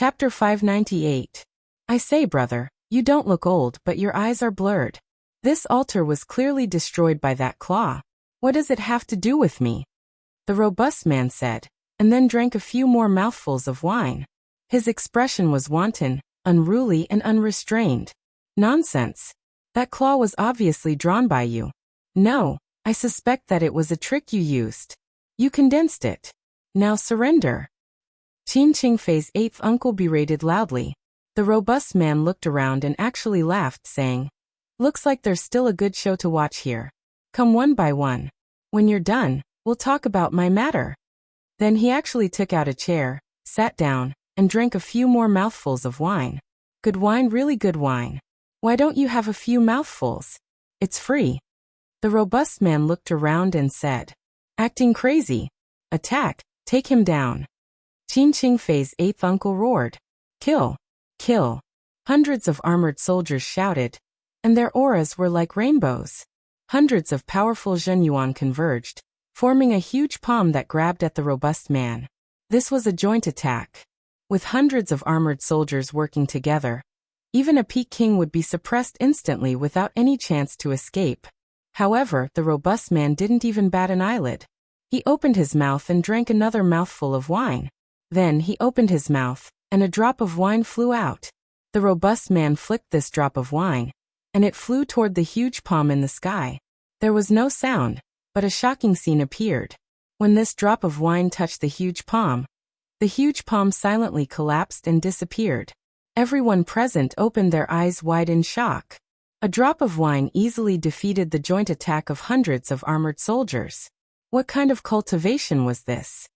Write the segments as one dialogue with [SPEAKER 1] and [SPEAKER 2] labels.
[SPEAKER 1] Chapter 598. I say, brother, you don't look old, but your eyes are blurred. This altar was clearly destroyed by that claw. What does it have to do with me? The robust man said, and then drank a few more mouthfuls of wine. His expression was wanton, unruly, and unrestrained. Nonsense. That claw was obviously drawn by you. No, I suspect that it was a trick you used. You condensed it. Now surrender. Qin Qingfei's eighth uncle berated loudly. The robust man looked around and actually laughed, saying, "Looks like there's still a good show to watch here. Come one by one. When you're done, we'll talk about my matter." Then he actually took out a chair, sat down, and drank a few more mouthfuls of wine. Good wine, really good wine. Why don't you have a few mouthfuls? It's free. The robust man looked around and said, "Acting crazy. Attack, take him down." Qin Qingfei's eighth uncle roared, "Kill! Kill!" Hundreds of armored soldiers shouted, and their auras were like rainbows. Hundreds of powerful Zhenyuan converged, forming a huge palm that grabbed at the robust man. This was a joint attack. With hundreds of armored soldiers working together, even a Peking would be suppressed instantly without any chance to escape. However, the robust man didn't even bat an eyelid. He opened his mouth and drank another mouthful of wine. Then he opened his mouth, and a drop of wine flew out. The robust man flicked this drop of wine, and it flew toward the huge palm in the sky. There was no sound, but a shocking scene appeared. When this drop of wine touched the huge palm silently collapsed and disappeared. Everyone present opened their eyes wide in shock. A drop of wine easily defeated the joint attack of hundreds of armored soldiers. What kind of cultivation was this?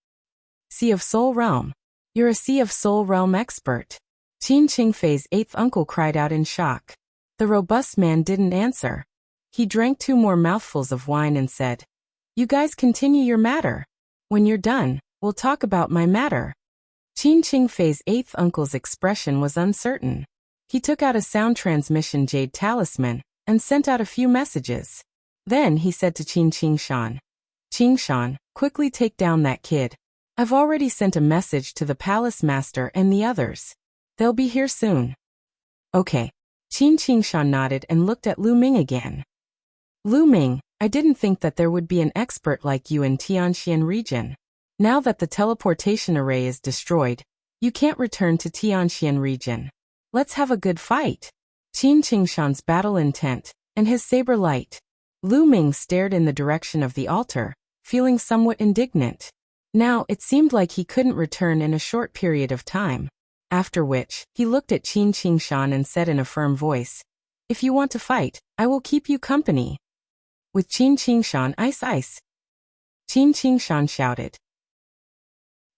[SPEAKER 1] Sea of Soul Realm. You're a Sea of Soul Realm expert. Qin Qingfei's eighth uncle cried out in shock. The robust man didn't answer. He drank 2 more mouthfuls of wine and said, "You guys continue your matter. When you're done, we'll talk about my matter." Qin Qingfei's eighth uncle's expression was uncertain. He took out a sound transmission jade talisman and sent out a few messages. Then he said to Qin Qingshan, "Qingshan, quickly take down that kid. I've already sent a message to the palace master and the others. They'll be here soon." Okay. Qin Qingshan nodded and looked at Lu Ming again. "Lu Ming, I didn't think that there would be an expert like you in Tianxian region. Now that the teleportation array is destroyed, you can't return to Tianxian region. Let's have a good fight." Qin Qingshan's battle intent, and his saber light. Lu Ming stared in the direction of the altar, feeling somewhat indignant. Now, it seemed like he couldn't return in a short period of time. After which, he looked at Qin Qingshan and said in a firm voice, "If you want to fight, I will keep you company." With Qin Qingshan, ice ice. Qin Qingshan shouted.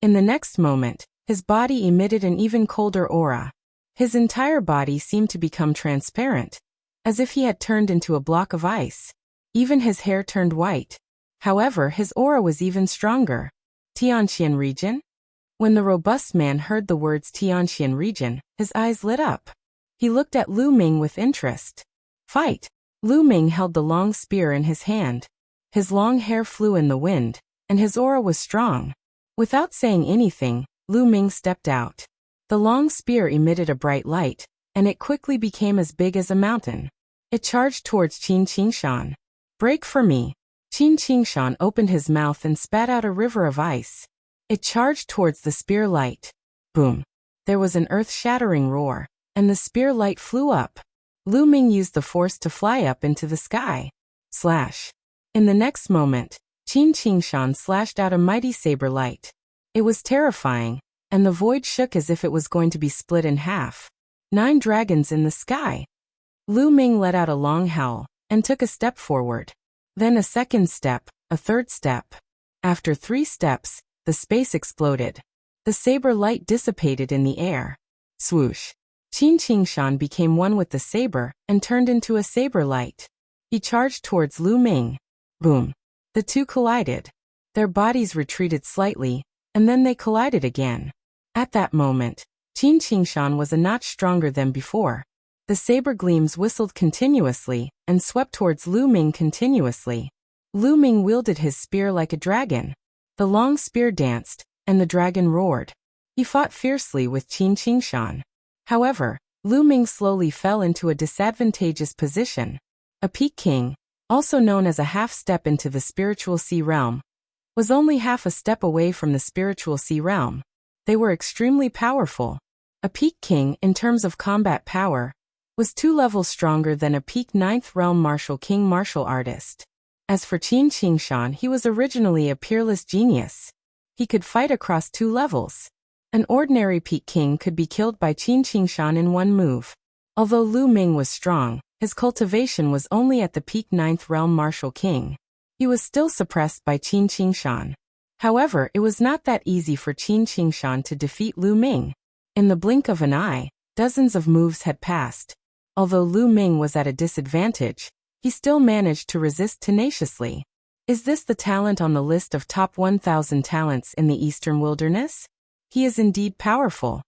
[SPEAKER 1] In the next moment, his body emitted an even colder aura. His entire body seemed to become transparent, as if he had turned into a block of ice. Even his hair turned white. However, his aura was even stronger. Tianxian region? When the robust man heard the words Tianxian region, his eyes lit up. He looked at Lu Ming with interest. Fight! Lu Ming held the long spear in his hand. His long hair flew in the wind, and his aura was strong. Without saying anything, Lu Ming stepped out. The long spear emitted a bright light, and it quickly became as big as a mountain. It charged towards Qin Qingshan. "Break for me." Qin Qingshan opened his mouth and spat out a river of ice. It charged towards the spear light. Boom. There was an earth-shattering roar, and the spear light flew up. Lu Ming used the force to fly up into the sky. Slash. In the next moment, Qin Qingshan slashed out a mighty saber light. It was terrifying, and the void shook as if it was going to be split in half. 9 dragons in the sky. Lu Ming let out a long howl, and took a step forward. Then a second step, a third step. After 3 steps, the space exploded. The saber light dissipated in the air. Swoosh. Qin Qingshan became one with the saber and turned into a saber light. He charged towards Lu Ming. Boom. The two collided. Their bodies retreated slightly, and then they collided again. At that moment, Qin Qingshan was a notch stronger than before. The saber gleams whistled continuously and swept towards Lu Ming continuously. Lu Ming wielded his spear like a dragon. The long spear danced, and the dragon roared. He fought fiercely with Qin Qingshan. However, Lu Ming slowly fell into a disadvantageous position. A Peak King, also known as a half-step into the spiritual sea realm, was only half a step away from the spiritual sea realm. They were extremely powerful. A Peak King, in terms of combat power, was 2 levels stronger than a Peak 9th Realm Martial King martial artist. As for Qin Qingshan, he was originally a peerless genius. He could fight across 2 levels. An ordinary Peak King could be killed by Qin Qingshan in 1 move. Although Lu Ming was strong, his cultivation was only at the Peak 9th Realm Martial King. He was still suppressed by Qin Qingshan. However, it was not that easy for Qin Qingshan to defeat Lu Ming. In the blink of an eye, dozens of moves had passed. Although Lu Ming was at a disadvantage, he still managed to resist tenaciously. Is this the talent on the list of top 1,000 talents in the Eastern Wilderness? He is indeed powerful.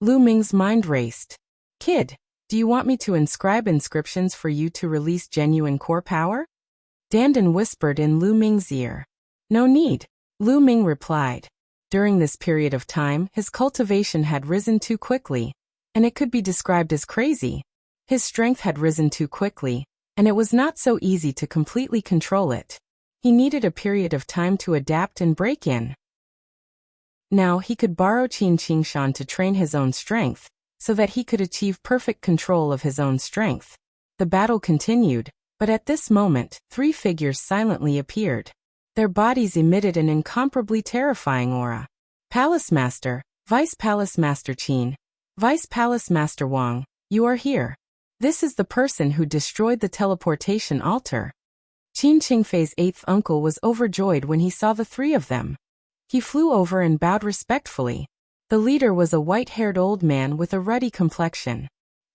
[SPEAKER 1] Lu Ming's mind raced. Kid, do you want me to inscribe inscriptions for you to release genuine core power? Dandan whispered in Lu Ming's ear. No need, Lu Ming replied. During this period of time, his cultivation had risen too quickly, and it could be described as crazy. His strength had risen too quickly, and it was not so easy to completely control it. He needed a period of time to adapt and break in. Now he could borrow Qin Qingshan to train his own strength, so that he could achieve perfect control of his own strength. The battle continued, but at this moment, 3 figures silently appeared. Their bodies emitted an incomparably terrifying aura. Palace Master, Vice Palace Master Qin, Vice Palace Master Wang, you are here. This is the person who destroyed the teleportation altar. Qin Qingfei's 8th uncle was overjoyed when he saw the 3 of them. He flew over and bowed respectfully. The leader was a white-haired old man with a ruddy complexion.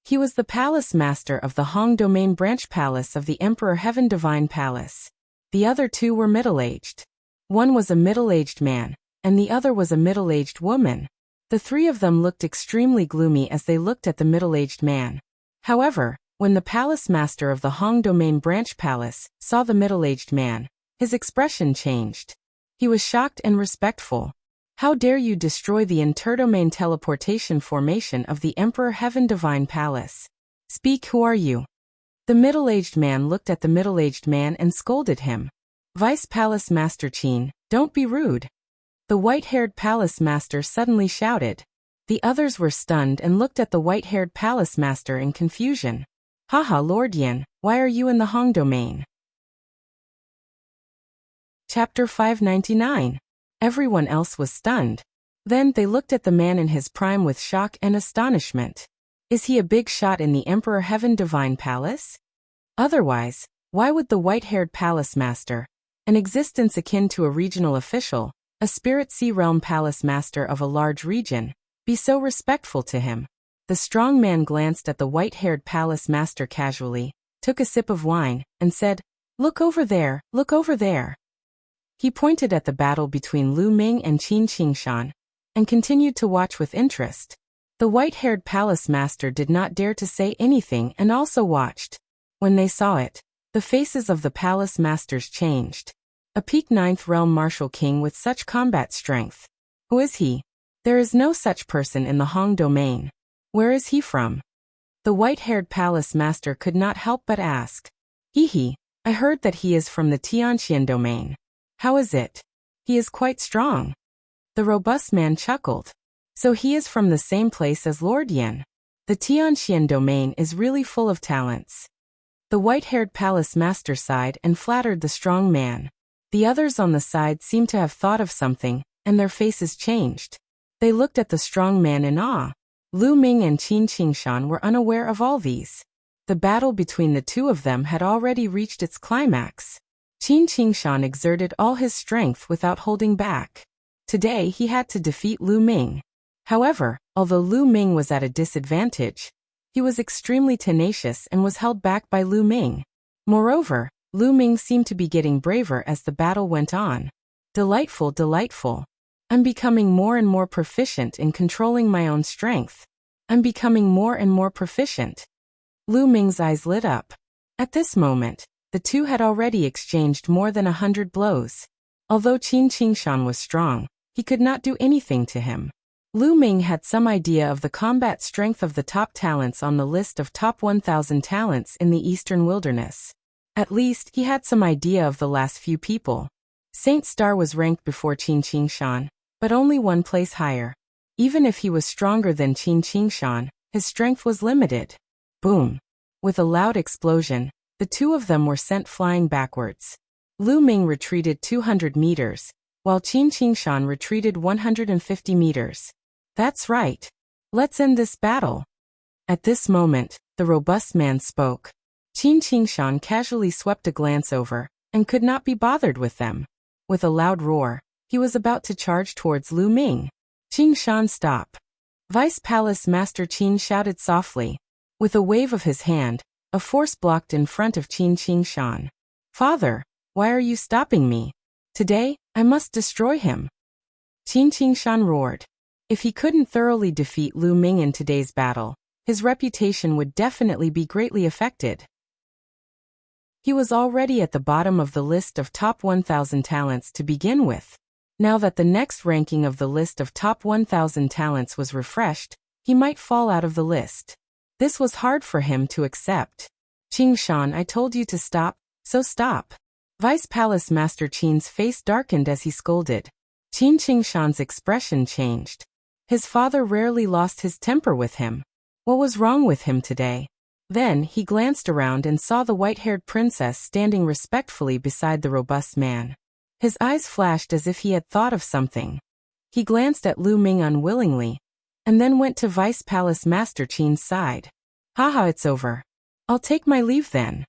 [SPEAKER 1] He was the palace master of the Hong Domain Branch Palace of the Emperor Heaven Divine Palace. The other 2 were middle-aged. One was a middle-aged man, and the other was a middle-aged woman. The 3 of them looked extremely gloomy as they looked at the middle-aged man. However, when the palace master of the Hong Domain Branch Palace saw the middle-aged man, his expression changed. He was shocked and respectful. How dare you destroy the interdomain teleportation formation of the Emperor Heaven Divine Palace? Speak, who are you? The middle-aged man looked at the middle-aged man and scolded him. Vice Palace Master Qin, don't be rude. The white-haired palace master suddenly shouted. The others were stunned and looked at the white-haired palace master in confusion. Haha, Lord Yin, why are you in the Hong Domain? Chapter 599. Everyone else was stunned. Then they looked at the man in his prime with shock and astonishment. Is he a big shot in the Emperor Heaven Divine Palace? Otherwise, why would the white-haired palace master, an existence akin to a regional official, a spirit sea realm palace master of a large region, be so respectful to him? The strong man glanced at the white-haired palace master casually, took a sip of wine, and said, Look over there, look over there. He pointed at the battle between Lu Ming and Qin Qingshan, and continued to watch with interest. The white-haired palace master did not dare to say anything and also watched. When they saw it, the faces of the palace masters changed. A Peak 9th Realm Martial King with such combat strength. Who is he? There is no such person in the Hong Domain. Where is he from? The white-haired palace master could not help but ask. He, I heard that he is from the Tianxian Domain. How is it? He is quite strong. The robust man chuckled. So he is from the same place as Lord Yin. The Tianxian Domain is really full of talents. The white-haired palace master sighed and flattered the strong man. The others on the side seemed to have thought of something, and their faces changed. They looked at the strong man in awe. Lu Ming and Qin Qingshan were unaware of all these. The battle between the 2 of them had already reached its climax. Qin Qingshan exerted all his strength without holding back. Today he had to defeat Lu Ming. However, although Lu Ming was at a disadvantage, he was extremely tenacious and was held back by Lu Ming. Moreover, Lu Ming seemed to be getting braver as the battle went on. Delightful, delightful. I'm becoming more and more proficient in controlling my own strength. I'm becoming more and more proficient. Lu Ming's eyes lit up. At this moment, the 2 had already exchanged more than 100 blows. Although Qin Qingshan was strong, he could not do anything to him. Lu Ming had some idea of the combat strength of the top talents on the list of top 1,000 talents in the Eastern Wilderness. At least, he had some idea of the last few people. Saint Star was ranked before Qin Qingshan, but only one place higher. Even if he was stronger than Qin Qingshan, his strength was limited. Boom! With a loud explosion, the two of them were sent flying backwards. Lu Ming retreated 200 meters, while Qin Qingshan retreated 150 meters. That's right. Let's end this battle. At this moment, the robust man spoke. Qin Qingshan casually swept a glance over, and could not be bothered with them. With a loud roar, he was about to charge towards Lu Ming. Qingshan, stop. Vice Palace Master Qin shouted softly. With a wave of his hand, a force blocked in front of Qin Qingshan. Father, why are you stopping me? Today, I must destroy him. Qin Qingshan roared. If he couldn't thoroughly defeat Lu Ming in today's battle, his reputation would definitely be greatly affected. He was already at the bottom of the list of top 1,000 talents to begin with. Now that the next ranking of the list of top 1,000 talents was refreshed, he might fall out of the list. This was hard for him to accept. Qingshan, I told you to stop, so stop. Vice Palace Master Qin's face darkened as he scolded. Qin Qingshan's expression changed. His father rarely lost his temper with him. What was wrong with him today? Then he glanced around and saw the white-haired princess standing respectfully beside the robust man. His eyes flashed as if he had thought of something. He glanced at Lu Ming unwillingly, and then went to Vice Palace Master Qin's side. Haha, it's over. I'll take my leave then.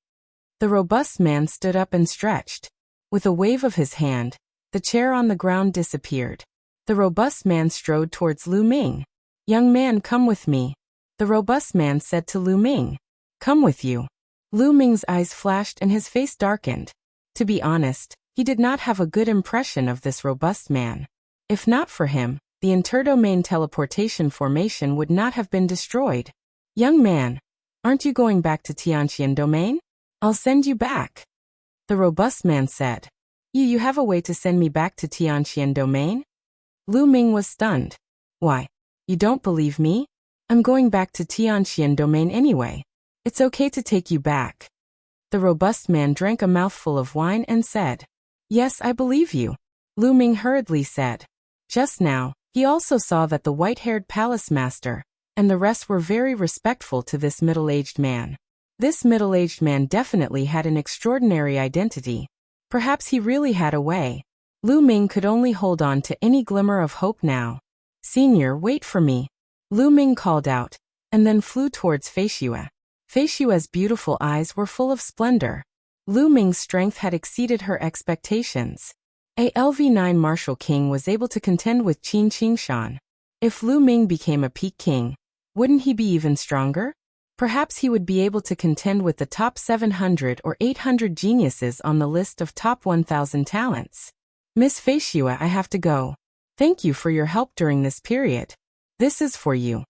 [SPEAKER 1] The robust man stood up and stretched. With a wave of his hand, the chair on the ground disappeared. The robust man strode towards Lu Ming. Young man, come with me. The robust man said to Lu Ming. Come with you. Lu Ming's eyes flashed and his face darkened. To be honest, he did not have a good impression of this robust man. If not for him, the interdomain teleportation formation would not have been destroyed. Young man, aren't you going back to Tianqian domain? I'll send you back. The robust man said. You have a way to send me back to Tianqian domain? Lu Ming was stunned. Why? You don't believe me? I'm going back to Tianqian domain anyway. It's okay to take you back. The robust man drank a mouthful of wine and said. Yes, I believe you. Lu Ming hurriedly said. Just now, he also saw that the white-haired palace master and the rest were very respectful to this middle-aged man. This middle-aged man definitely had an extraordinary identity. Perhaps he really had a way. Lu Ming could only hold on to any glimmer of hope now. Senior, wait for me. Lu Ming called out, and then flew towards Feishue. Feishue's beautiful eyes were full of splendor. Lu Ming's strength had exceeded her expectations. A LV9 Martial King was able to contend with Qin Qingshan. If Lu Ming became a peak king, wouldn't he be even stronger? Perhaps he would be able to contend with the top 700 or 800 geniuses on the list of top 1,000 talents. Miss Feishue, I have to go. Thank you for your help during this period. This is for you.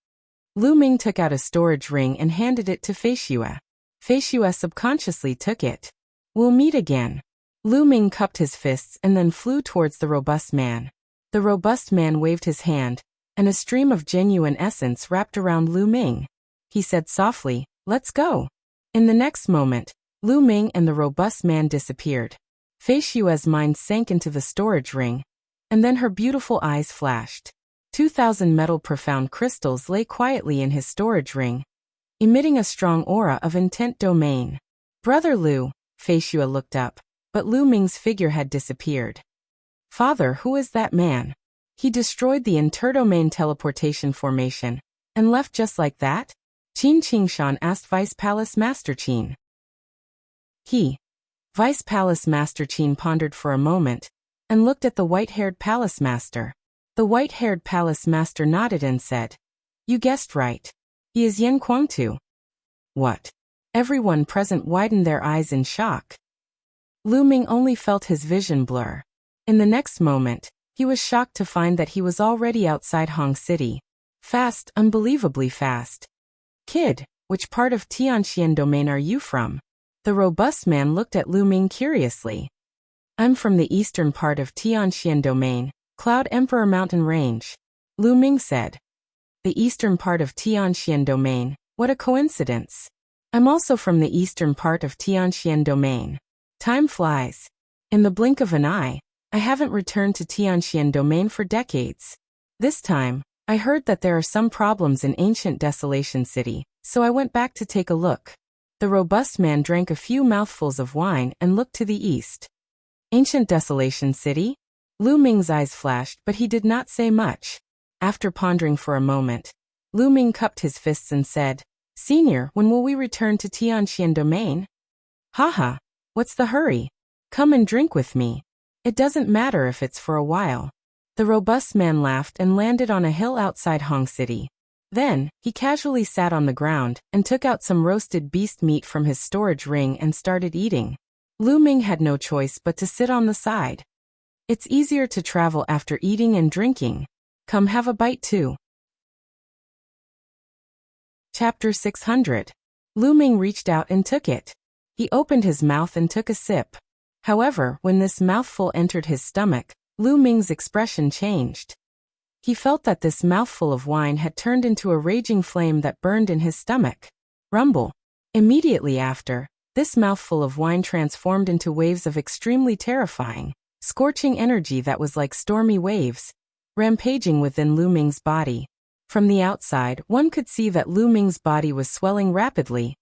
[SPEAKER 1] Lu Ming took out a storage ring and handed it to Feishue. Feishue subconsciously took it. We'll meet again. Lu Ming cupped his fists and then flew towards the robust man. The robust man waved his hand, and a stream of genuine essence wrapped around Lu Ming. He said softly, let's go. In the next moment, Lu Ming and the robust man disappeared. Feishue's mind sank into the storage ring, and then her beautiful eyes flashed. 2,000 metal profound crystals lay quietly in his storage ring, emitting a strong aura of intent domain. Brother Lu, Feishue looked up, but Lu Ming's figure had disappeared. Father, who is that man? He destroyed the interdomain teleportation formation, and left just like that? Qin Qingshan asked Vice Palace Master Qin. Vice Palace Master Qin pondered for a moment, and looked at the white-haired palace master. The white-haired palace master nodded and said, You guessed right. He is Yan Kuangtu. What? Everyone present widened their eyes in shock. Lu Ming only felt his vision blur. In the next moment, he was shocked to find that he was already outside Hong City. Fast, unbelievably fast. Kid, which part of Tianqian domain are you from? The robust man looked at Lu Ming curiously. I'm from the eastern part of Tianqian domain, Cloud Emperor Mountain Range. Lu Ming said. The eastern part of Tianxian Domain, what a coincidence. I'm also from the eastern part of Tianxian Domain. Time flies. In the blink of an eye, I haven't returned to Tianxian Domain for decades. This time, I heard that there are some problems in ancient Desolation City, so I went back to take a look. The robust man drank a few mouthfuls of wine and looked to the east. Ancient Desolation City? Lu Ming's eyes flashed, but he did not say much. After pondering for a moment, Lu Ming cupped his fists and said, Senior, when will we return to Tianxian Domain? Haha, what's the hurry? Come and drink with me. It doesn't matter if it's for a while. The robust man laughed and landed on a hill outside Hong City. Then, he casually sat on the ground and took out some roasted beast meat from his storage ring and started eating. Lu Ming had no choice but to sit on the side. It's easier to travel after eating and drinking. Come have a bite too. Chapter 600. Lu Ming reached out and took it. He opened his mouth and took a sip. However, when this mouthful entered his stomach, Lu Ming's expression changed. He felt that this mouthful of wine had turned into a raging flame that burned in his stomach. Rumble. Immediately after, this mouthful of wine transformed into waves of extremely terrifying, scorching energy that was like stormy waves, rampaging within Lu Ming's body. From the outside, one could see that Lu Ming's body was swelling rapidly,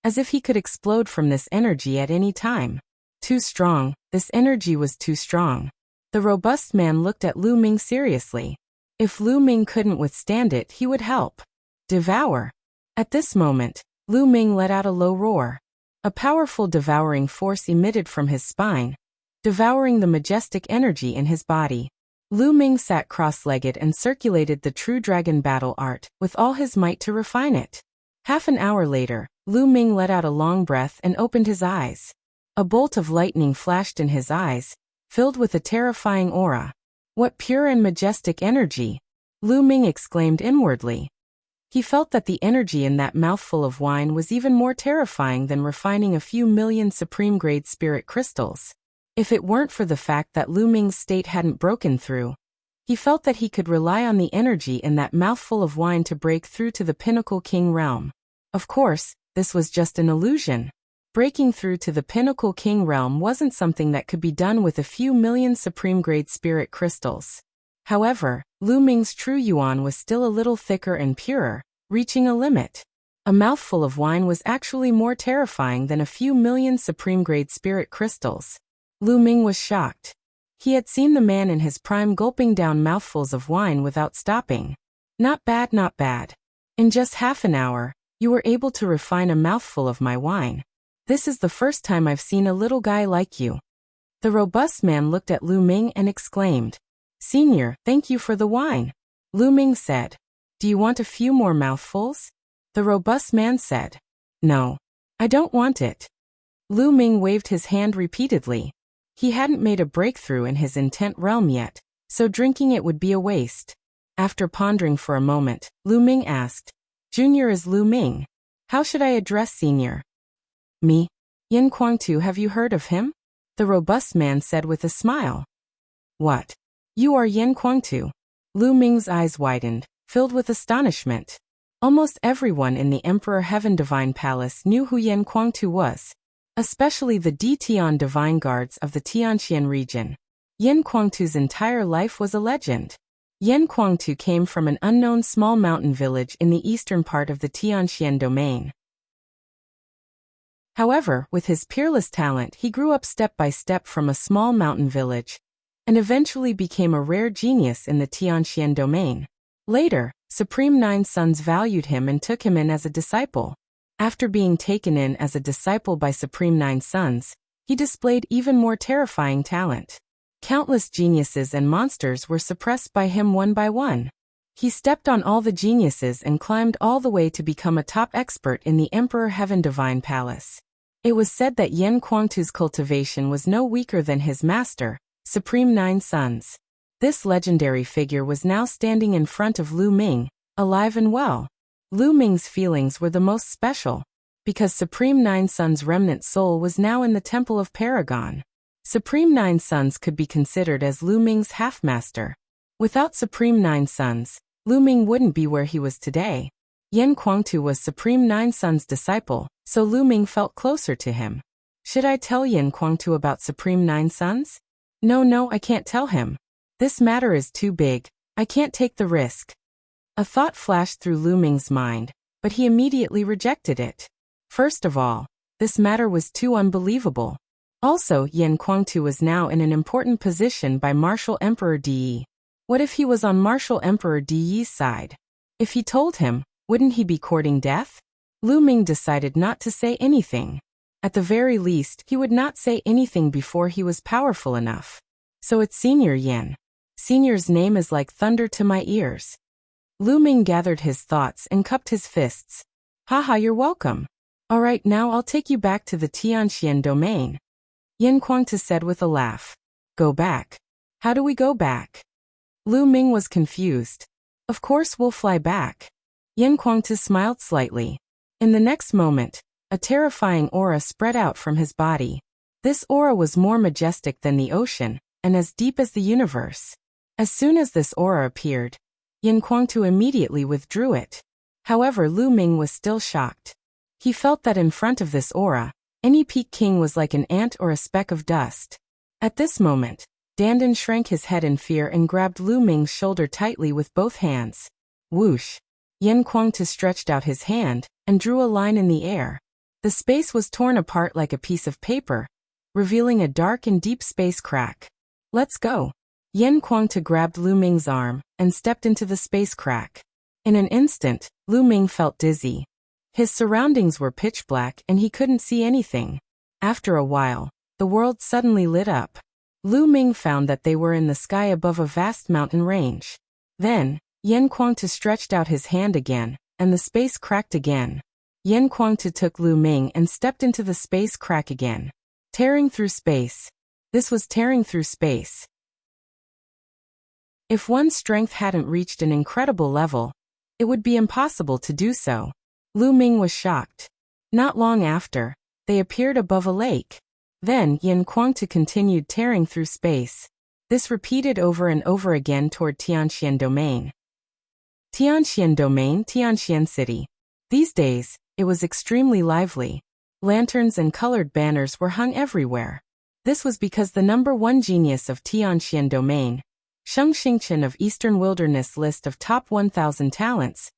[SPEAKER 1] as if he could explode from this energy at any time. Too strong, this energy was too strong. The robust man looked at Lu Ming seriously. If Lu Ming couldn't withstand it, he would help. Devour. At this moment, Lu Ming let out a low roar. A powerful devouring force emitted from his spine, devouring the majestic energy in his body. Lu Ming sat cross-legged and circulated the true dragon battle art with all his might to refine it. Half an hour later, Lu Ming let out a long breath and opened his eyes. A bolt of lightning flashed in his eyes, filled with a terrifying aura. What pure and majestic energy! Lu Ming exclaimed inwardly. He felt that the energy in that mouthful of wine was even more terrifying than refining a few million supreme-grade spirit crystals. If it weren't for the fact that Lu Ming's state hadn't broken through, he felt that he could rely on the energy in that mouthful of wine to break through to the Pinnacle King realm. Of course, this was just an illusion. Breaking through to the Pinnacle King realm wasn't something that could be done with a few million supreme-grade spirit crystals. However, Lu Ming's true yuan was still a little thicker and purer, reaching a limit. A mouthful of wine was actually more terrifying than a few million supreme-grade spirit crystals. Lu Ming was shocked. He had seen the man in his prime gulping down mouthfuls of wine without stopping. Not bad, not bad. In just half an hour, you were able to refine a mouthful of my wine. This is the first time I've seen a little guy like you. The robust man looked at Lu Ming and exclaimed, Senior, thank you for the wine. Lu Ming said, Do you want a few more mouthfuls? The robust man said, No. I don't want it. Lu Ming waved his hand repeatedly. He hadn't made a breakthrough in his intent realm yet, so drinking it would be a waste. After pondering for a moment, Lu Ming asked, Junior is Lu Ming. How should I address Senior? Me? Yin Kuangtu, have you heard of him? The robust man said with a smile. What? You are Yin Kuangtu? Lu Ming's eyes widened, filled with astonishment. Almost everyone in the Emperor Heaven Divine Palace knew who Yin Kuangtu was, especially the Tian Divine Guards of the Tianxian region. Yin Kuangtu's entire life was a legend. Yin Kuangtu came from an unknown small mountain village in the eastern part of the Tianxian domain. However, with his peerless talent, he grew up step by step from a small mountain village, and eventually became a rare genius in the Tianxian domain. Later, Supreme Nine Sons valued him and took him in as a disciple. After being taken in as a disciple by Supreme Nine Sons, he displayed even more terrifying talent. Countless geniuses and monsters were suppressed by him one by one. He stepped on all the geniuses and climbed all the way to become a top expert in the Emperor Heaven Divine Palace. It was said that Yin Kuangtu's cultivation was no weaker than his master, Supreme Nine Sons. This legendary figure was now standing in front of Lu Ming, alive and well. Lu Ming's feelings were the most special, because Supreme Nine Sons' remnant soul was now in the Temple of Paragon. Supreme Nine Sons could be considered as Lu Ming's half-master. Without Supreme Nine Sons, Lu Ming wouldn't be where he was today. Yan Kuangtu was Supreme Nine Sun's disciple, so Lu Ming felt closer to him. Should I tell Yan Kuangtu about Supreme Nine Suns? No, I can't tell him. This matter is too big. I can't take the risk. A thought flashed through Lu Ming's mind, but he immediately rejected it. First of all, this matter was too unbelievable. Also, Yan Kuangtu was now in an important position by Martial Emperor Di. What if he was on Martial Emperor Di's side? If he told him, wouldn't he be courting death? Lu Ming decided not to say anything. At the very least, he would not say anything before he was powerful enough. So it's Senior Yan. Senior's name is like thunder to my ears. Lu Ming gathered his thoughts and cupped his fists. Haha, you're welcome. All right, now I'll take you back to the Tianxian domain. Yan Kuangtu said with a laugh. Go back. How do we go back? Lu Ming was confused. Of course we'll fly back. Yan Kuangtu smiled slightly. In the next moment, a terrifying aura spread out from his body. This aura was more majestic than the ocean, and as deep as the universe. As soon as this aura appeared, Yan Kuangtu immediately withdrew it. However, Lu Ming was still shocked. He felt that in front of this aura, any Peak King was like an ant or a speck of dust. At this moment, Dandan shrank his head in fear and grabbed Lu Ming's shoulder tightly with both hands. Whoosh! Yan Kuangtu stretched out his hand and drew a line in the air. The space was torn apart like a piece of paper, revealing a dark and deep space crack. Let's go. Yan Kuangtu grabbed Lu Ming's arm and stepped into the space crack. In an instant, Lu Ming felt dizzy. His surroundings were pitch black and he couldn't see anything. After a while, the world suddenly lit up. Lu Ming found that they were in the sky above a vast mountain range. Then, Yan Kuangtu stretched out his hand again, and the space cracked again. Yan Kuangtu took Lu Ming and stepped into the space crack again. Tearing through space. This was tearing through space. If one's strength hadn't reached an incredible level, it would be impossible to do so. Lu Ming was shocked. Not long after, they appeared above a lake. Then Yan Kuangtu continued tearing through space. This repeated over and over again toward Tianxian Domain. Tianxian Domain, Tianxian City. These days, it was extremely lively. Lanterns and colored banners were hung everywhere. This was because the #1 genius of Tianxian Domain, Sheng Xingchen of Eastern Wilderness list of top 1,000 talents,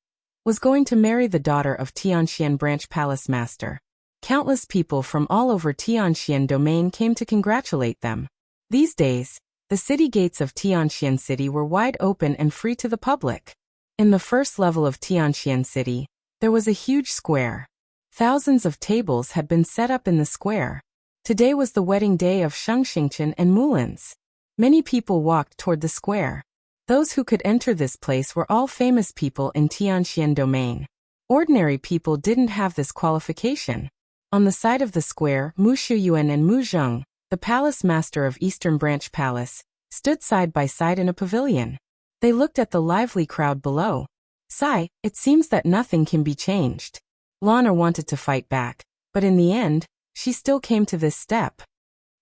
[SPEAKER 1] was going to marry the daughter of Tianxian Branch Palace Master. Countless people from all over Tianxian Domain came to congratulate them. These days, the city gates of Tianxian City were wide open and free to the public. In the first level of Tianxian City, there was a huge square. Thousands of tables had been set up in the square. Today was the wedding day of Sheng Xingchen and Mulin's. Many people walked toward the square. Those who could enter this place were all famous people in Tianxian Domain. Ordinary people didn't have this qualification. On the side of the square, Mu Shuyuan and Mu Zheng, the palace master of Eastern Branch Palace, stood side by side in a pavilion. They looked at the lively crowd below. Sigh, it seems that nothing can be changed. Lana wanted to fight back, but in the end, she still came to this step.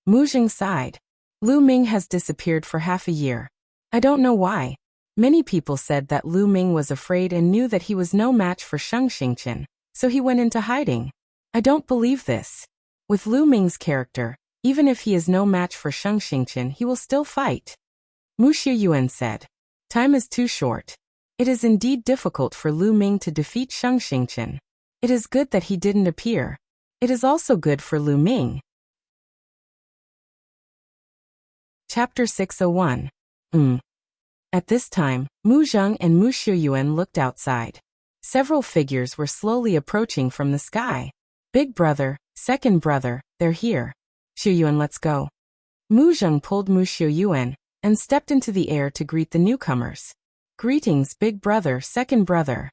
[SPEAKER 1] Mu Zheng sighed. Lu Ming has disappeared for half a year. I don't know why. Many people said that Lu Ming was afraid and knew that he was no match for Sheng Xingchen, so he went into hiding. I don't believe this. With Lu Ming's character, even if he is no match for Sheng Xingchen, he will still fight. Mu Shuyuan said. Time is too short. It is indeed difficult for Lu Ming to defeat Sheng Xingchen. It is good that he didn't appear. It is also good for Lu Ming. Chapter 601. At this time, Mu Zheng and Mu Shuyuan looked outside. Several figures were slowly approaching from the sky. Big brother, second brother, they're here. Shuyuan, let's go. Mu Zheng pulled Mu Shuyuan and stepped into the air to greet the newcomers. Greetings, big brother, second brother.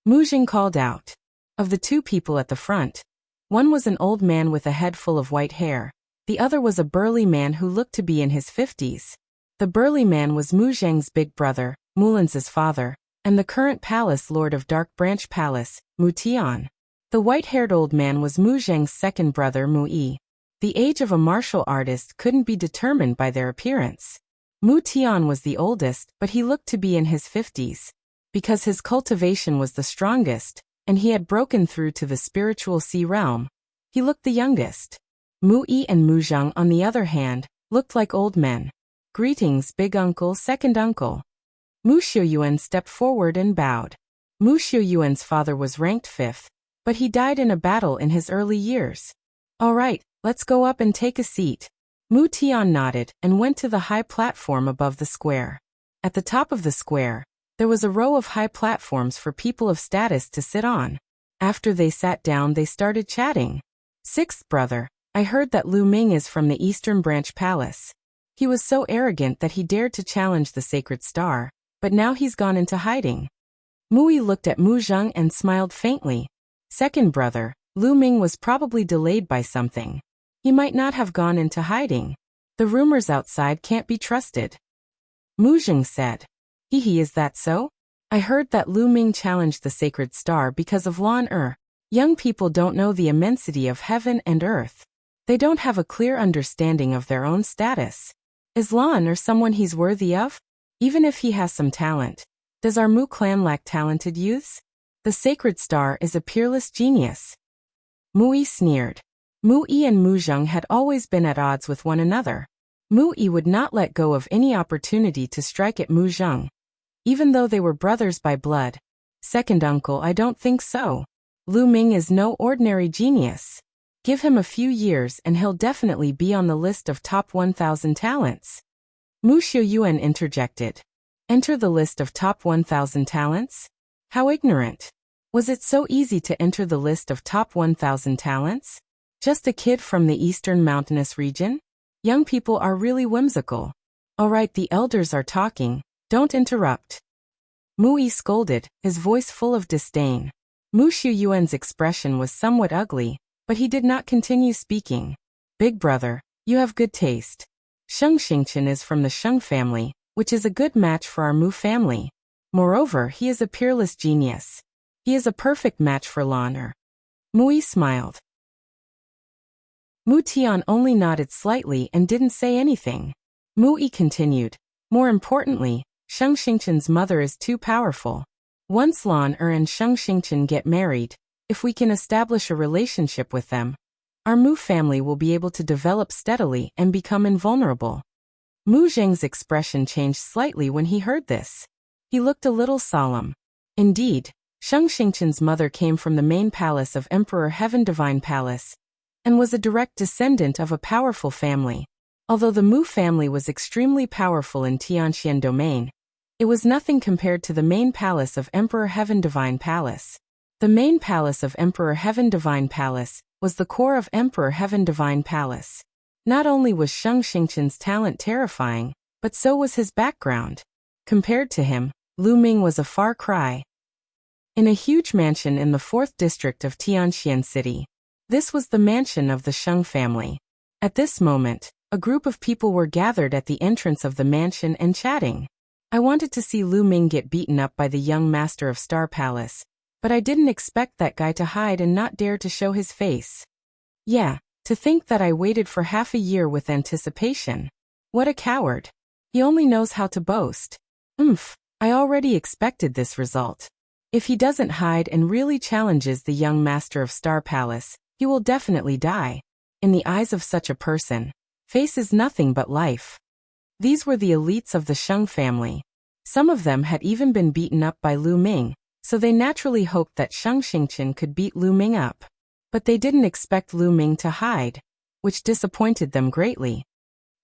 [SPEAKER 1] Mu Zheng called out. Of the two people at the front, one was an old man with a head full of white hair. The other was a burly man who looked to be in his 50s. The burly man was Mu Zheng's big brother, Mulin's father, and the current palace lord of Dark Branch Palace, Mu Tian. The white-haired old man was Mu Zheng's second brother, Mu Yi. The age of a martial artist couldn't be determined by their appearance. Mu Tian was the oldest, but he looked to be in his 50s. Because his cultivation was the strongest, and he had broken through to the spiritual sea realm, he looked the youngest. Mu Yi and Mu Zheng, on the other hand, looked like old men. Greetings, big uncle, second uncle. Mu Xiuyuan stepped forward and bowed. Mu Xiuyuan's father was ranked 5th, but he died in a battle in his early years. All right, let's go up and take a seat. Mu Tian nodded and went to the high platform above the square. At the top of the square, there was a row of high platforms for people of status to sit on. After they sat down, they started chatting. 6th brother, I heard that Lu Ming is from the Eastern Branch Palace. He was so arrogant that he dared to challenge the sacred star, but now he's gone into hiding. Mu Yi looked at Mu Zheng and smiled faintly. 2nd brother, Lu Ming was probably delayed by something. He might not have gone into hiding. The rumors outside can't be trusted. Mu Zheng said. Is that so? I heard that Lu Ming challenged the sacred star because of Lan Er. Young people don't know the immensity of heaven and earth. They don't have a clear understanding of their own status. Is Lan Er someone he's worthy of? Even if he has some talent, does our Mu clan lack talented youths? The sacred star is a peerless genius. Mu Yi sneered. Mu Yi and Mu Zheng had always been at odds with one another. Mu Yi would not let go of any opportunity to strike at Mu Zheng. Even though they were brothers by blood. Second uncle, I don't think so. Lu Ming is no ordinary genius. Give him a few years and he'll definitely be on the list of top 1,000 talents. Mu Xiuyuan interjected. Enter the list of top 1,000 talents? How ignorant. Was it so easy to enter the list of top 1,000 talents? Just a kid from the eastern mountainous region? Young people are really whimsical. All right, the elders are talking. Don't interrupt. Mu Yi scolded, his voice full of disdain. Mu Xiuyuan's expression was somewhat ugly, but he did not continue speaking. Big brother, you have good taste. Sheng Xingqian is from the Sheng family, which is a good match for our Mu family. Moreover, he is a peerless genius. He is a perfect match for Lan Er. Mu Yi smiled. Mu Tian only nodded slightly and didn't say anything. Mu Yi continued. More importantly, Sheng Xingqian's mother is too powerful. Once Lan Er and Sheng Xingqian get married, if we can establish a relationship with them, our Mu family will be able to develop steadily and become invulnerable. Mu Zheng's expression changed slightly when he heard this. He looked a little solemn. Indeed, Sheng Xingqian's mother came from the main palace of Emperor Heaven Divine Palace, and was a direct descendant of a powerful family. Although the Mu family was extremely powerful in Tianxian domain, it was nothing compared to the main palace of Emperor Heaven Divine Palace. The main palace of Emperor Heaven Divine Palace was the core of Emperor Heaven Divine Palace. Not only was Sheng Xingqian's talent terrifying, but so was his background. Compared to him, Lu Ming was a far cry. In a huge mansion in the 4th district of Tianxian City. This was the mansion of the Sheng family. At this moment, a group of people were gathered at the entrance of the mansion and chatting. I wanted to see Lu Ming get beaten up by the young master of Star Palace, but I didn't expect that guy to hide and not dare to show his face. Yeah, to think that I waited for half a year with anticipation. What a coward. He only knows how to boast. I already expected this result. If he doesn't hide and really challenges the young master of Star Palace, he will definitely die. In the eyes of such a person, face is nothing but life. These were the elites of the Sheng family. Some of them had even been beaten up by Lu Ming, so they naturally hoped that Sheng Xingqian could beat Lu Ming up. But they didn't expect Lu Ming to hide, which disappointed them greatly.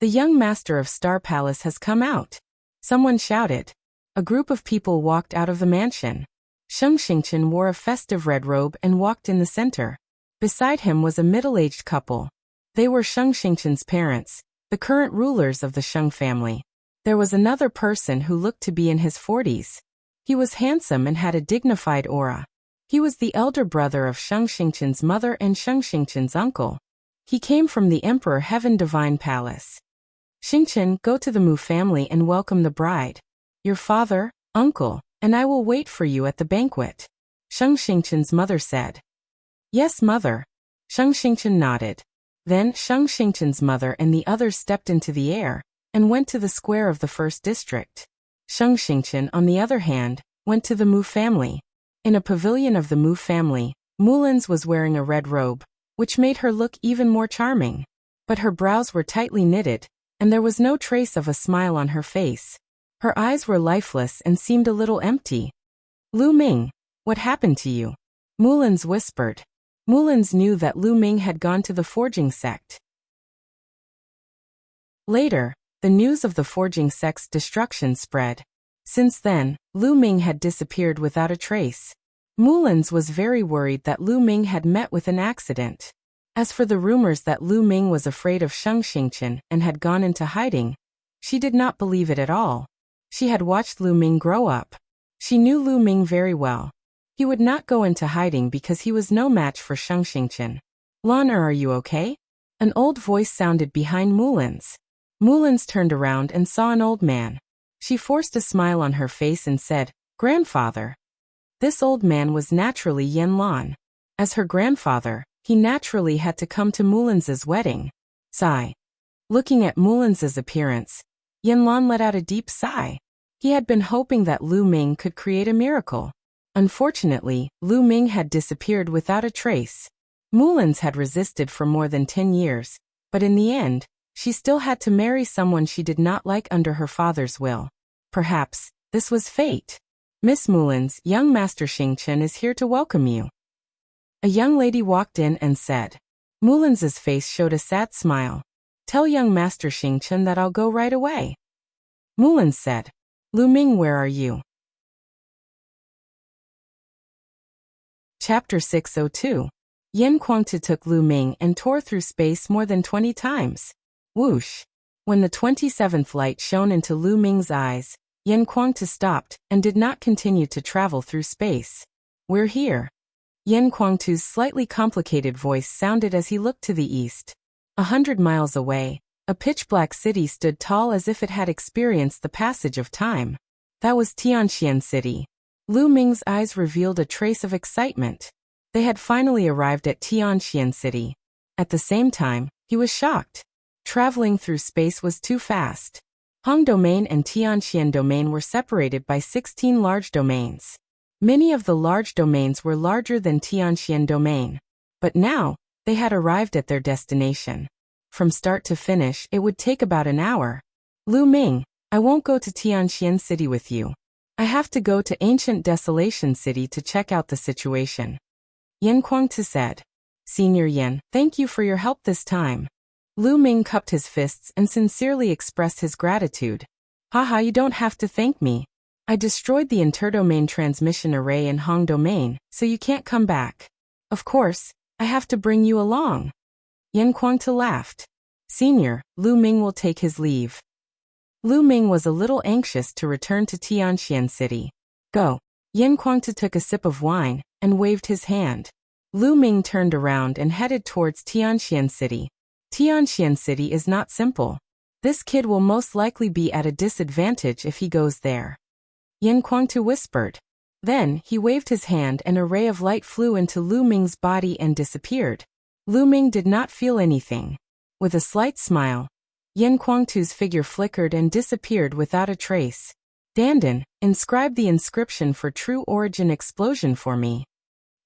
[SPEAKER 1] The young master of Star Palace has come out. Someone shouted. A group of people walked out of the mansion. Sheng Xingqian wore a festive red robe and walked in the center. Beside him was a middle-aged couple. They were Sheng Xingqian's parents, the current rulers of the Sheng family. There was another person who looked to be in his 40s. He was handsome and had a dignified aura. He was the elder brother of Sheng Xingqian's mother and Sheng Xingqian's uncle. He came from the Emperor Heaven Divine Palace. Xingqian, go to the Mu family and welcome the bride. Your father, uncle, and I will wait for you at the banquet. Sheng Xingqian's mother said. Yes, mother. Sheng Xingqian nodded. Then Sheng Xingqian's mother and the others stepped into the air and went to the square of the 1st district. Sheng Xingqian, on the other hand, went to the Mu family. In a pavilion of the Mu family, Mullins was wearing a red robe, which made her look even more charming. But her brows were tightly knitted, and there was no trace of a smile on her face. Her eyes were lifeless and seemed a little empty. Lu Ming, what happened to you? Mullins whispered. Mullins knew that Lu Ming had gone to the forging sect. Later, the news of the forging sect's destruction spread. Since then, Lu Ming had disappeared without a trace. Mullins was very worried that Lu Ming had met with an accident. As for the rumors that Lu Ming was afraid of Sheng Xingchen and had gone into hiding, she did not believe it at all. She had watched Lu Ming grow up. She knew Lu Ming very well. He would not go into hiding because he was no match for Sheng Xingchen. Lan are you okay? An old voice sounded behind Mullins. Mullins turned around and saw an old man. She forced a smile on her face and said, "Grandfather." This old man was naturally Yen Lan. As her grandfather, he naturally had to come to Mullins's wedding. Sigh. Looking at Mullins's appearance, Yen Lan let out a deep sigh. He had been hoping that Lu Ming could create a miracle. Unfortunately, Lu Ming had disappeared without a trace. Mullins had resisted for more than 10 years, but in the end, she still had to marry someone she did not like under her father's will. Perhaps, this was fate. Miss Mullins, young Master Xingchen is here to welcome you. A young lady walked in and said. Mullins's face showed a sad smile. Tell young Master Xingchen that I'll go right away. Mullins said. Lu Ming, where are you? Chapter 602. Yen Kuangtu took Lu Ming and tore through space more than 20 times. Whoosh. When the 27th light shone into Lu Ming's eyes, Yen Kuangtu stopped and did not continue to travel through space. We're here. Yen Kuangtu's slightly complicated voice sounded as he looked to the east. 100 miles away, a pitch-black city stood tall as if it had experienced the passage of time. That was Tianxian City. Lu Ming's eyes revealed a trace of excitement. They had finally arrived at Tianxian City. At the same time, he was shocked. Traveling through space was too fast. Hong Domain and Tianxian Domain were separated by 16 large domains. Many of the large domains were larger than Tianxian Domain. But now, they had arrived at their destination. From start to finish, it would take about an hour. Lu Ming, I won't go to Tianxian City with you. I have to go to Ancient Desolation City to check out the situation. Yen Kuangtu said. Senior Yen, thank you for your help this time. Lu Ming cupped his fists and sincerely expressed his gratitude. Haha, you don't have to thank me. I destroyed the interdomain transmission array in Hong Domain, so you can't come back. Of course, I have to bring you along. Yen Kuangtu laughed. Senior, Lu Ming will take his leave. Lu Ming was a little anxious to return to Tianxian City. Go. Yen Kuangtu took a sip of wine and waved his hand. Lu Ming turned around and headed towards Tianxian City. Tianxian City is not simple. This kid will most likely be at a disadvantage if he goes there. Yen Kuangtu whispered. Then, he waved his hand and a ray of light flew into Lu Ming's body and disappeared. Lu Ming did not feel anything. With a slight smile, Yen Kuangtu's figure flickered and disappeared without a trace. Dandan, inscribe the inscription for True Origin Explosion for me.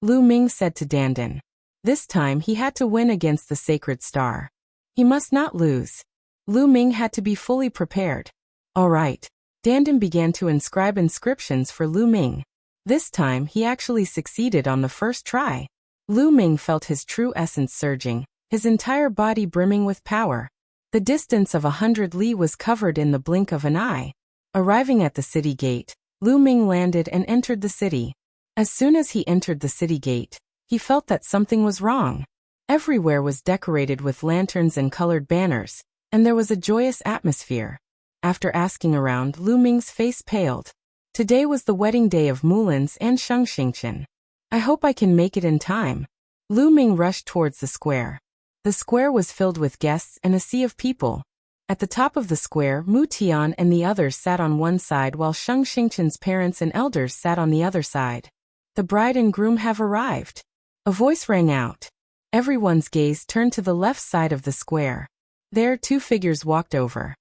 [SPEAKER 1] Lu Ming said to Dandan. This time he had to win against the Sacred Star. He must not lose. Lu Ming had to be fully prepared. All right. Dandan began to inscribe inscriptions for Lu Ming. This time he actually succeeded on the first try. Lu Ming felt his true essence surging, his entire body brimming with power. The distance of 100 li was covered in the blink of an eye. Arriving at the city gate, Lu Ming landed and entered the city. As soon as he entered the city gate, he felt that something was wrong. Everywhere was decorated with lanterns and colored banners, and there was a joyous atmosphere. After asking around, Lu Ming's face paled. Today was the wedding day of Mullins and Sheng Xingchen. I hope I can make it in time. Lu Ming rushed towards the square. The square was filled with guests and a sea of people. At the top of the square, Mu Tian and the others sat on one side while Sheng Xingchen's parents and elders sat on the other side. The bride and groom have arrived. A voice rang out. Everyone's gaze turned to the left side of the square. There, two figures walked over.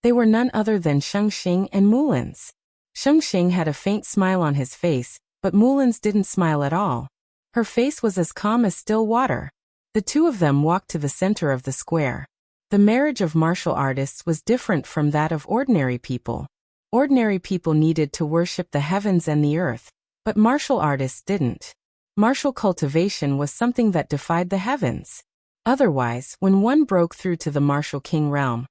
[SPEAKER 1] They were none other than Sheng Xing and Mullins. Shengxing had a faint smile on his face, but Mulan's didn't smile at all. Her face was as calm as still water. The two of them walked to the center of the square. The marriage of martial artists was different from that of ordinary people. Ordinary people needed to worship the heavens and the earth, but martial artists didn't. Martial cultivation was something that defied the heavens. Otherwise, when one broke through to the martial king realm,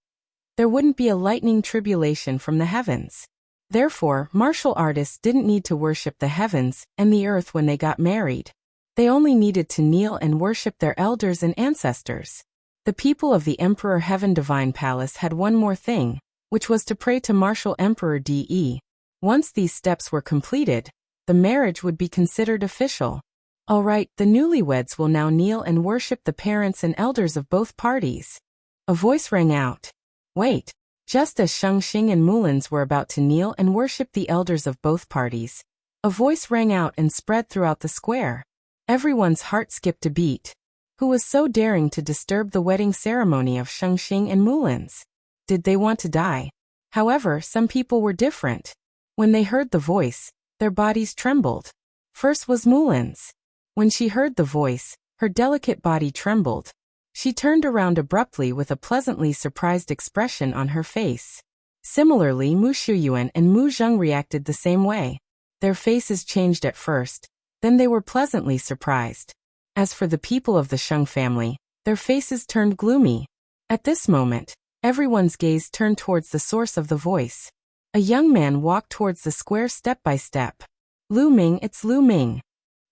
[SPEAKER 1] there wouldn't be a lightning tribulation from the heavens. Therefore, martial artists didn't need to worship the heavens and the earth when they got married. They only needed to kneel and worship their elders and ancestors. The people of the Emperor Heaven Divine Palace had one more thing, which was to pray to Martial Emperor De. Once these steps were completed, the marriage would be considered official. All right, the newlyweds will now kneel and worship the parents and elders of both parties. A voice rang out. Wait. Just as Shengxing and Mulan's were about to kneel and worship the elders of both parties, a voice rang out and spread throughout the square. Everyone's heart skipped a beat. Who was so daring to disturb the wedding ceremony of Shengxing and Mulan's? Did they want to die? However, some people were different. When they heard the voice, their bodies trembled. First was Mulan's. When she heard the voice, her delicate body trembled. She turned around abruptly with a pleasantly surprised expression on her face. Similarly, Mu Shuyuan and Mu Zheng reacted the same way. Their faces changed at first, then they were pleasantly surprised. As for the people of the Sheng family, their faces turned gloomy. At this moment, everyone's gaze turned towards the source of the voice. A young man walked towards the square step by step. Lu Ming, it's Lu Ming.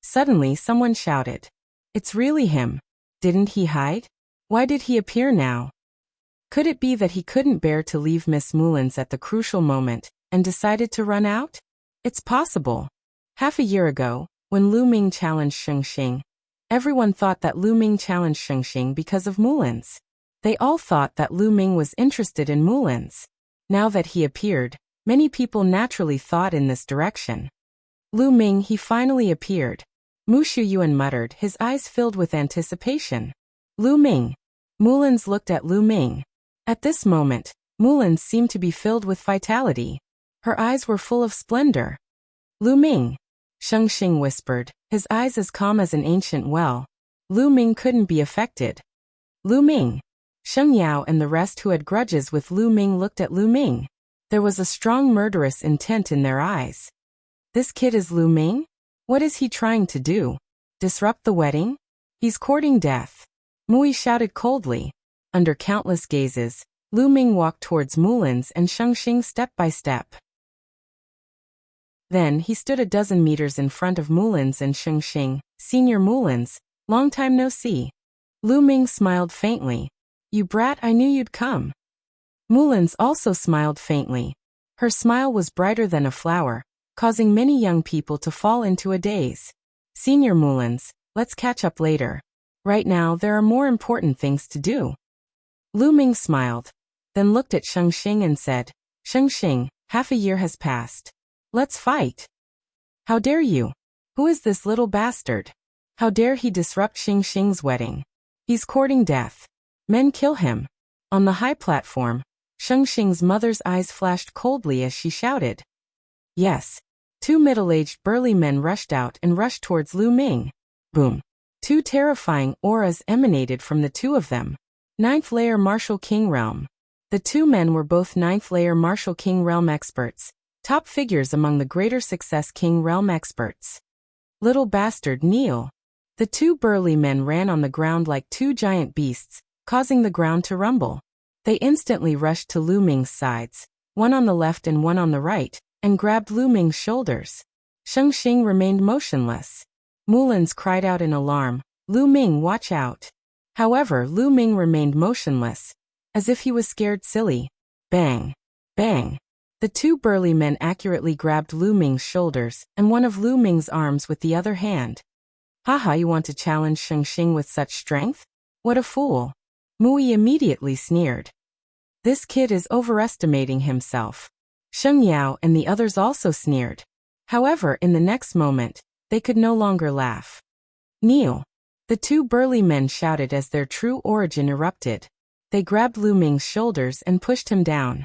[SPEAKER 1] Suddenly someone shouted. It's really him. Didn't he hide? Why did he appear now? Could it be that he couldn't bear to leave Miss Mulan's at the crucial moment, and decided to run out? It's possible. Half a year ago, when Lu Ming challenged Shengxing, everyone thought that Lu Ming challenged Shengxing because of Mulan's. They all thought that Lu Ming was interested in Mulan's. Now that he appeared, many people naturally thought in this direction. Lu Ming, he finally appeared. Mu Shuyuan muttered, his eyes filled with anticipation. Lu Ming. Mulan's looked at Lu Ming. At this moment, Mulan's seemed to be filled with vitality. Her eyes were full of splendor. Lu Ming. Shengxing whispered, his eyes as calm as an ancient well. Lu Ming couldn't be affected. Lu Ming. Sheng Yao and the rest who had grudges with Lu Ming looked at Lu Ming. There was a strong murderous intent in their eyes. This kid is Lu Ming? What is he trying to do? Disrupt the wedding? He's courting death. Mui shouted coldly. Under countless gazes, Lu Ming walked towards Mulan's and Shengxing step by step. Then he stood a dozen meters in front of Mulan's and Shengxing. Senior Mulan's, long time no see. Lu Ming smiled faintly. You brat, I knew you'd come. Mulan's also smiled faintly. Her smile was brighter than a flower, causing many young people to fall into a daze. Senior Mulan's, let's catch up later. Right now there are more important things to do. Lu Ming smiled, then looked at Shengxing and said, Shengxing, half a year has passed. Let's fight. How dare you? Who is this little bastard? How dare he disrupt Shengxing's wedding? He's courting death. Men kill him. On the high platform, Shengxing's mother's eyes flashed coldly as she shouted. Yes. Two middle-aged burly men rushed out and rushed towards Lu Ming. Boom. Two terrifying auras emanated from the two of them. Ninth-layer Martial King Realm. The two men were both ninth-layer Martial King Realm experts, top figures among the Greater Success King Realm experts. Little bastard, kneel. The two burly men ran on the ground like two giant beasts, causing the ground to rumble. They instantly rushed to Lu Ming's sides, one on the left and one on the right, and grabbed Lu Ming's shoulders. Shengxing remained motionless. Mulan's cried out in alarm, Lu Ming, watch out. However, Lu Ming remained motionless, as if he was scared silly. Bang! Bang! The two burly men accurately grabbed Lu Ming's shoulders and one of Lu Ming's arms with the other hand. Haha, you want to challenge Shengxing with such strength? What a fool! Mui immediately sneered. This kid is overestimating himself. Sheng Yao and the others also sneered. However, in the next moment, they could no longer laugh. Kneel! The two burly men shouted as their true origin erupted. They grabbed Lu Ming's shoulders and pushed him down.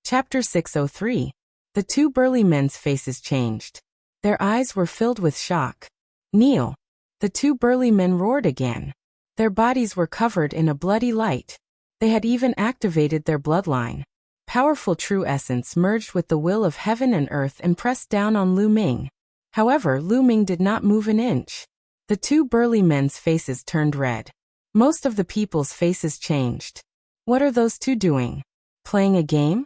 [SPEAKER 1] Chapter 603. The two burly men's faces changed. Their eyes were filled with shock. Kneel. The two burly men roared again. Their bodies were covered in a bloody light. They had even activated their bloodline. Powerful true essence merged with the will of heaven and earth and pressed down on Lu Ming. However, Lu Ming did not move an inch. The two burly men's faces turned red. Most of the people's faces changed. What are those two doing? Playing a game?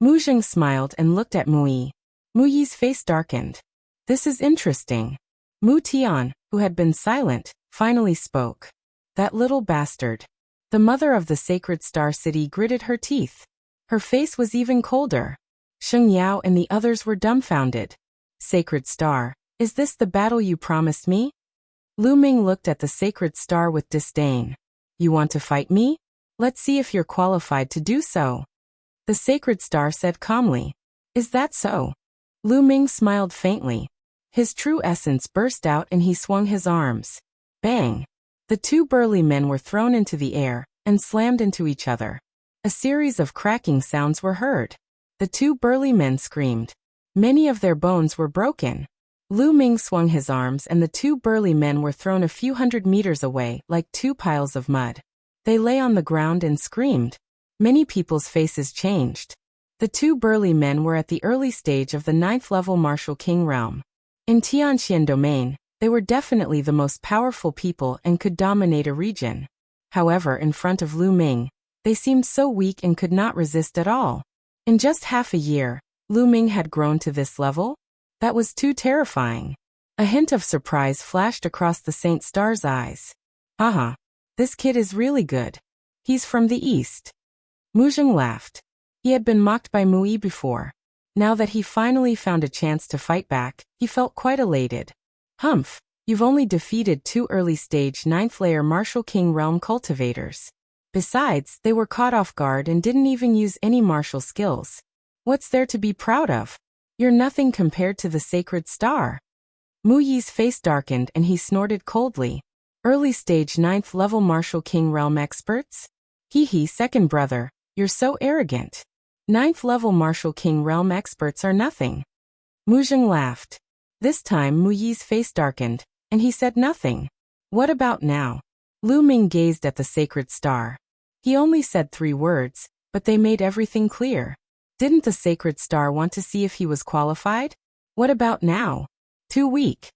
[SPEAKER 1] Mu Jing smiled and looked at Mu Yi. Mu Yi's face darkened. This is interesting. Mu Tian, who had been silent, finally spoke. That little bastard. The mother of the sacred star city gritted her teeth. Her face was even colder. Sheng Yao and the others were dumbfounded. Sacred star, is this the battle you promised me? Lu Ming looked at the sacred star with disdain. You want to fight me? Let's see if you're qualified to do so. The sacred star said calmly. Is that so? Lu Ming smiled faintly. His true essence burst out and he swung his arms. Bang! The two burly men were thrown into the air and slammed into each other. A series of cracking sounds were heard. The two burly men screamed. Many of their bones were broken. Lu Ming swung his arms and the two burly men were thrown a few hundred meters away like two piles of mud. They lay on the ground and screamed. Many people's faces changed. The two burly men were at the early stage of the 9th level Martial King realm. In Tianxian domain, they were definitely the most powerful people and could dominate a region. However, in front of Lu Ming, they seemed so weak and could not resist at all. In just half a year, Lu Ming had grown to this level? That was too terrifying. A hint of surprise flashed across the Saint Star's eyes. Haha, this kid is really good. He's from the east. Mu Jing laughed. He had been mocked by Mu Yi before. Now that he finally found a chance to fight back, he felt quite elated. Humph, you've only defeated two early-stage 9th layer Martial King realm cultivators. Besides, they were caught off guard and didn't even use any martial skills. What's there to be proud of? You're nothing compared to the sacred star. Mu Yi's face darkened and he snorted coldly. Early stage 9th level Martial King realm experts? Hee second brother, you're so arrogant. 9th level Martial King realm experts are nothing. Mu Jing laughed. This time Mu Yi's face darkened, and he said nothing. What about now? Lu Ming gazed at the sacred star. He only said 3 words, but they made everything clear. Didn't the sacred star want to see if he was qualified? What about now? Too weak.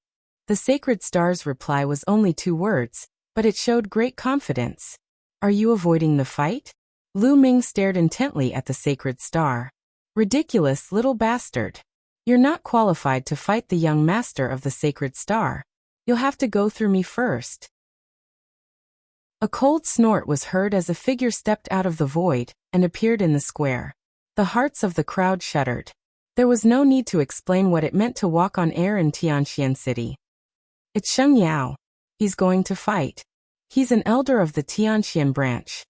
[SPEAKER 1] The sacred star's reply was only 2 words, but it showed great confidence. Are you avoiding the fight? Lu Ming stared intently at the sacred star. Ridiculous little bastard. You're not qualified to fight the young master of the sacred star. You'll have to go through me first. A cold snort was heard as a figure stepped out of the void and appeared in the square. The hearts of the crowd shuddered. There was no need to explain what it meant to walk on air in Tianxian City. It's Sheng Yao. He's going to fight. He's an elder of the Tianxian branch.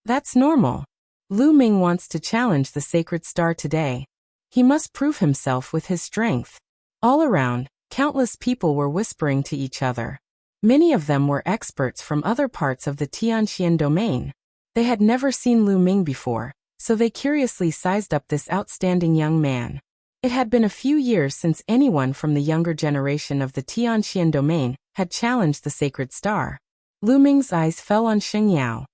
[SPEAKER 1] That's normal. Lu Ming wants to challenge the sacred star today. He must prove himself with his strength. All around, countless people were whispering to each other. Many of them were experts from other parts of the Tianxian domain. They had never seen Lu Ming before, so they curiously sized up this outstanding young man. It had been a few years since anyone from the younger generation of the Tianxian domain had challenged the sacred star. Lu Ming's eyes fell on Sheng Yao.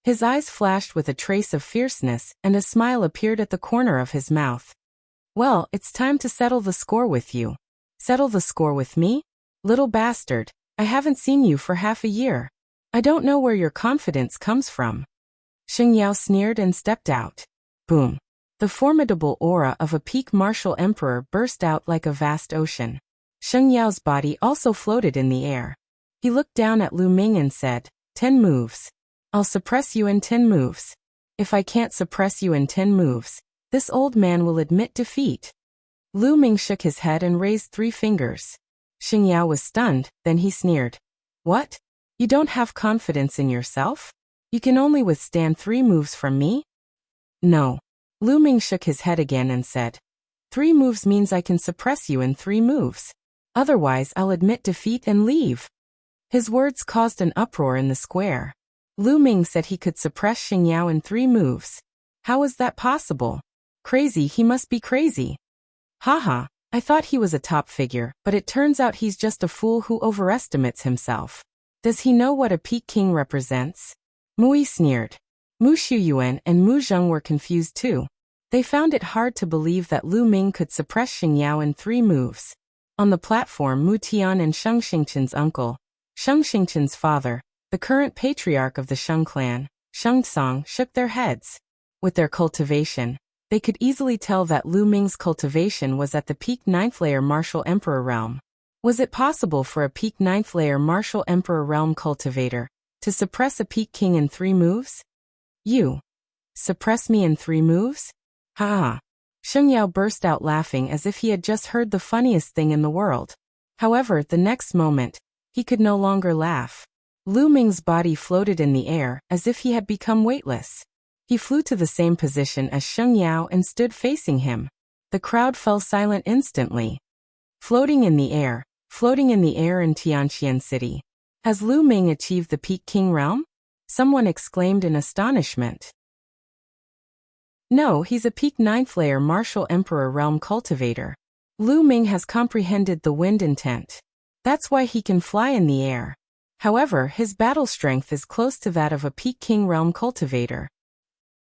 [SPEAKER 1] His eyes flashed with a trace of fierceness and a smile appeared at the corner of his mouth. Well, it's time to settle the score with you. Settle the score with me? Little bastard, I haven't seen you for half a year. I don't know where your confidence comes from. Sheng Yao sneered and stepped out. Boom. The formidable aura of a peak martial emperor burst out like a vast ocean. Sheng Yao's body also floated in the air. He looked down at Lu Ming and said, 10 moves. I'll suppress you in 10 moves. If I can't suppress you in 10 moves, this old man will admit defeat. Lu Ming shook his head and raised 3 fingers. Sheng Yao was stunned, then he sneered. What? You don't have confidence in yourself? You can only withstand 3 moves from me? No. Lu Ming shook his head again and said, 3 moves means I can suppress you in 3 moves. Otherwise I'll admit defeat and leave. His words caused an uproar in the square. Lu Ming said he could suppress Sheng Yao in 3 moves. How is that possible? Crazy, he must be crazy. Haha, I thought he was a top figure, but it turns out he's just a fool who overestimates himself. Does he know what a Peak King represents? Mui sneered. Mu Shuyuan and Mu Zheng were confused too. They found it hard to believe that Lu Ming could suppress Xing Yao in 3 moves. On the platform, Mu Tian and Sheng Xingchen's uncle, Sheng Xingchen's father, the current patriarch of the Sheng clan, Sheng Tsang, shook their heads. With their cultivation, they could easily tell that Lu Ming's cultivation was at the peak 9th layer martial emperor realm. Was it possible for a peak 9th layer martial emperor realm cultivator to suppress a peak king in 3 moves? You suppress me in 3 moves? Ha ha. Sheng Yao burst out laughing as if he had just heard the funniest thing in the world. However, the next moment, he could no longer laugh. Lu Ming's body floated in the air as if he had become weightless. He flew to the same position as Sheng Yao and stood facing him. The crowd fell silent instantly. Floating in the air in Tianqian City. Has Lu Ming achieved the Peak King realm? Someone exclaimed in astonishment. No, he's a peak 9th layer martial emperor realm cultivator. Lu Ming has comprehended the wind intent. That's why he can fly in the air. However, his battle strength is close to that of a peak king realm cultivator.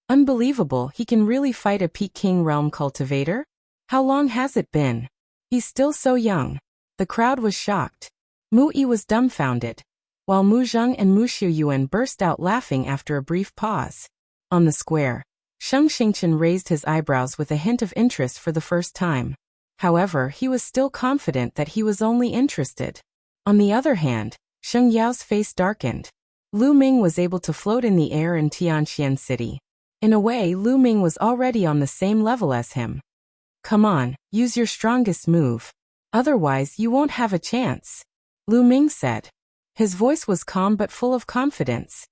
[SPEAKER 1] Unbelievable, he can really fight a peak king realm cultivator? How long has it been? He's still so young. The crowd was shocked. Mu Yi was dumbfounded, while Mu Zheng and Mu Shuyuan burst out laughing after a brief pause. On the square, Sheng Xingchen raised his eyebrows with a hint of interest for the first time. However, he was still confident that he was only interested. On the other hand, Sheng Yao's face darkened. Lu Ming was able to float in the air in Tianqian City. In a way, Lu Ming was already on the same level as him. Come on, use your strongest move. Otherwise, you won't have a chance, Lu Ming said. His voice was calm but full of confidence.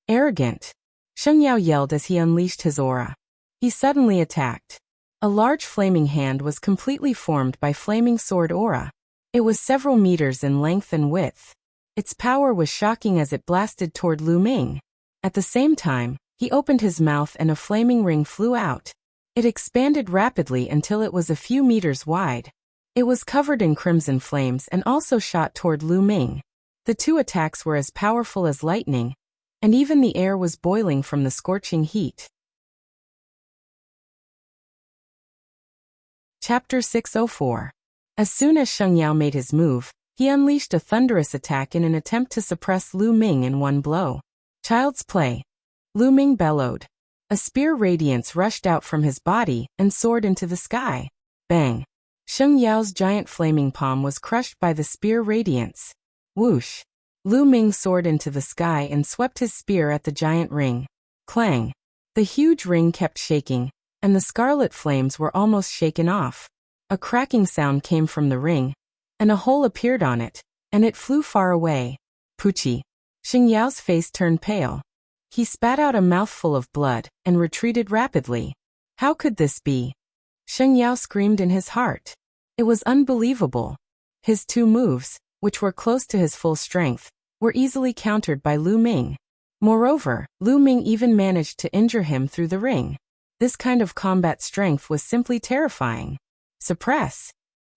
[SPEAKER 1] Arrogant, Sheng Yao yelled as he unleashed his aura. He suddenly attacked. A large flaming hand was completely formed by flaming sword aura. It was several meters in length and width. Its power was shocking as it blasted toward Lu Ming. At the same time, he opened his mouth and a flaming ring flew out. It expanded rapidly until it was a few meters wide. It was covered in crimson flames and also shot toward Lu Ming. The 2 attacks were as powerful as lightning, and even the air was boiling from the scorching heat. Chapter 604. As soon as Sheng Yao made his move, he unleashed a thunderous attack in an attempt to suppress Lu Ming in one blow. Child's play. Lu Ming bellowed. A spear radiance rushed out from his body and soared into the sky. Bang! Sheng Yao's giant flaming palm was crushed by the spear radiance. Whoosh! Lu Ming soared into the sky and swept his spear at the giant ring. Clang! The huge ring kept shaking, and the scarlet flames were almost shaken off. A cracking sound came from the ring, and a hole appeared on it, and it flew far away. Poochie! Sheng Yao's face turned pale. He spat out a mouthful of blood and retreated rapidly. How could this be? Sheng Yao screamed in his heart. It was unbelievable. His 2 moves, which were close to his full strength, were easily countered by Lu Ming. Moreover, Lu Ming even managed to injure him through the ring. This kind of combat strength was simply terrifying. Suppress!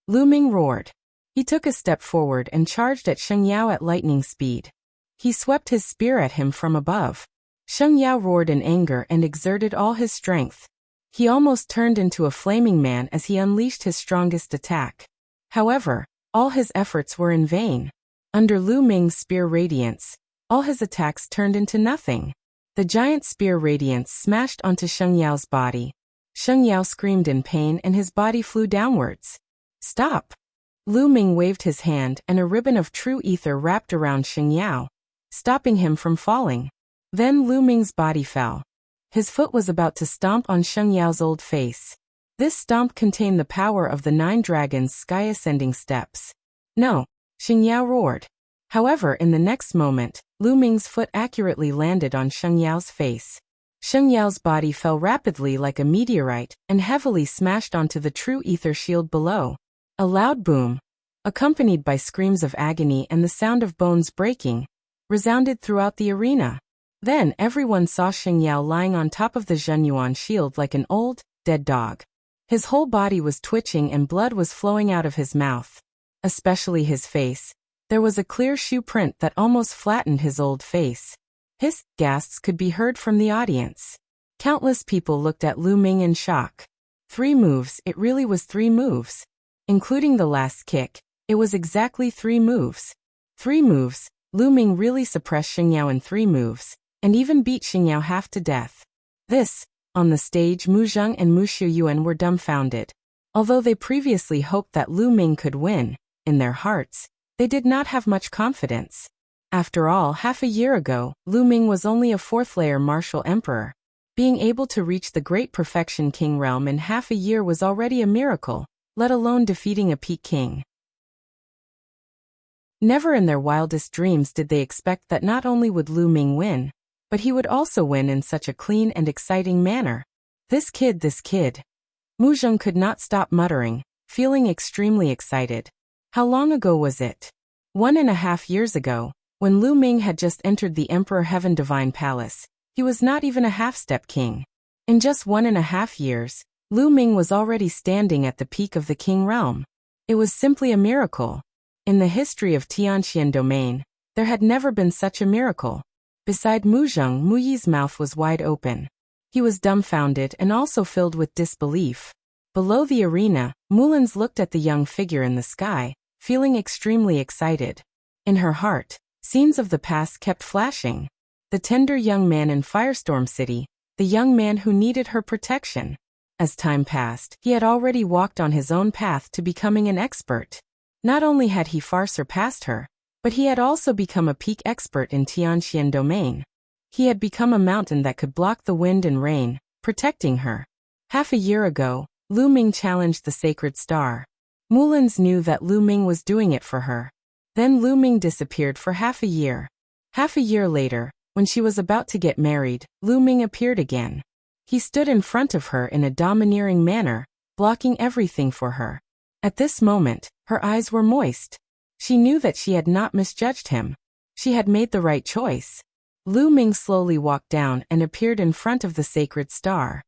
[SPEAKER 1] Lu Ming roared. He took a step forward and charged at Sheng Yao at lightning speed. He swept his spear at him from above. Sheng Yao roared in anger and exerted all his strength. He almost turned into a flaming man as he unleashed his strongest attack. However, all his efforts were in vain. Under Lu Ming's spear radiance, all his attacks turned into nothing. The giant spear radiance smashed onto Sheng Yao's body. Sheng Yao screamed in pain and his body flew downwards. Stop! Lu Ming waved his hand and a ribbon of true ether wrapped around Sheng Yao, stopping him from falling. Then Lu Ming's body fell. His foot was about to stomp on Sheng Yao's old face. This stomp contained the power of the 9 dragons' sky-ascending steps. No! Sheng Yao roared. However, in the next moment, Lu Ming's foot accurately landed on Sheng Yao's face. Sheng Yao's body fell rapidly like a meteorite and heavily smashed onto the true ether shield below. A loud boom, accompanied by screams of agony and the sound of bones breaking, resounded throughout the arena. Then everyone saw Sheng Yao lying on top of the Zhenyuan shield like an old, dead dog. His whole body was twitching and blood was flowing out of his mouth. Especially his face. There was a clear shoe print that almost flattened his old face. Hiss, gasps could be heard from the audience. Countless people looked at Lu Ming in shock. 3 moves, it really was 3 moves. Including the last kick, it was exactly 3 moves. 3 moves, Lu Ming really suppressed Xingyao in 3 moves, and even beat Xingyao half to death. This, on the stage, Mu Zheng and Mu Xiuyuan were dumbfounded. Although they previously hoped that Lu Ming could win, in their hearts, they did not have much confidence. After all, half a year ago, Lu Ming was only a 4th-layer martial emperor. Being able to reach the great perfection king realm in half a year was already a miracle, let alone defeating a peak king. Never in their wildest dreams did they expect that not only would Lu Ming win, but he would also win in such a clean and exciting manner. This kid. Mu Zheng could not stop muttering, feeling extremely excited. How long ago was it? 1.5 years ago, when Lu Ming had just entered the Emperor Heaven Divine Palace. He was not even a half-step king. In just 1.5 years, Lu Ming was already standing at the peak of the king realm. It was simply a miracle. In the history of Tianxian domain, there had never been such a miracle. Beside Mu Zheng, Mu Yi's mouth was wide open. He was dumbfounded and also filled with disbelief. Below the arena, Mulins looked at the young figure in the sky, feeling extremely excited. In her heart, scenes of the past kept flashing. The tender young man in Firestorm City, the young man who needed her protection. As time passed, he had already walked on his own path to becoming an expert. Not only had he far surpassed her, but he had also become a peak expert in Tianxian domain. He had become a mountain that could block the wind and rain, protecting her. Half a year ago, Lu Ming challenged the sacred star. Mulins knew that Lu Ming was doing it for her. Then Lu Ming disappeared for half a year. Half a year later, when she was about to get married, Lu Ming appeared again. He stood in front of her in a domineering manner, blocking everything for her. At this moment, her eyes were moist. She knew that she had not misjudged him. She had made the right choice. Lu Ming slowly walked down and appeared in front of the sacred star.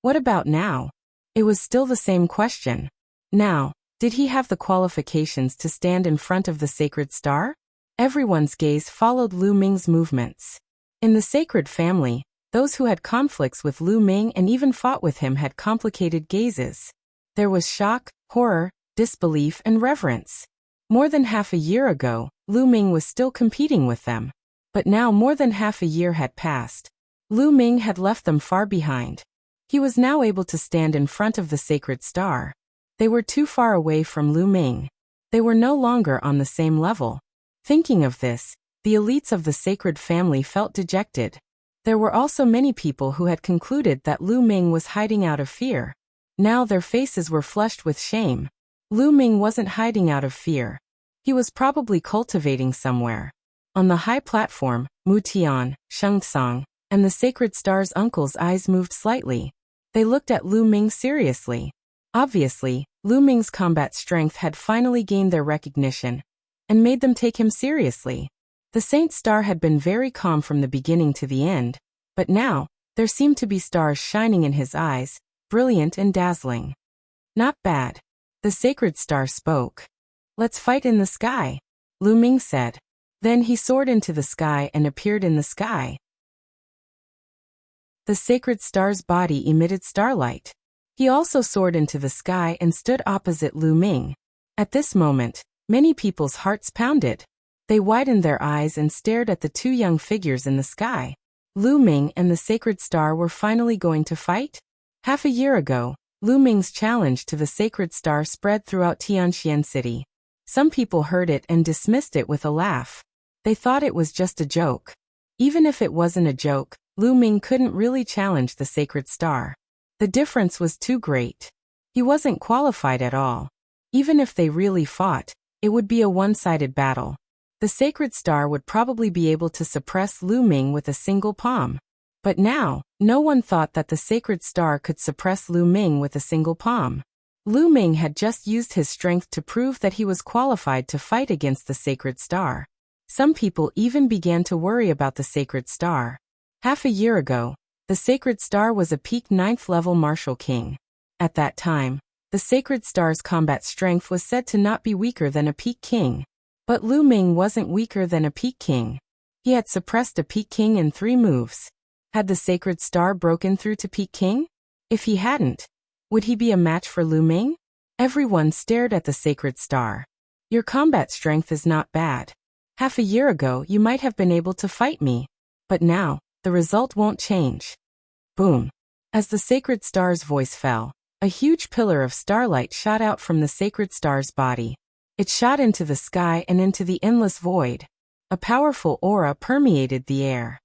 [SPEAKER 1] What about now? It was still the same question. Now, did he have the qualifications to stand in front of the sacred star? Everyone's gaze followed Lu Ming's movements. In the sacred family, those who had conflicts with Lu Ming and even fought with him had complicated gazes. There was shock, horror, disbelief, and reverence. More than half a year ago, Lu Ming was still competing with them. But now more than half a year had passed. Lu Ming had left them far behind. He was now able to stand in front of the sacred star. They were too far away from Lu Ming. They were no longer on the same level. Thinking of this, the elites of the sacred family felt dejected. There were also many people who had concluded that Lu Ming was hiding out of fear. Now their faces were flushed with shame. Lu Ming wasn't hiding out of fear. He was probably cultivating somewhere. On the high platform, Mu Tian, Sheng Tsang, and the sacred star's uncle's eyes moved slightly. They looked at Lu Ming seriously. Obviously, Lu Ming's combat strength had finally gained their recognition and made them take him seriously. The Saint Star had been very calm from the beginning to the end, but now, there seemed to be stars shining in his eyes, brilliant and dazzling. Not bad. The sacred star spoke. Let's fight in the sky, Lu Ming said. Then he soared into the sky and appeared in the sky. The sacred star's body emitted starlight. He also soared into the sky and stood opposite Lu Ming. At this moment, many people's hearts pounded. They widened their eyes and stared at the 2 young figures in the sky. Lu Ming and the sacred star were finally going to fight? Half a year ago, Lu Ming's challenge to the sacred star spread throughout Tianxian City. Some people heard it and dismissed it with a laugh. They thought it was just a joke. Even if it wasn't a joke, Lu Ming couldn't really challenge the sacred star. The difference was too great. He wasn't qualified at all. Even if they really fought, it would be a one-sided battle. The sacred star would probably be able to suppress Lu Ming with a single palm. But now, no one thought that the sacred star could suppress Lu Ming with a single palm. Lu Ming had just used his strength to prove that he was qualified to fight against the sacred star. Some people even began to worry about the sacred star. Half a year ago, The Sacred Star was a peak 9th level martial king. At that time, the Sacred Star's combat strength was said to not be weaker than a peak king. But Lu Ming wasn't weaker than a peak king. He had suppressed a peak king in 3 moves. Had the Sacred Star broken through to peak king? If he hadn't, would he be a match for Lu Ming? Everyone stared at the Sacred Star. Your combat strength is not bad. Half a year ago you might have been able to fight me. But now, the result won't change. Boom. As the Sacred Star's voice fell, a huge pillar of starlight shot out from the Sacred Star's body. It shot into the sky and into the endless void. A powerful aura permeated the air.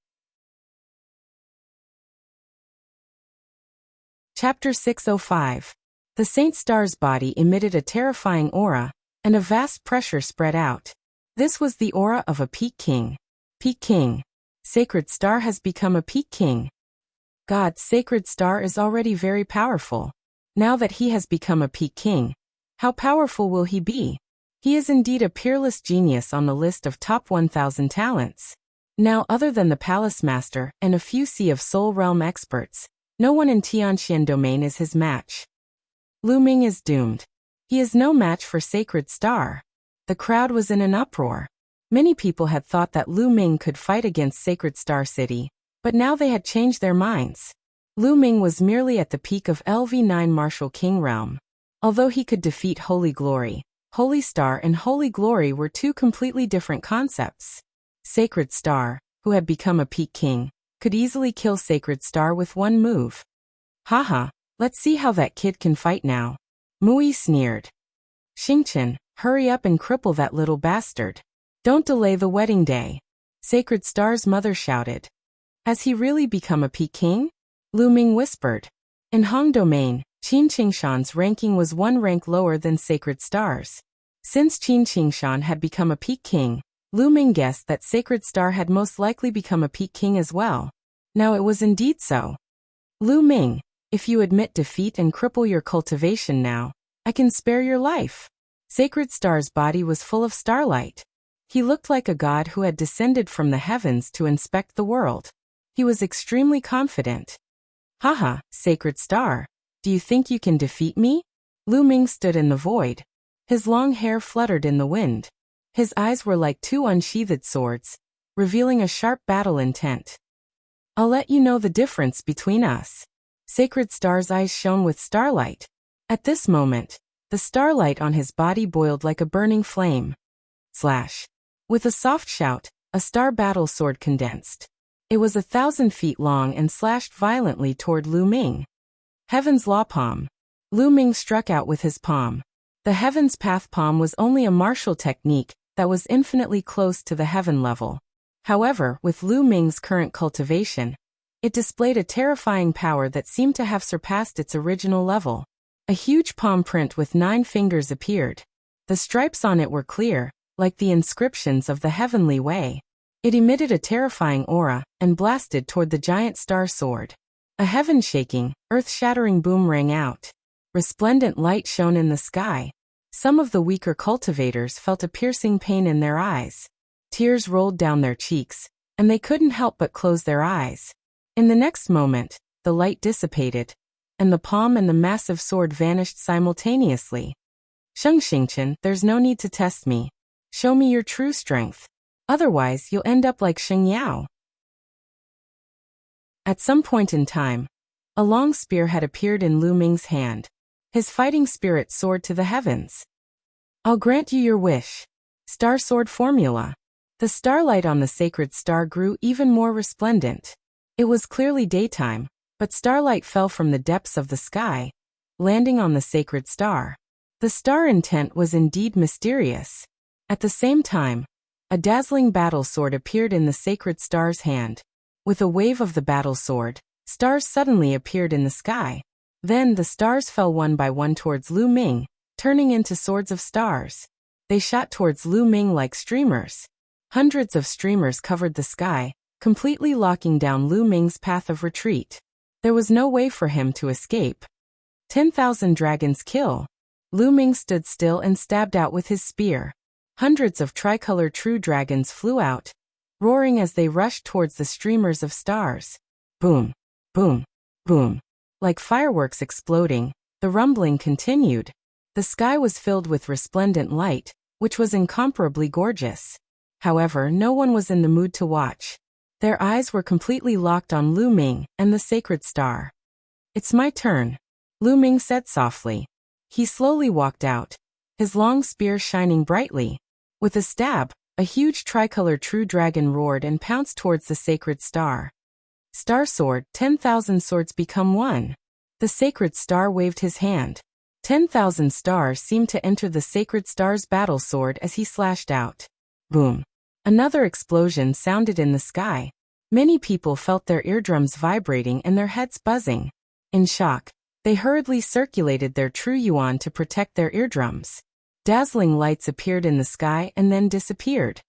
[SPEAKER 1] Chapter 605. The Saint Star's body emitted a terrifying aura, and a vast pressure spread out. This was the aura of a peak king. Peak king. Sacred Star has become a peak king. God's Sacred Star is already very powerful. Now that he has become a peak king, how powerful will he be? He is indeed a peerless genius on the list of top 1,000 talents. Now, other than the Palace Master and a few Sea of Soul Realm experts, no one in Tianxian domain is his match. Lu Ming is doomed. He is no match for Sacred Star. The crowd was in an uproar. Many people had thought that Lu Ming could fight against Sacred Star City, but now they had changed their minds. Lu Ming was merely at the peak of LV9 Martial King realm. Although he could defeat Holy Glory, Holy Star and Holy Glory were 2 completely different concepts. Sacred Star, who had become a peak king, could easily kill Sacred Star with 1 move. Haha, let's see how that kid can fight now. Mui sneered. Xingqian, hurry up and cripple that little bastard. Don't delay the wedding day. Sacred Star's mother shouted. Has he really become a peak king? Lu Ming whispered. In Hong domain, Qin Qingshan's ranking was 1 rank lower than Sacred Star's. Since Qin Qingshan had become a peak king, Lu Ming guessed that Sacred Star had most likely become a peak king as well. Now it was indeed so. Lu Ming, if you admit defeat and cripple your cultivation now, I can spare your life. Sacred Star's body was full of starlight. He looked like a god who had descended from the heavens to inspect the world. He was extremely confident. Haha, Sacred Star, do you think you can defeat me? Lu Ming stood in the void. His long hair fluttered in the wind. His eyes were like 2 unsheathed swords, revealing a sharp battle intent. I'll let you know the difference between us. Sacred Star's eyes shone with starlight. At this moment, the starlight on his body boiled like a burning flame. Slash. With a soft shout, a star battle sword condensed. It was 1,000 feet long and slashed violently toward Lu Ming. Heaven's Law Palm. Lu Ming struck out with his palm. The Heaven's Path Palm was only a martial technique that was infinitely close to the heaven level. However, with Lu Ming's current cultivation, it displayed a terrifying power that seemed to have surpassed its original level. A huge palm print with 9 fingers appeared. The stripes on it were clear, like the inscriptions of the heavenly way. It emitted a terrifying aura and blasted toward the giant star sword. A heaven-shaking, earth-shattering boom rang out. Resplendent light shone in the sky. Some of the weaker cultivators felt a piercing pain in their eyes. Tears rolled down their cheeks, and they couldn't help but close their eyes. In the next moment, the light dissipated, and the palm and the massive sword vanished simultaneously. Sheng Xingqian, there's no need to test me. Show me your true strength. Otherwise, you'll end up like Sheng Yao. At some point in time, a long spear had appeared in Lu Ming's hand. His fighting spirit soared to the heavens. I'll grant you your wish. Star Sword Formula. The starlight on the Sacred Star grew even more resplendent. It was clearly daytime, but starlight fell from the depths of the sky, landing on the Sacred Star. The star intent was indeed mysterious. At the same time, a dazzling battle sword appeared in the Sacred Star's hand. With a wave of the battle sword, stars suddenly appeared in the sky. Then the stars fell one by one towards Lu Ming, turning into swords of stars. They shot towards Lu Ming like streamers. Hundreds of streamers covered the sky, completely locking down Lu Ming's path of retreat. There was no way for him to escape. 10,000 dragons kill. Lu Ming stood still and stabbed out with his spear. Hundreds of tricolor true dragons flew out, roaring as they rushed towards the streamers of stars. Boom, Boom, boom. Like fireworks exploding, the rumbling continued. The sky was filled with resplendent light, which was incomparably gorgeous. However, no one was in the mood to watch. Their eyes were completely locked on Lu Ming and the sacred star. "It's my turn," Lu Ming said softly. He slowly walked out, his long spear shining brightly. With a stab, a huge tricolor true dragon roared and pounced towards the sacred star. "Star sword, 10,000 swords become one." The sacred star waved his hand. 10,000 stars seemed to enter the sacred star's battle sword as he slashed out. Boom. Another explosion sounded in the sky. Many people felt their eardrums vibrating and their heads buzzing. In shock, they hurriedly circulated their true yuan to protect their eardrums. Dazzling lights appeared in the sky and then disappeared.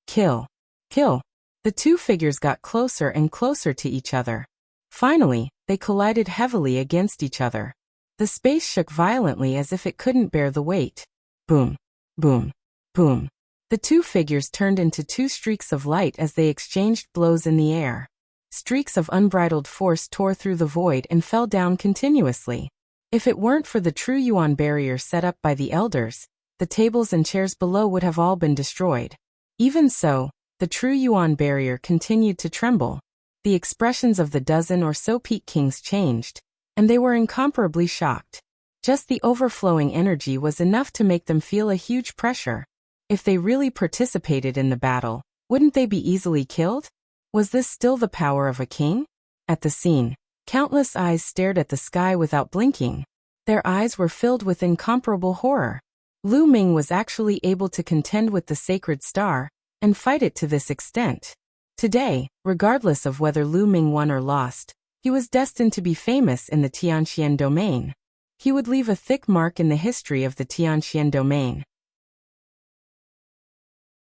[SPEAKER 1] Kill. Kill. The two figures got closer and closer to each other. Finally, they collided heavily against each other. The space shook violently as if it couldn't bear the weight. Boom. Boom. Boom. The two figures turned into two streaks of light as they exchanged blows in the air. Streaks of unbridled force tore through the void and fell down continuously. If it weren't for the true yuan barrier set up by the elders, the tables and chairs below would have all been destroyed. Even so, the true yuan barrier continued to tremble. The expressions of the dozen or so peak kings changed, and they were incomparably shocked. Just the overflowing energy was enough to make them feel a huge pressure. If they really participated in the battle, wouldn't they be easily killed? Was this still the power of a king? At the scene, countless eyes stared at the sky without blinking. Their eyes were filled with incomparable horror. Lu Ming was actually able to contend with the sacred star and fight it to this extent. Today, regardless of whether Lu Ming won or lost, he was destined to be famous in the Tianxian domain. He would leave a thick mark in the history of the Tianxian domain.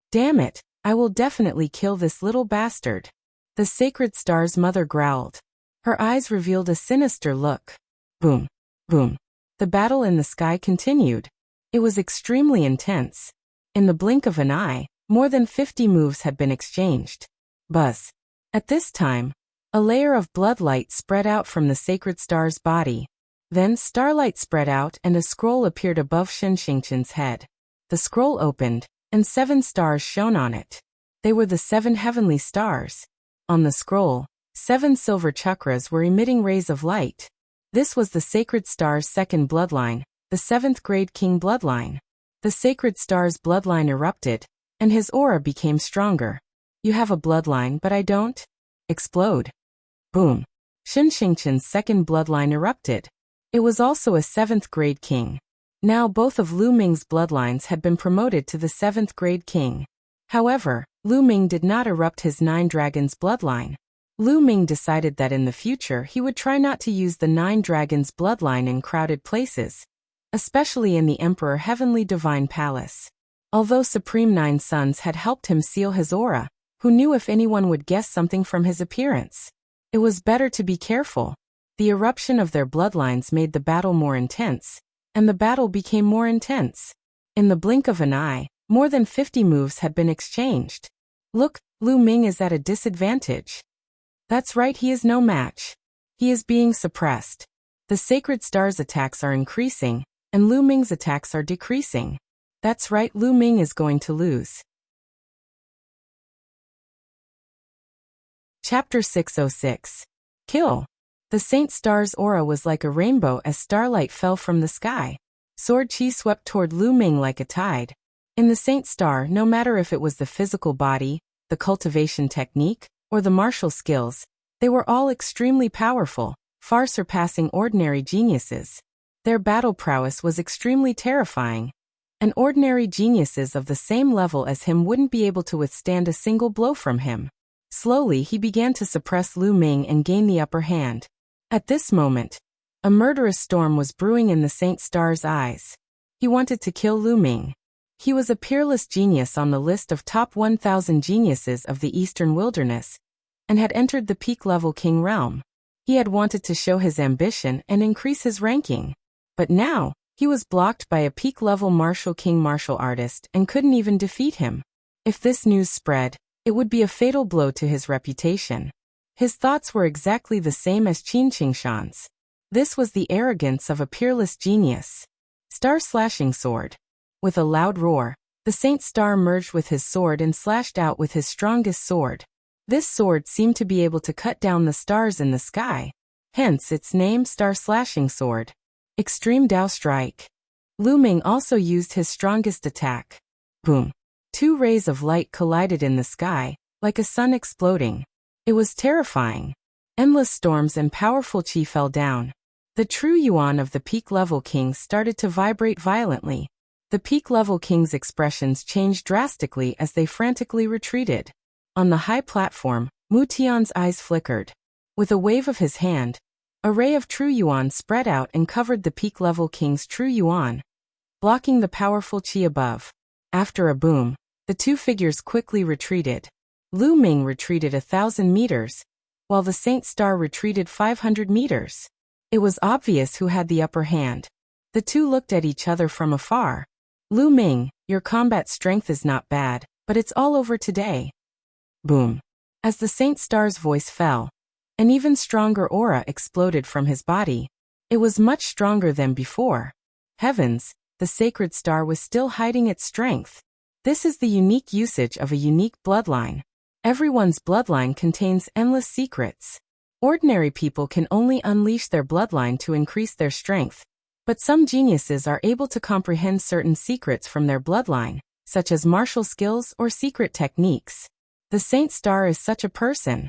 [SPEAKER 1] "Damn it, I will definitely kill this little bastard," the sacred star's mother growled. Her eyes revealed a sinister look. Boom. Boom. The battle in the sky continued. It was extremely intense. In the blink of an eye, more than 50 moves had been exchanged. Buzz. At this time, a layer of bloodlight spread out from the sacred star's body. Then starlight spread out and a scroll appeared above Shen Xingqian's head. The scroll opened, and 7 stars shone on it. They were the 7 heavenly stars. On the scroll, 7 silver chakras were emitting rays of light. This was the sacred star's second bloodline, the 7th grade king bloodline. The sacred star's bloodline erupted, and his aura became stronger. "You have a bloodline but I don't?" Explode. Boom. Shen Xingqian's second bloodline erupted. It was also a 7th grade king. Now both of Lu Ming's bloodlines had been promoted to the 7th grade king. However, Lu Ming did not erupt his 9 dragons bloodline. Lu Ming decided that in the future he would try not to use the 9 dragons bloodline in crowded places, especially in the Emperor Heavenly Divine Palace. Although Supreme 9 Sons had helped him seal his aura, who knew if anyone would guess something from his appearance? It was better to be careful. The eruption of their bloodlines made the battle more intense, and the battle became more intense. In the blink of an eye, more than 50 moves had been exchanged. Look, Lu Ming is at a disadvantage. That's right, he is no match. He is being suppressed. The sacred star's attacks are increasing, and Lu Ming's attacks are decreasing. That's right, Lu Ming is going to lose. Chapter 606. Kill. The Saint Star's aura was like a rainbow as starlight fell from the sky. Sword chi swept toward Lu Ming like a tide. In the Saint Star, no matter if it was the physical body, the cultivation technique, or the martial skills, they were all extremely powerful, far surpassing ordinary geniuses. Their battle prowess was extremely terrifying. And ordinary geniuses of the same level as him wouldn't be able to withstand a single blow from him. Slowly he began to suppress Lu Ming and gain the upper hand. At this moment, a murderous storm was brewing in the Saint Star's eyes. He wanted to kill Lu Ming. He was a peerless genius on the list of top 1,000 geniuses of the Eastern Wilderness, and had entered the peak-level king realm. He had wanted to show his ambition and increase his ranking. But now, he was blocked by a peak-level martial king martial artist and couldn't even defeat him. If this news spread, it would be a fatal blow to his reputation. His thoughts were exactly the same as Qin Qingshan's. This was the arrogance of a peerless genius. Star-slashing sword. With a loud roar, the Saint Star merged with his sword and slashed out with his strongest sword. This sword seemed to be able to cut down the stars in the sky. Hence its name, Star-slashing sword. Extreme Dao Strike. Lu Ming also used his strongest attack. Boom. Two rays of light collided in the sky, like a sun exploding. It was terrifying. Endless storms and powerful qi fell down. The true yuan of the peak-level kings started to vibrate violently. The peak-level kings' expressions changed drastically as they frantically retreated. On the high platform, Mu Tian's eyes flickered. With a wave of his hand, a ray of true yuan spread out and covered the peak-level king's true yuan, blocking the powerful qi above. After a boom, the two figures quickly retreated. Lu Ming retreated 1,000 meters, while the Saint Star retreated 500 meters. It was obvious who had the upper hand. The two looked at each other from afar. Lu Ming, your combat strength is not bad, but it's all over today. Boom. As the Saint Star's voice fell, an even stronger aura exploded from his body. It was much stronger than before. Heavens, the sacred star was still hiding its strength. This is the unique usage of a unique bloodline. Everyone's bloodline contains endless secrets. Ordinary people can only unleash their bloodline to increase their strength, but some geniuses are able to comprehend certain secrets from their bloodline, such as martial skills or secret techniques. The Saint Star is such a person.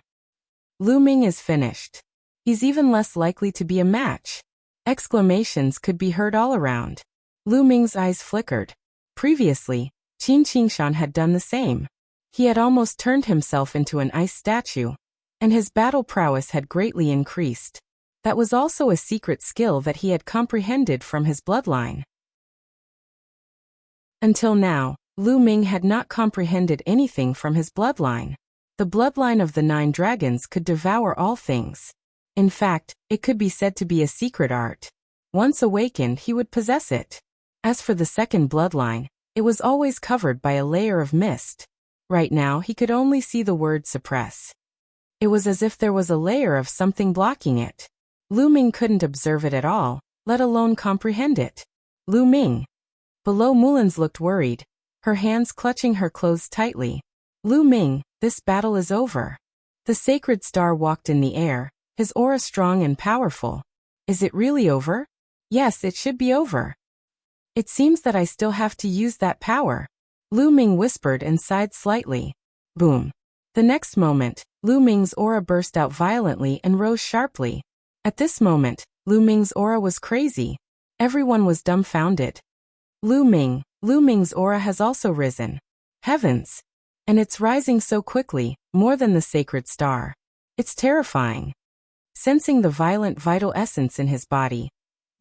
[SPEAKER 1] Lu Ming is finished. He's even less likely to be a match. Exclamations could be heard all around. Lu Ming's eyes flickered. Previously, Qin Qingshan had done the same. He had almost turned himself into an ice statue, and his battle prowess had greatly increased. That was also a secret skill that he had comprehended from his bloodline. Until now, Lu Ming had not comprehended anything from his bloodline. The bloodline of the 9 dragons could devour all things. In fact, it could be said to be a secret art. Once awakened, he would possess it. As for the second bloodline, it was always covered by a layer of mist. Right now, he could only see the word suppress. It was as if there was a layer of something blocking it. Lu Ming couldn't observe it at all, let alone comprehend it. Lu Ming. Below, Mulan's looked worried, her hands clutching her clothes tightly. Lu Ming, this battle is over. The sacred star walked in the air, his aura strong and powerful. Is it really over? Yes, it should be over. It seems that I still have to use that power. Lu Ming whispered and sighed slightly. Boom. The next moment, Lu Ming's aura burst out violently and rose sharply. At this moment, Lu Ming's aura was crazy. Everyone was dumbfounded. Lu Ming's aura has also risen. Heavens! And it's rising so quickly, more than the sacred star. It's terrifying. Sensing the violent vital essence in his body,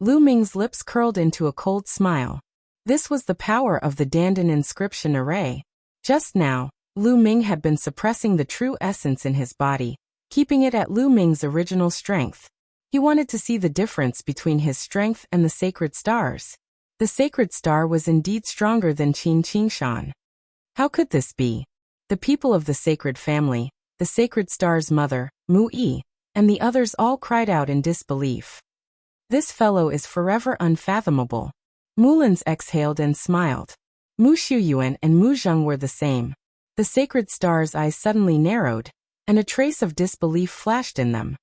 [SPEAKER 1] Lu Ming's lips curled into a cold smile. This was the power of the Dandan inscription array. Just now, Lu Ming had been suppressing the true essence in his body, keeping it at Lu Ming's original strength. He wanted to see the difference between his strength and the sacred stars. The sacred star was indeed stronger than Qin Qingshan. How could this be? The people of the sacred family, the sacred star's mother, Mu Yi, and the others all cried out in disbelief. This fellow is forever unfathomable. Mulan's exhaled and smiled. Mu Shuyuan and Mu Zheng were the same. The sacred star's eyes suddenly narrowed, and a trace of disbelief flashed in them.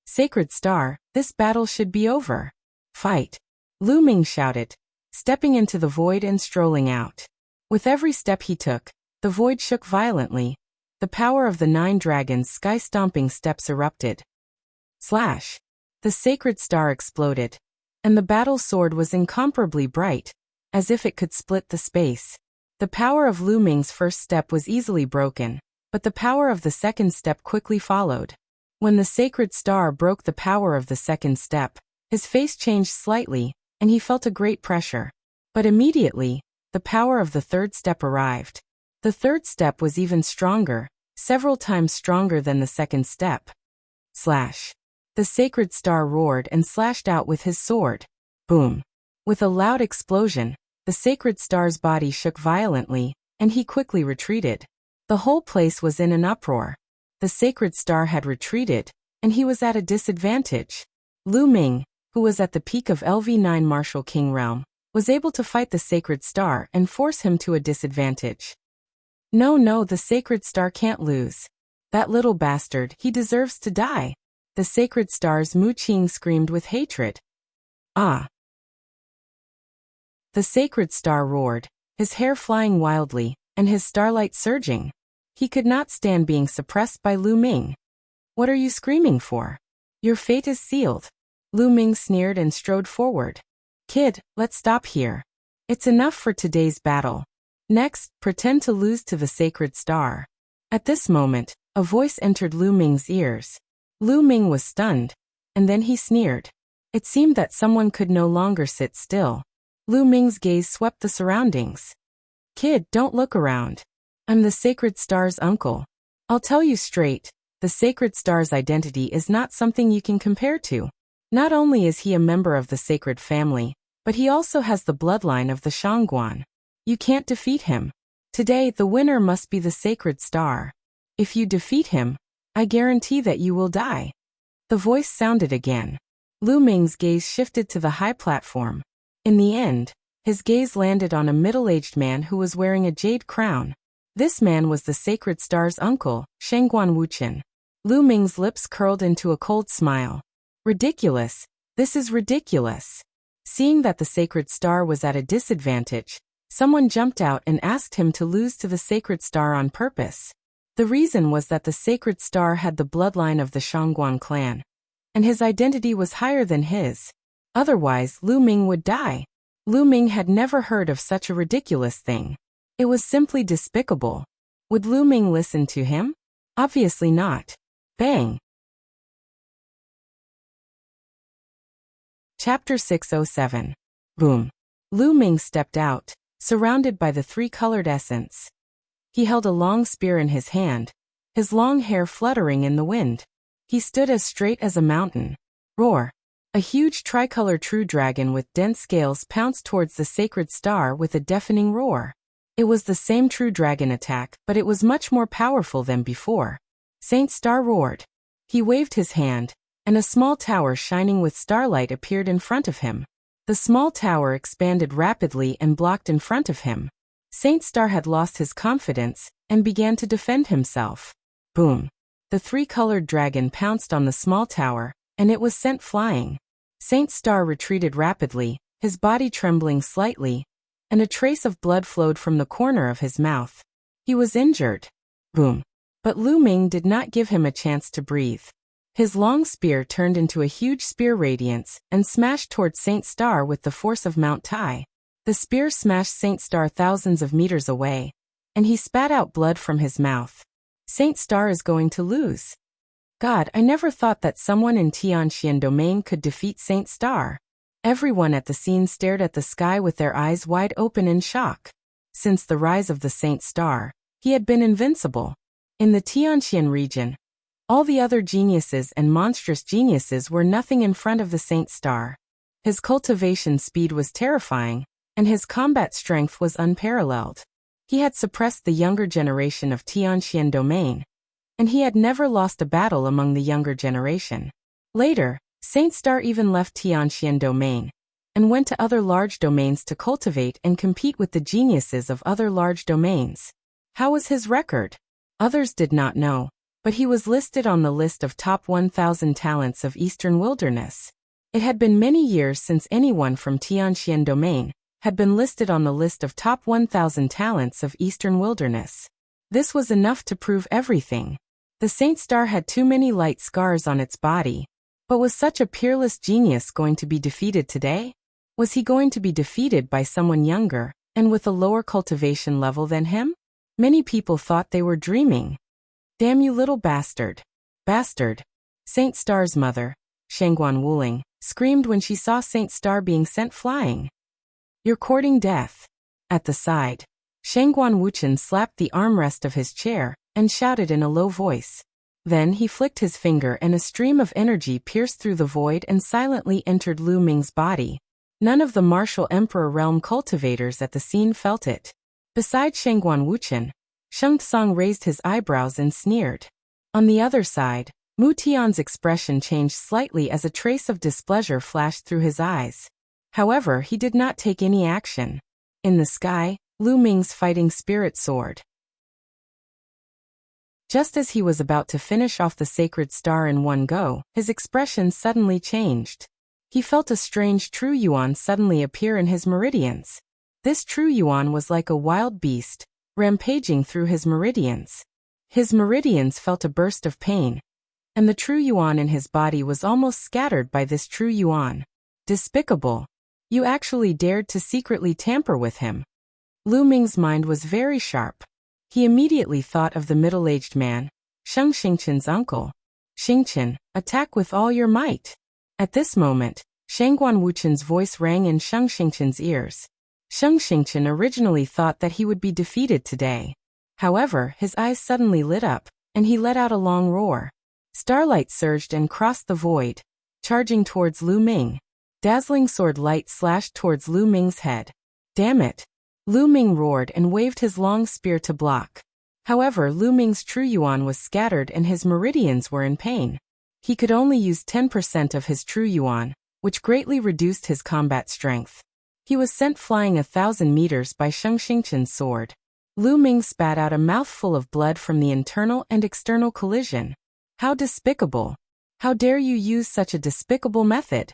[SPEAKER 1] Sacred star, this battle should be over. Fight! Lu Ming shouted, stepping into the void and strolling out. With every step he took, the void shook violently. The power of the 9 dragons' sky-stomping steps erupted. Slash! The sacred star exploded, and the battle sword was incomparably bright, as if it could split the space. The power of Lu Ming's first step was easily broken, but the power of the second step quickly followed. When the sacred star broke the power of the second step, his face changed slightly, and he felt a great pressure. But immediately, the power of the third step arrived. The third step was even stronger, several times stronger than the second step. Slash! The sacred star roared and slashed out with his sword. Boom! With a loud explosion, the sacred star's body shook violently, and he quickly retreated. The whole place was in an uproar. The sacred star had retreated, and he was at a disadvantage. Lu Ming, who was at the peak of LV9 Martial King realm, was able to fight the sacred star and force him to a disadvantage. No, the sacred star can't lose. That little bastard, he deserves to die. The sacred star's Mu Qing screamed with hatred. Ah! The sacred star roared, his hair flying wildly, and his starlight surging. He could not stand being suppressed by Lu Ming. What are you screaming for? Your fate is sealed. Lu Ming sneered and strode forward. Kid, let's stop here. It's enough for today's battle. Next, pretend to lose to the sacred star. At this moment, a voice entered Lu Ming's ears. Lu Ming was stunned, and then he sneered. It seemed that someone could no longer sit still. Lu Ming's gaze swept the surroundings. Kid, don't look around. I'm the sacred star's uncle. I'll tell you straight, the sacred star's identity is not something you can compare to. Not only is he a member of the sacred family, but he also has the bloodline of the Shangguan. You can't defeat him. Today, the winner must be the sacred star. If you defeat him, I guarantee that you will die. The voice sounded again. Lu Ming's gaze shifted to the high platform. In the end, his gaze landed on a middle-aged man who was wearing a jade crown. This man was the sacred star's uncle, Shangguan Wuchen. Lu Ming's lips curled into a cold smile. Ridiculous. This is ridiculous. Seeing that the sacred star was at a disadvantage, someone jumped out and asked him to lose to the sacred star on purpose. The reason was that the sacred star had the bloodline of the Shangguan clan, and his identity was higher than his. Otherwise, Lu Ming would die. Lu Ming had never heard of such a ridiculous thing. It was simply despicable. Would Lu Ming listen to him? Obviously not. Bang! Chapter 607. Boom. Lu Ming stepped out, surrounded by the three-colored essence. He held a long spear in his hand, his long hair fluttering in the wind. He stood as straight as a mountain. Roar! A huge tricolor true dragon with dense scales pounced towards the sacred star with a deafening roar. It was the same true dragon attack, but it was much more powerful than before. Saint Star roared. He waved his hand, and a small tower shining with starlight appeared in front of him. The small tower expanded rapidly and blocked in front of him. Saint Star had lost his confidence and began to defend himself. Boom! The three-colored dragon pounced on the small tower, and it was sent flying. Saint Star retreated rapidly, his body trembling slightly, and a trace of blood flowed from the corner of his mouth. He was injured. Boom! But Lu Ming did not give him a chance to breathe. His long spear turned into a huge spear radiance and smashed towards Saint Star with the force of Mount Tai. The spear smashed Saint Star thousands of meters away, and he spat out blood from his mouth. Saint Star is going to lose. God, I never thought that someone in Tianxian domain could defeat Saint Star. Everyone at the scene stared at the sky with their eyes wide open in shock. Since the rise of the Saint Star, he had been invincible. In the Tianxian region, all the other geniuses and monstrous geniuses were nothing in front of the Saint Star. His cultivation speed was terrifying, and his combat strength was unparalleled. He had suppressed the younger generation of Tianxian domain, and he had never lost a battle among the younger generation. Later, Saint Star even left Tianxian domain and went to other large domains to cultivate and compete with the geniuses of other large domains. How was his record? Others did not know, but he was listed on the list of top 1,000 talents of Eastern Wilderness. It had been many years since anyone from Tianxian domain had been listed on the list of top 1,000 talents of Eastern Wilderness. This was enough to prove everything. The Saint Star had too many light scars on its body. But was such a peerless genius going to be defeated today? Was he going to be defeated by someone younger and with a lower cultivation level than him? Many people thought they were dreaming. Damn you little bastard. Bastard. Saint Star's mother, Shangguan Wuling, screamed when she saw Saint Star being sent flying. You're courting death. At the side, Shangguan Wuchen slapped the armrest of his chair and shouted in a low voice. Then he flicked his finger and a stream of energy pierced through the void and silently entered Lu Ming's body. None of the martial emperor realm cultivators at the scene felt it. Besides Shangguan Wuchen, Sheng Tsang raised his eyebrows and sneered. On the other side, Mu Tian's expression changed slightly as a trace of displeasure flashed through his eyes. However, he did not take any action. In the sky, Lu Ming's fighting spirit soared. Just as he was about to finish off the sacred star in one go, his expression suddenly changed. He felt a strange true yuan suddenly appear in his meridians. This true yuan was like a wild beast, rampaging through his meridians. His meridians felt a burst of pain, and the true yuan in his body was almost scattered by this true yuan. Despicable. You actually dared to secretly tamper with him. Lu Ming's mind was very sharp. He immediately thought of the middle-aged man, Sheng Xingqian's uncle. Xingqian, attack with all your might. At this moment, Shangguan Wuqian's voice rang in Sheng Xingqian's ears. Sheng Xingqian originally thought that he would be defeated today. However, his eyes suddenly lit up, and he let out a long roar. Starlight surged and crossed the void, charging towards Lu Ming. Dazzling sword light slashed towards Lu Ming's head. Damn it! Lu Ming roared and waved his long spear to block. However, Lu Ming's true yuan was scattered and his meridians were in pain. He could only use 10% of his true yuan, which greatly reduced his combat strength. He was sent flying 1,000 meters by Sheng Xingqian's sword. Lu Ming spat out a mouthful of blood from the internal and external collision. How despicable! How dare you use such a despicable method?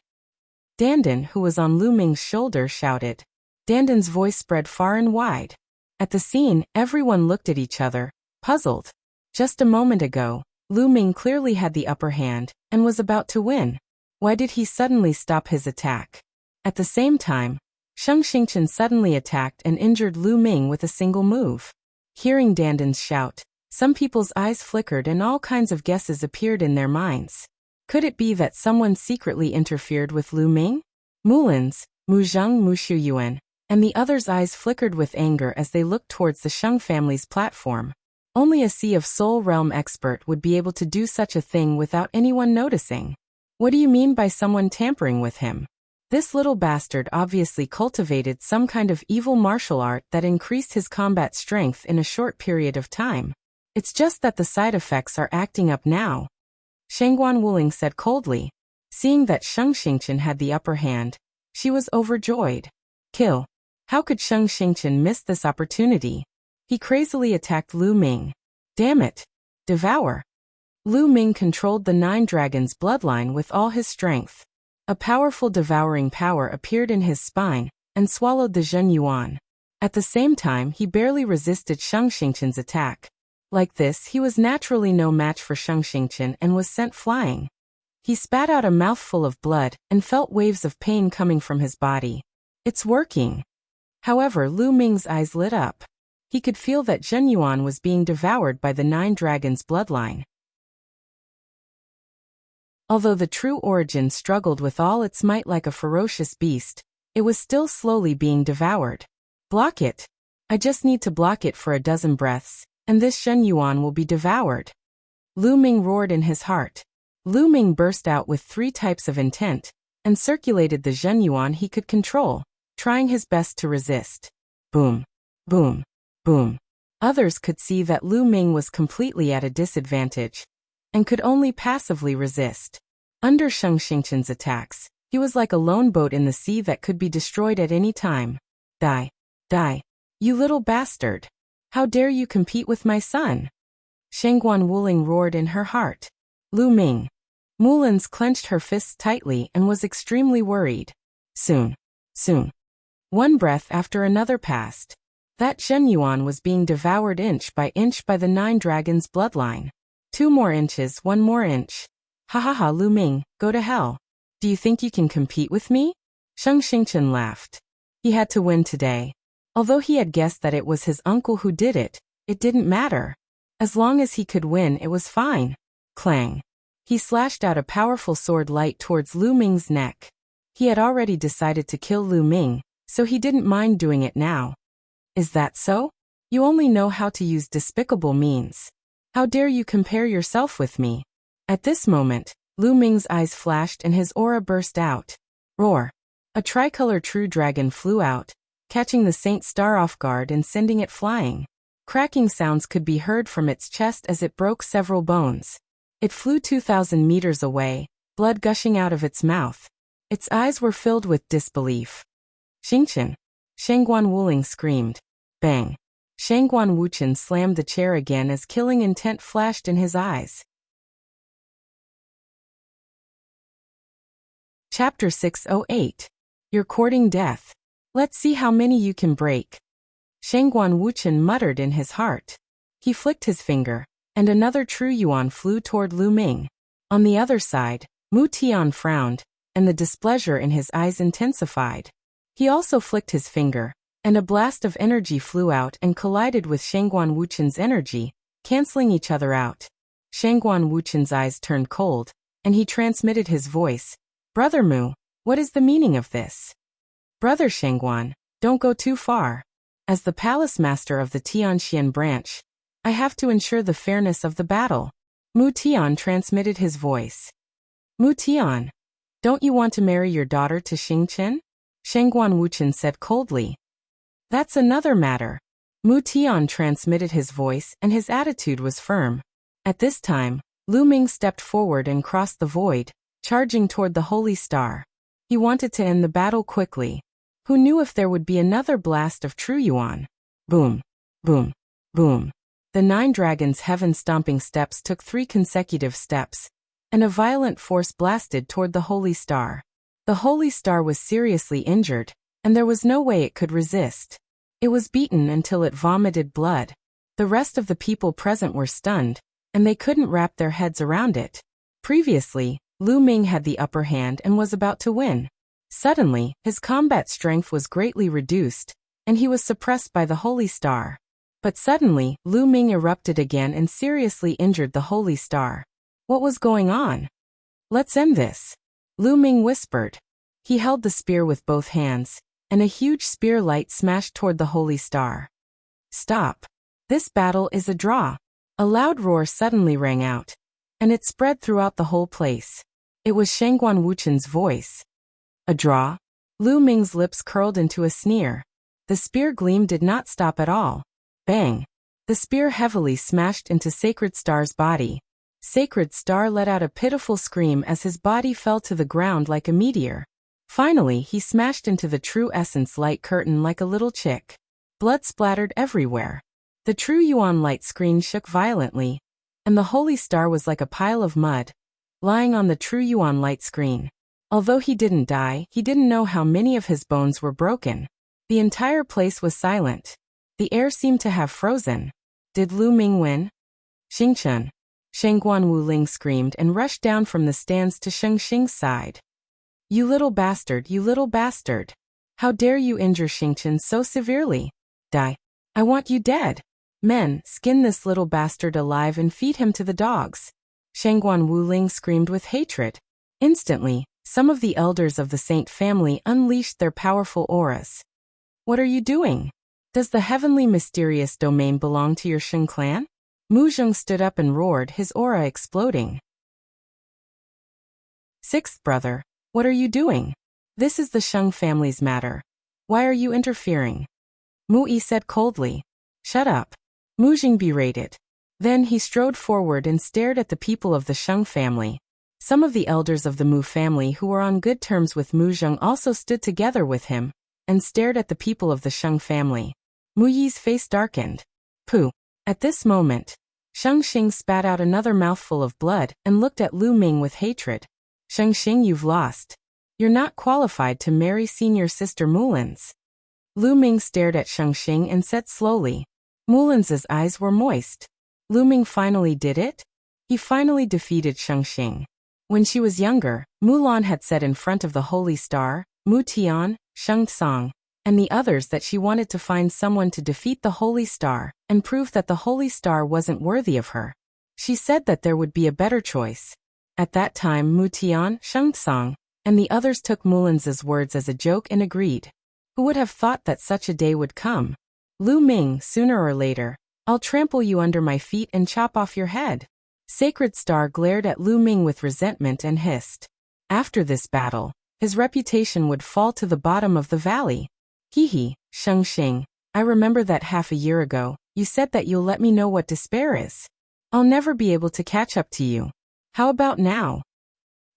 [SPEAKER 1] Dandan, who was on Lu Ming's shoulder, shouted. Dandan's voice spread far and wide. At the scene, everyone looked at each other, puzzled. Just a moment ago, Lu Ming clearly had the upper hand, and was about to win. Why did he suddenly stop his attack? At the same time, Sheng Xingqian suddenly attacked and injured Lu Ming with a single move. Hearing Dandan's shout, some people's eyes flickered and all kinds of guesses appeared in their minds. Could it be that someone secretly interfered with Lu Ming? Mulan's, Mu Zheng, Mu Shuyuan, and the others' eyes flickered with anger as they looked towards the Sheng family's platform. Only a Sea of Soul Realm expert would be able to do such a thing without anyone noticing. What do you mean by someone tampering with him? This little bastard obviously cultivated some kind of evil martial art that increased his combat strength in a short period of time. It's just that the side effects are acting up now. Shangguan Wuling said coldly. Seeing that Sheng Xingqian had the upper hand, she was overjoyed. Kill. How could Sheng Xingqian miss this opportunity? He crazily attacked Lu Ming. Damn it! Devour! Lu Ming controlled the Nine Dragons' bloodline with all his strength. A powerful devouring power appeared in his spine, and swallowed the Zhen Yuan. At the same time, he barely resisted Sheng Xingqian's attack. Like this, he was naturally no match for Sheng Xingqian and was sent flying. He spat out a mouthful of blood, and felt waves of pain coming from his body. It's working! However, Lu Ming's eyes lit up. He could feel that Zhen Yuan was being devoured by the Nine Dragons' bloodline. Although the true origin struggled with all its might like a ferocious beast, it was still slowly being devoured. Block it! I just need to block it for a dozen breaths, and this Zhen Yuan will be devoured. Lu Ming roared in his heart. Lu Ming burst out with 3 types of intent, and circulated the Zhen Yuan he could control, trying his best to resist. Boom. Boom. Boom. Others could see that Lu Ming was completely at a disadvantage, and could only passively resist. Under Sheng Xingqian's attacks, he was like a lone boat in the sea that could be destroyed at any time. Die. Die. You little bastard. How dare you compete with my son? Shangguan Wuling roared in her heart. Lu Ming. Mulan's clenched her fists tightly and was extremely worried. Soon. Soon. One breath after another passed. That Zhen Yuan was being devoured inch by the Nine Dragons' bloodline. 2 more inches, 1 more inch. Ha ha ha, Lu Ming, go to hell. Do you think you can compete with me? Sheng Xingqian laughed. He had to win today. Although he had guessed that it was his uncle who did it, it didn't matter. As long as he could win, it was fine. Clang. He slashed out a powerful sword light towards Lu Ming's neck. He had already decided to kill Lu Ming, so he didn't mind doing it now. Is that so? You only know how to use despicable means. How dare you compare yourself with me? At this moment, Lu Ming's eyes flashed and his aura burst out. Roar. A tricolor true dragon flew out, catching the Saint Star off guard and sending it flying. Cracking sounds could be heard from its chest as it broke several bones. It flew 2,000 meters away, blood gushing out of its mouth. Its eyes were filled with disbelief. Xingchen! Shangguan Wuling screamed. Bang! Shangguan Wuchen slammed the chair again as killing intent flashed in his eyes. Chapter 608. You're courting death. Let's see how many you can break. Shangguan Wuchen muttered in his heart. He flicked his finger, and another true yuan flew toward Lu Ming. On the other side, Mu Tian frowned, and the displeasure in his eyes intensified. He also flicked his finger, and a blast of energy flew out and collided with Shangguan Wuchen's energy, canceling each other out. Shangguan Wuchen's eyes turned cold, and he transmitted his voice. Brother Mu, what is the meaning of this? Brother Shangguan, don't go too far. As the palace master of the Tianxian branch, I have to ensure the fairness of the battle. Mu Tian transmitted his voice. Mu Tian, don't you want to marry your daughter to Xingchen? Shangguan Wuchen said coldly. That's another matter. Mu Tian transmitted his voice and his attitude was firm. At this time, Lu Ming stepped forward and crossed the void, charging toward the Holy Star. He wanted to end the battle quickly. Who knew if there would be another blast of true yuan? Boom, boom, boom. The 9 dragons' heaven-stomping steps took 3 consecutive steps, and a violent force blasted toward the Holy Star. The Holy Star was seriously injured, and there was no way it could resist. It was beaten until it vomited blood. The rest of the people present were stunned, and they couldn't wrap their heads around it. Previously, Lu Ming had the upper hand and was about to win. Suddenly, his combat strength was greatly reduced, and he was suppressed by the Holy Star. But suddenly, Lu Ming erupted again and seriously injured the Holy Star. What was going on? Let's end this. Lu Ming whispered. He held the spear with both hands, and a huge spear light smashed toward the Holy Star. Stop. This battle is a draw. A loud roar suddenly rang out, and it spread throughout the whole place. It was Shangguan Wuchen's voice. A draw? Lu Ming's lips curled into a sneer. The spear gleam did not stop at all. Bang! The spear heavily smashed into Sacred Star's body. Sacred Star let out a pitiful scream as his body fell to the ground like a meteor. Finally, he smashed into the True Essence light curtain like a little chick. Blood splattered everywhere. The True Yuan light screen shook violently, and the Holy Star was like a pile of mud, lying on the True Yuan light screen. Although he didn't die, he didn't know how many of his bones were broken. The entire place was silent. The air seemed to have frozen. Did Lu Ming win? Xingchen! Shangguan Wuling screamed and rushed down from the stands to Sheng Xing's side. You little bastard, you little bastard! How dare you injure Xingchen so severely? Die! I want you dead! Men, skin this little bastard alive and feed him to the dogs! Shangguan Wuling screamed with hatred. Instantly, some of the elders of the Saint family unleashed their powerful auras. What are you doing? Does the heavenly mysterious domain belong to your Sheng clan? Mu Zheng stood up and roared, his aura exploding. Sixth brother, what are you doing? This is the Sheng family's matter. Why are you interfering? Mu Yi said coldly. Shut up. Mu Zheng berated. Then he strode forward and stared at the people of the Sheng family. Some of the elders of the Mu family who were on good terms with Mu Zheng also stood together with him, and stared at the people of the Sheng family. Mu Yi's face darkened. Pooh. At this moment, Sheng Xing spat out another mouthful of blood and looked at Lu Ming with hatred. Sheng Xing, you've lost. You're not qualified to marry senior sister Mulin's. Lu Ming stared at Sheng Xing and said slowly. Mulin's eyes were moist. Lu Ming finally did it? He finally defeated Sheng Xing. When she was younger, Mulan had said in front of the Holy Star, Mu Tian, Sheng Tsang, and the others that she wanted to find someone to defeat the Holy Star and prove that the Holy Star wasn't worthy of her. She said that there would be a better choice. At that time, Mu Tian, Sheng Tsang, and the others took Mulin's words as a joke and agreed. Who would have thought that such a day would come? Lu Ming, sooner or later, I'll trample you under my feet and chop off your head. Sacred Star glared at Lu Ming with resentment and hissed. After this battle, his reputation would fall to the bottom of the valley. Hee hee, Sheng Xing, I remember that half a year ago, You said that you'll let me know what despair is. I'll never be able to catch up to you. How about now?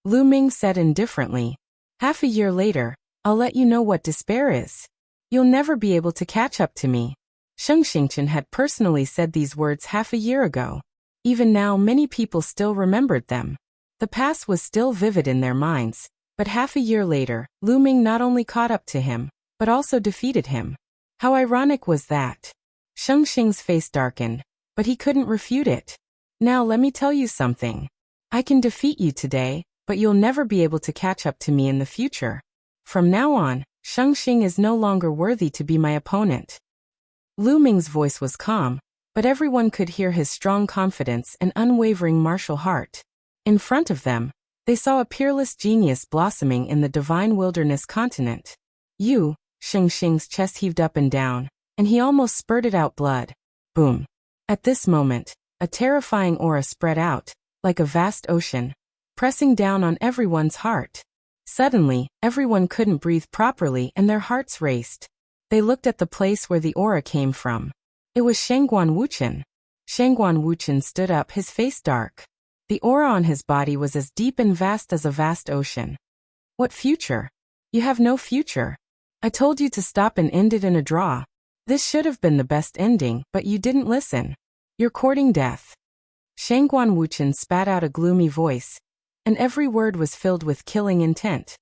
[SPEAKER 1] Lu Ming said indifferently. Half a year later, I'll let you know what despair is. You'll never be able to catch up to me. Sheng Xingchen had personally said these words half a year ago. Even now, many people still remembered them. The past was still vivid in their minds, but half a year later, Lu Ming not only caught up to him, but also defeated him. How ironic was that? Sheng Xing's face darkened, but he couldn't refute it. Now let me tell you something. I can defeat you today, but you'll never be able to catch up to me in the future. From now on, Sheng Xing is no longer worthy to be my opponent. Lu Ming's voice was calm, but everyone could hear his strong confidence and unwavering martial heart. In front of them, they saw a peerless genius blossoming in the divine wilderness continent. You, Sheng Xing's chest heaved up and down, and he almost spurted out blood. Boom. At this moment, a terrifying aura spread out, like a vast ocean, pressing down on everyone's heart. Suddenly, everyone couldn't breathe properly and their hearts raced. They looked at the place where the aura came from. It was Shangguan Wuchen. Shangguan Wuchen stood up, his face dark. The aura on his body was as deep and vast as a vast ocean. What future? You have no future. I told you to stop and end it in a draw. This should have been the best ending, but you didn't listen. You're courting death. Shangguan Wuchen spat out a gloomy voice, and every word was filled with killing intent.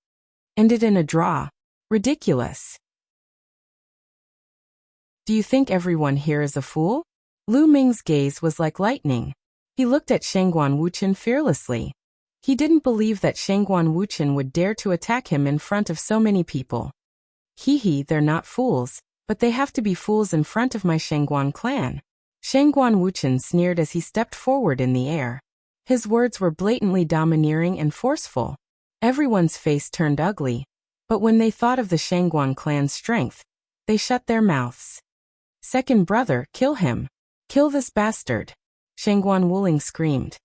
[SPEAKER 1] Ended in a draw. Ridiculous. Do you think everyone here is a fool? Lu Ming's gaze was like lightning. He looked at Shangguan Wuchen fearlessly. He didn't believe that Shangguan Wuchen would dare to attack him in front of so many people. They're not fools, but they have to be fools in front of my Shangguan clan. Shangguan Wuchen sneered as he stepped forward in the air. His words were blatantly domineering and forceful. Everyone's face turned ugly, but when they thought of the Shangguan clan's strength, they shut their mouths. Second brother, kill him. Kill this bastard. Shangguan Wuling screamed.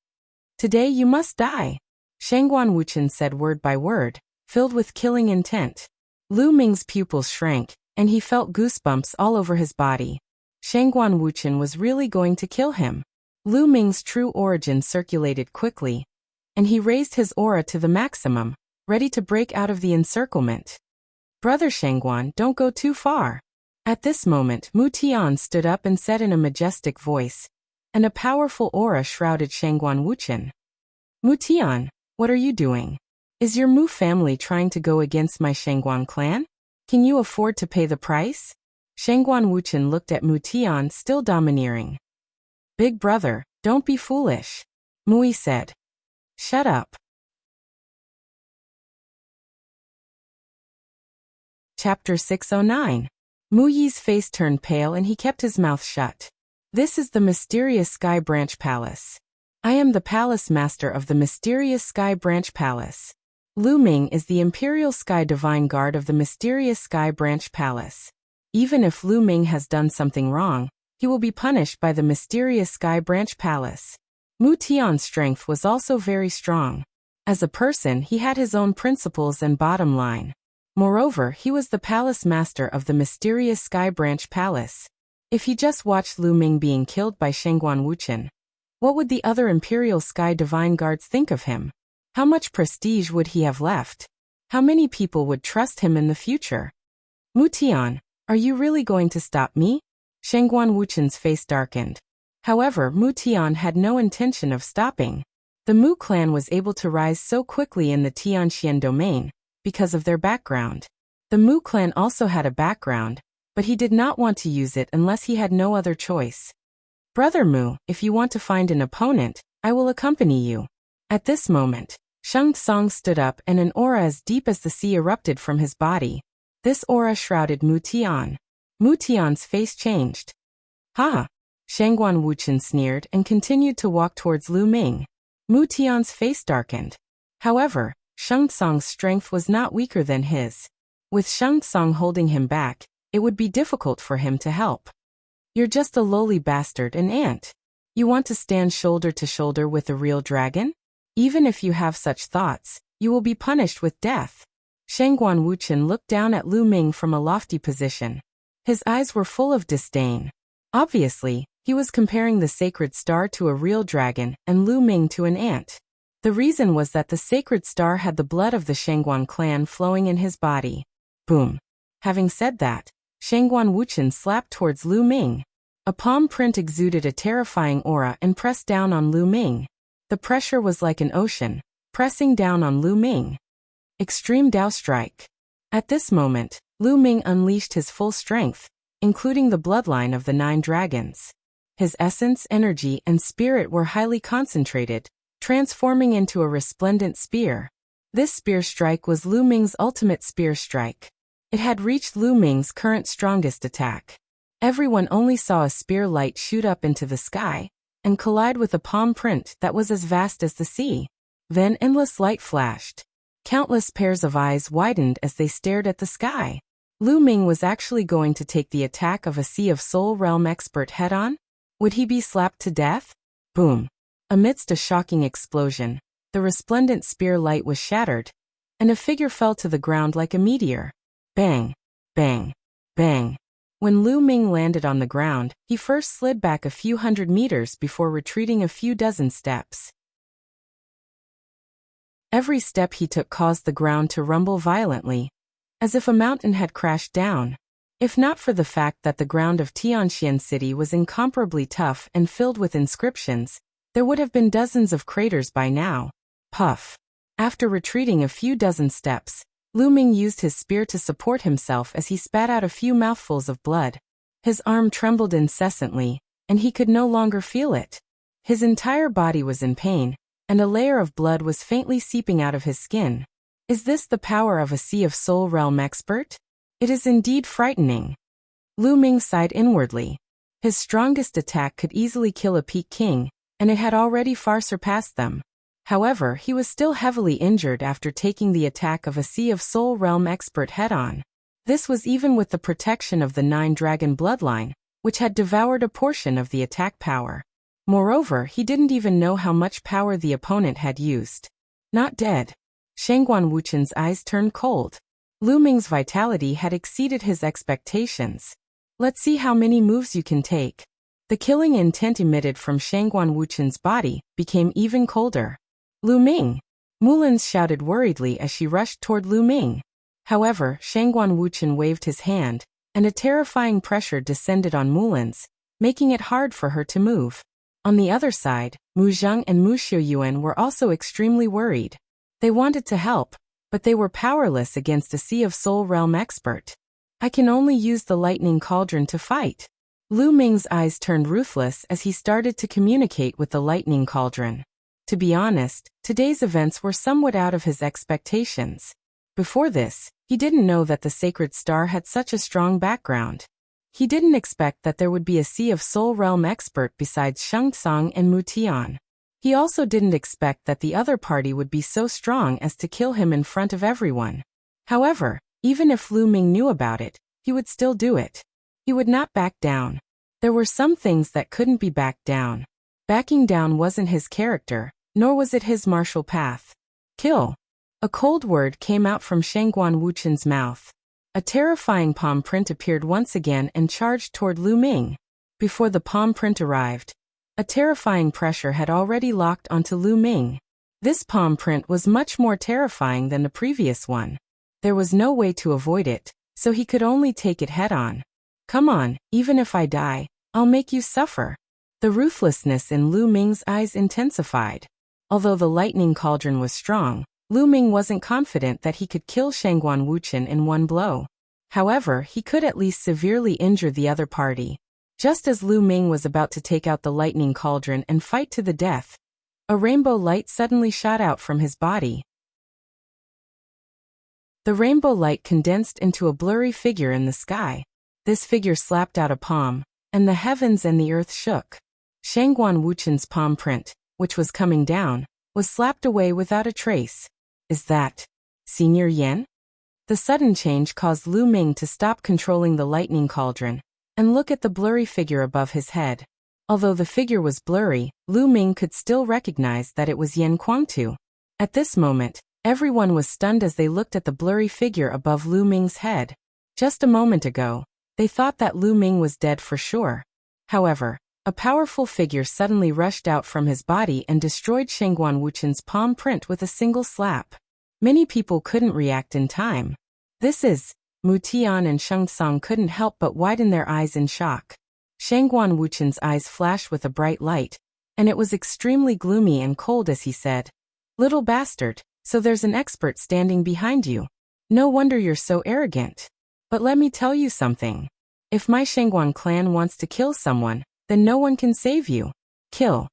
[SPEAKER 1] Today you must die. Shangguan Wuchen said word by word, filled with killing intent. Lu Ming's pupils shrank, and he felt goosebumps all over his body. Shangguan Wuchen was really going to kill him. Lu Ming's true origin circulated quickly, and he raised his aura to the maximum, ready to break out of the encirclement. Brother Shangguan, don't go too far. At this moment, Mu Tian stood up and said in a majestic voice, and a powerful aura shrouded Shangguan Wuchen. Mu Tian, what are you doing? Is your Mu family trying to go against my Shangguan clan? Can you afford to pay the price? Shangguan Wuchen looked at Mu Tian, still domineering. Big brother, don't be foolish. Mui said. Shut up. Chapter 609. Mu Yi's face turned pale and he kept his mouth shut. This is the mysterious Sky Branch Palace. I am the Palace Master of the mysterious Sky Branch Palace. Lu Ming is the Imperial Sky Divine Guard of the mysterious Sky Branch Palace. Even if Lu Ming has done something wrong, he will be punished by the mysterious Sky Branch Palace. Mu Tian's strength was also very strong. As a person, he had his own principles and bottom line. Moreover, he was the Palace Master of the mysterious Sky Branch Palace. If he just watched Lu Ming being killed by Shangguan Wuchen, what would the other Imperial Sky Divine Guards think of him? How much prestige would he have left? How many people would trust him in the future? Mu Tian, are you really going to stop me? Shangguan Wuchen's face darkened. However, Mu Tian had no intention of stopping. The Mu clan was able to rise so quickly in the Tianxian domain because of their background. The Mu clan also had a background, but he did not want to use it unless he had no other choice. Brother Mu, if you want to find an opponent, I will accompany you. At this moment, Sheng Tsang stood up and an aura as deep as the sea erupted from his body. This aura shrouded Mu Tian. Mu Tian's face changed. Ha! Shangguan Wuchen sneered and continued to walk towards Lu Ming. Mu Tian's face darkened. However, Sheng Tsang's strength was not weaker than his. With Sheng Tsang holding him back, it would be difficult for him to help. You're just a lowly bastard, an ant. You want to stand shoulder to shoulder with a real dragon? Even if you have such thoughts, you will be punished with death. Shangguan Wuchen looked down at Lu Ming from a lofty position. His eyes were full of disdain. Obviously, he was comparing the sacred star to a real dragon and Lu Ming to an ant. The reason was that the sacred star had the blood of the Shangguan clan flowing in his body. Boom. Having said that, Shangguan Wuchen slapped towards Lu Ming. A palm print exuded a terrifying aura and pressed down on Lu Ming. The pressure was like an ocean, pressing down on Lu Ming. Extreme Dao Strike. At this moment, Lu Ming unleashed his full strength, including the bloodline of the 9 dragons. His essence, energy, and spirit were highly concentrated, transforming into a resplendent spear. This spear strike was Lu Ming's ultimate spear strike. It had reached Lu Ming's current strongest attack. Everyone only saw a spear light shoot up into the sky and collide with a palm print that was as vast as the sea. Then endless light flashed. Countless pairs of eyes widened as they stared at the sky. Lu Ming was actually going to take the attack of a Sea of Soul Realm expert head-on? Would he be slapped to death? Boom. Amidst a shocking explosion, the resplendent spear light was shattered, and a figure fell to the ground like a meteor. Bang, bang, bang. When Lu Ming landed on the ground, he first slid back a few hundred meters before retreating a few dozen steps. Every step he took caused the ground to rumble violently, as if a mountain had crashed down. If not for the fact that the ground of Tianxian City was incomparably tough and filled with inscriptions, there would have been dozens of craters by now. Puff. After retreating a few dozen steps, Lu Ming used his spear to support himself as he spat out a few mouthfuls of blood. His arm trembled incessantly, and he could no longer feel it. His entire body was in pain, and a layer of blood was faintly seeping out of his skin. Is this the power of a Sea of Soul Realm expert? It is indeed frightening. Lu Ming sighed inwardly. His strongest attack could easily kill a Peak King, and it had already far surpassed them. However, he was still heavily injured after taking the attack of a Sea of Soul Realm expert head-on. This was even with the protection of the 9-dragon bloodline, which had devoured a portion of the attack power. Moreover, he didn't even know how much power the opponent had used. Not dead. Shangguan Wuchen's eyes turned cold. Lu Ming's vitality had exceeded his expectations. Let's see how many moves you can take. The killing intent emitted from Shangguan Wuchen's body became even colder. Lu Ming! Mulins shouted worriedly as she rushed toward Lu Ming. However, Shangguan Wuchen waved his hand, and a terrifying pressure descended on Mulins, making it hard for her to move. On the other side, Mu Zheng and Mu Xiuyuan were also extremely worried. They wanted to help, but they were powerless against a Sea of Soul Realm expert. I can only use the lightning cauldron to fight. Lu Ming's eyes turned ruthless as he started to communicate with the lightning cauldron. To be honest, today's events were somewhat out of his expectations. Before this, he didn't know that the sacred star had such a strong background. He didn't expect that there would be a Sea of Soul Realm expert besides Sheng Tsang and Mu Tian. He also didn't expect that the other party would be so strong as to kill him in front of everyone. However, even if Lu Ming knew about it, he would still do it. He would not back down. There were some things that couldn't be backed down. Backing down wasn't his character, nor was it his martial path. Kill. A cold word came out from Shangguan Wuchen's mouth. A terrifying palm print appeared once again and charged toward Lu Ming. Before the palm print arrived, a terrifying pressure had already locked onto Lu Ming. This palm print was much more terrifying than the previous one. There was no way to avoid it, so he could only take it head-on. Come on, even if I die, I'll make you suffer. The ruthlessness in Lu Ming's eyes intensified. Although the lightning cauldron was strong, Lu Ming wasn't confident that he could kill Shangguan Wuchen in one blow. However, he could at least severely injure the other party. Just as Lu Ming was about to take out the lightning cauldron and fight to the death, a rainbow light suddenly shot out from his body. The rainbow light condensed into a blurry figure in the sky. This figure slapped out a palm, and the heavens and the earth shook. Shangguan Wuchen's palm print, which was coming down, was slapped away without a trace. Is that Senior Yen? The sudden change caused Lu Ming to stop controlling the lightning cauldron and look at the blurry figure above his head. Although the figure was blurry, Lu Ming could still recognize that it was Yen Guangtu. At this moment, everyone was stunned as they looked at the blurry figure above Lu Ming's head. Just a moment ago, they thought that Lu Ming was dead for sure. However, a powerful figure suddenly rushed out from his body and destroyed Shengguan Wuchen's palm print with a single slap. Many people couldn't react in time. This is, Mu Tian and Sheng Tsang couldn't help but widen their eyes in shock. Shengguan Wuchen's eyes flashed with a bright light, and it was extremely gloomy and cold as he said, "Little bastard, so there's an expert standing behind you. No wonder you're so arrogant. But let me tell you something. If my Shengguan clan wants to kill someone, then no one can save you. Kill."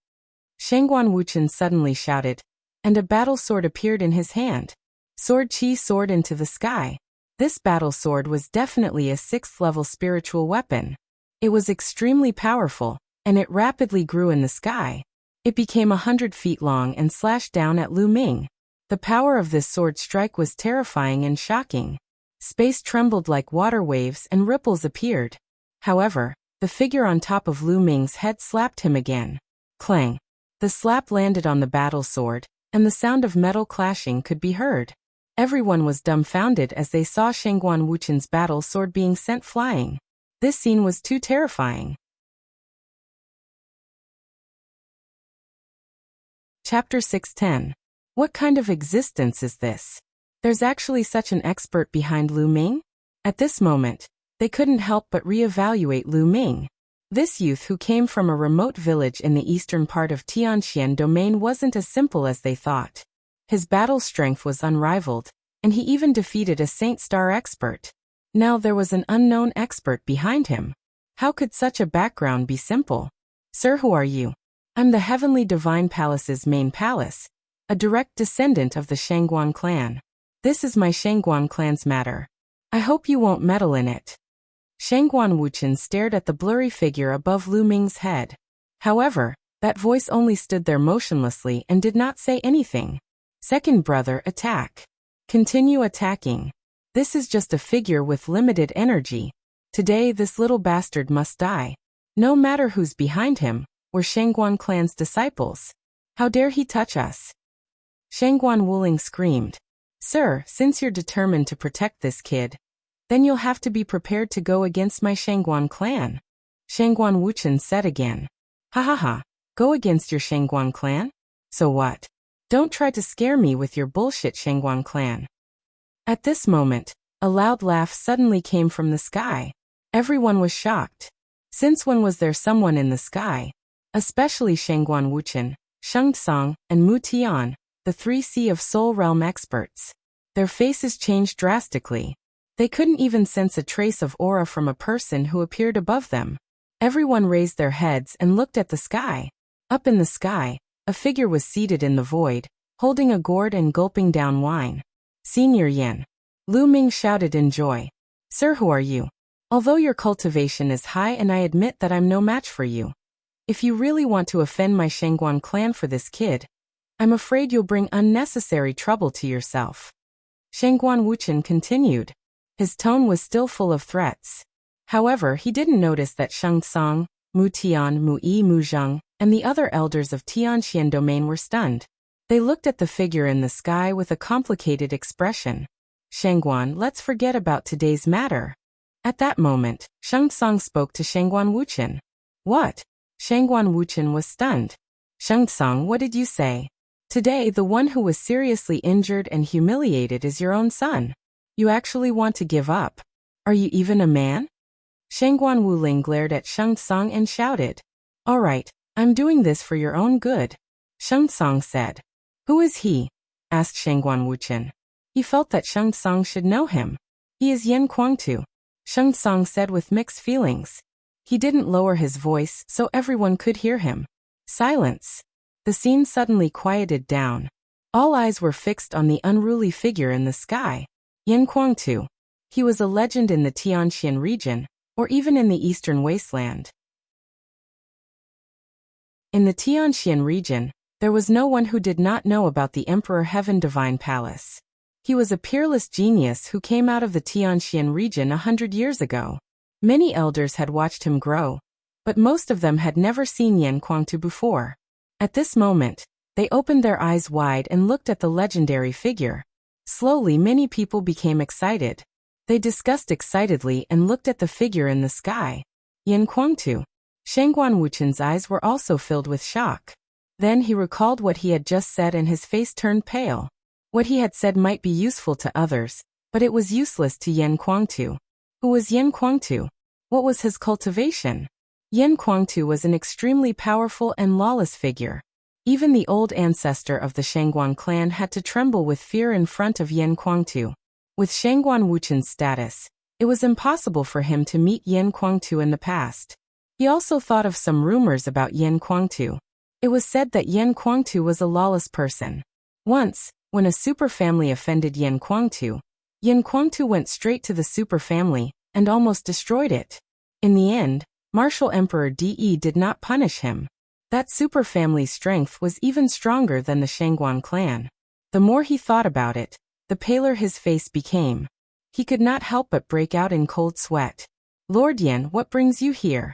[SPEAKER 1] Shengguan Wuchen suddenly shouted, and a battle sword appeared in his hand. Sword Chi soared into the sky. This battle sword was definitely a 6th-level spiritual weapon. It was extremely powerful, and it rapidly grew in the sky. It became 100 feet long and slashed down at Lu Ming. The power of this sword strike was terrifying and shocking. Space trembled like water waves and ripples appeared. However, the figure on top of Lu Ming's head slapped him again. Clang! The slap landed on the battle sword, and the sound of metal clashing could be heard. Everyone was dumbfounded as they saw Shengguan Wuchen's battle sword being sent flying. This scene was too terrifying. Chapter 610. What kind of existence is this? There's actually such an expert behind Lu Ming? At this moment, they couldn't help but reevaluate Lu Ming. This youth who came from a remote village in the eastern part of Tianxian domain wasn't as simple as they thought. His battle strength was unrivaled, and he even defeated a Saint Star expert. Now there was an unknown expert behind him. How could such a background be simple? "Sir, who are you?" "I'm the Heavenly Divine Palace's main palace, a direct descendant of the Shengguan clan. This is my Shengguan clan's matter. I hope you won't meddle in it." Shengguan Wuchen stared at the blurry figure above Lu Ming's head. However, that voice only stood there motionlessly and did not say anything. "Second brother, attack. Continue attacking. This is just a figure with limited energy. Today this little bastard must die. No matter who's behind him, we're Shengguan clan's disciples. How dare he touch us?" Shengguan Wuling screamed. "Sir, since you're determined to protect this kid, then you'll have to be prepared to go against my Shengguan clan." Shengguan Wuchen said again. "Ha ha ha, go against your Shengguan clan? So what? Don't try to scare me with your bullshit Shengguan clan." At this moment, a loud laugh suddenly came from the sky. Everyone was shocked. Since when was there someone in the sky? Especially Shengguan Wuchen, Sheng Tsang, and Mu Tian, the 3C of Soul Realm experts. Their faces changed drastically. They couldn't even sense a trace of aura from a person who appeared above them. Everyone raised their heads and looked at the sky. Up in the sky, a figure was seated in the void, holding a gourd and gulping down wine. "Senior Yen." Lu Ming shouted in joy. "Sir, who are you? Although your cultivation is high and I admit that I'm no match for you. If you really want to offend my Shengguan clan for this kid, I'm afraid you'll bring unnecessary trouble to yourself." Shengguan Wuchen continued. His tone was still full of threats. However, he didn't notice that Sheng Tsang, Mu Tian, Mu Yi, Mu Zheng, and the other elders of Tianxian domain were stunned. They looked at the figure in the sky with a complicated expression. "Shengguan, let's forget about today's matter." At that moment, Sheng Tsang spoke to Shengguan Wuchen. "What?" Shengguan Wuchen was stunned. "Sheng Tsang, what did you say? Today the one who was seriously injured and humiliated is your own son. You actually want to give up? Are you even a man?" Shengguan Wuling glared at Sheng Tsang and shouted. "All right, I'm doing this for your own good." Sheng Tsang said. "Who is he?" asked Shengguan Wuchen. He felt that Sheng Tsang should know him. "He is Yen Kuangtu," Sheng Tsang said with mixed feelings. He didn't lower his voice so everyone could hear him. Silence. The scene suddenly quieted down. All eyes were fixed on the unruly figure in the sky. Yen Kuangtu. He was a legend in the Tianxian region, or even in the eastern wasteland. In the Tianxian region, there was no one who did not know about the Emperor Heaven Divine Palace. He was a peerless genius who came out of the Tianxian region 100 years ago. Many elders had watched him grow, but most of them had never seen Yen Kuangtu before. At this moment, they opened their eyes wide and looked at the legendary figure. Slowly, many people became excited. They discussed excitedly and looked at the figure in the sky. Yen Kuangtu. Shangguan Wuchen's eyes were also filled with shock. Then he recalled what he had just said and his face turned pale. What he had said might be useful to others, but it was useless to Yan Kuangtu. Who was Yan Kuangtu? What was his cultivation? Yan Kuangtu was an extremely powerful and lawless figure. Even the old ancestor of the Shangguan clan had to tremble with fear in front of Yan Kuangtu. With Shangguan Wuchen's status, it was impossible for him to meet Yan Kuangtu in the past. He also thought of some rumors about Yan Kuangtu. It was said that Yan Kuangtu was a lawless person. Once, when a superfamily offended Yan Kuangtu went straight to the superfamily and almost destroyed it. In the end, Martial Emperor De did not punish him. That superfamily's strength was even stronger than the Shangguan clan. The more he thought about it, the paler his face became. He could not help but break out in cold sweat. Lord Yan, what brings you here?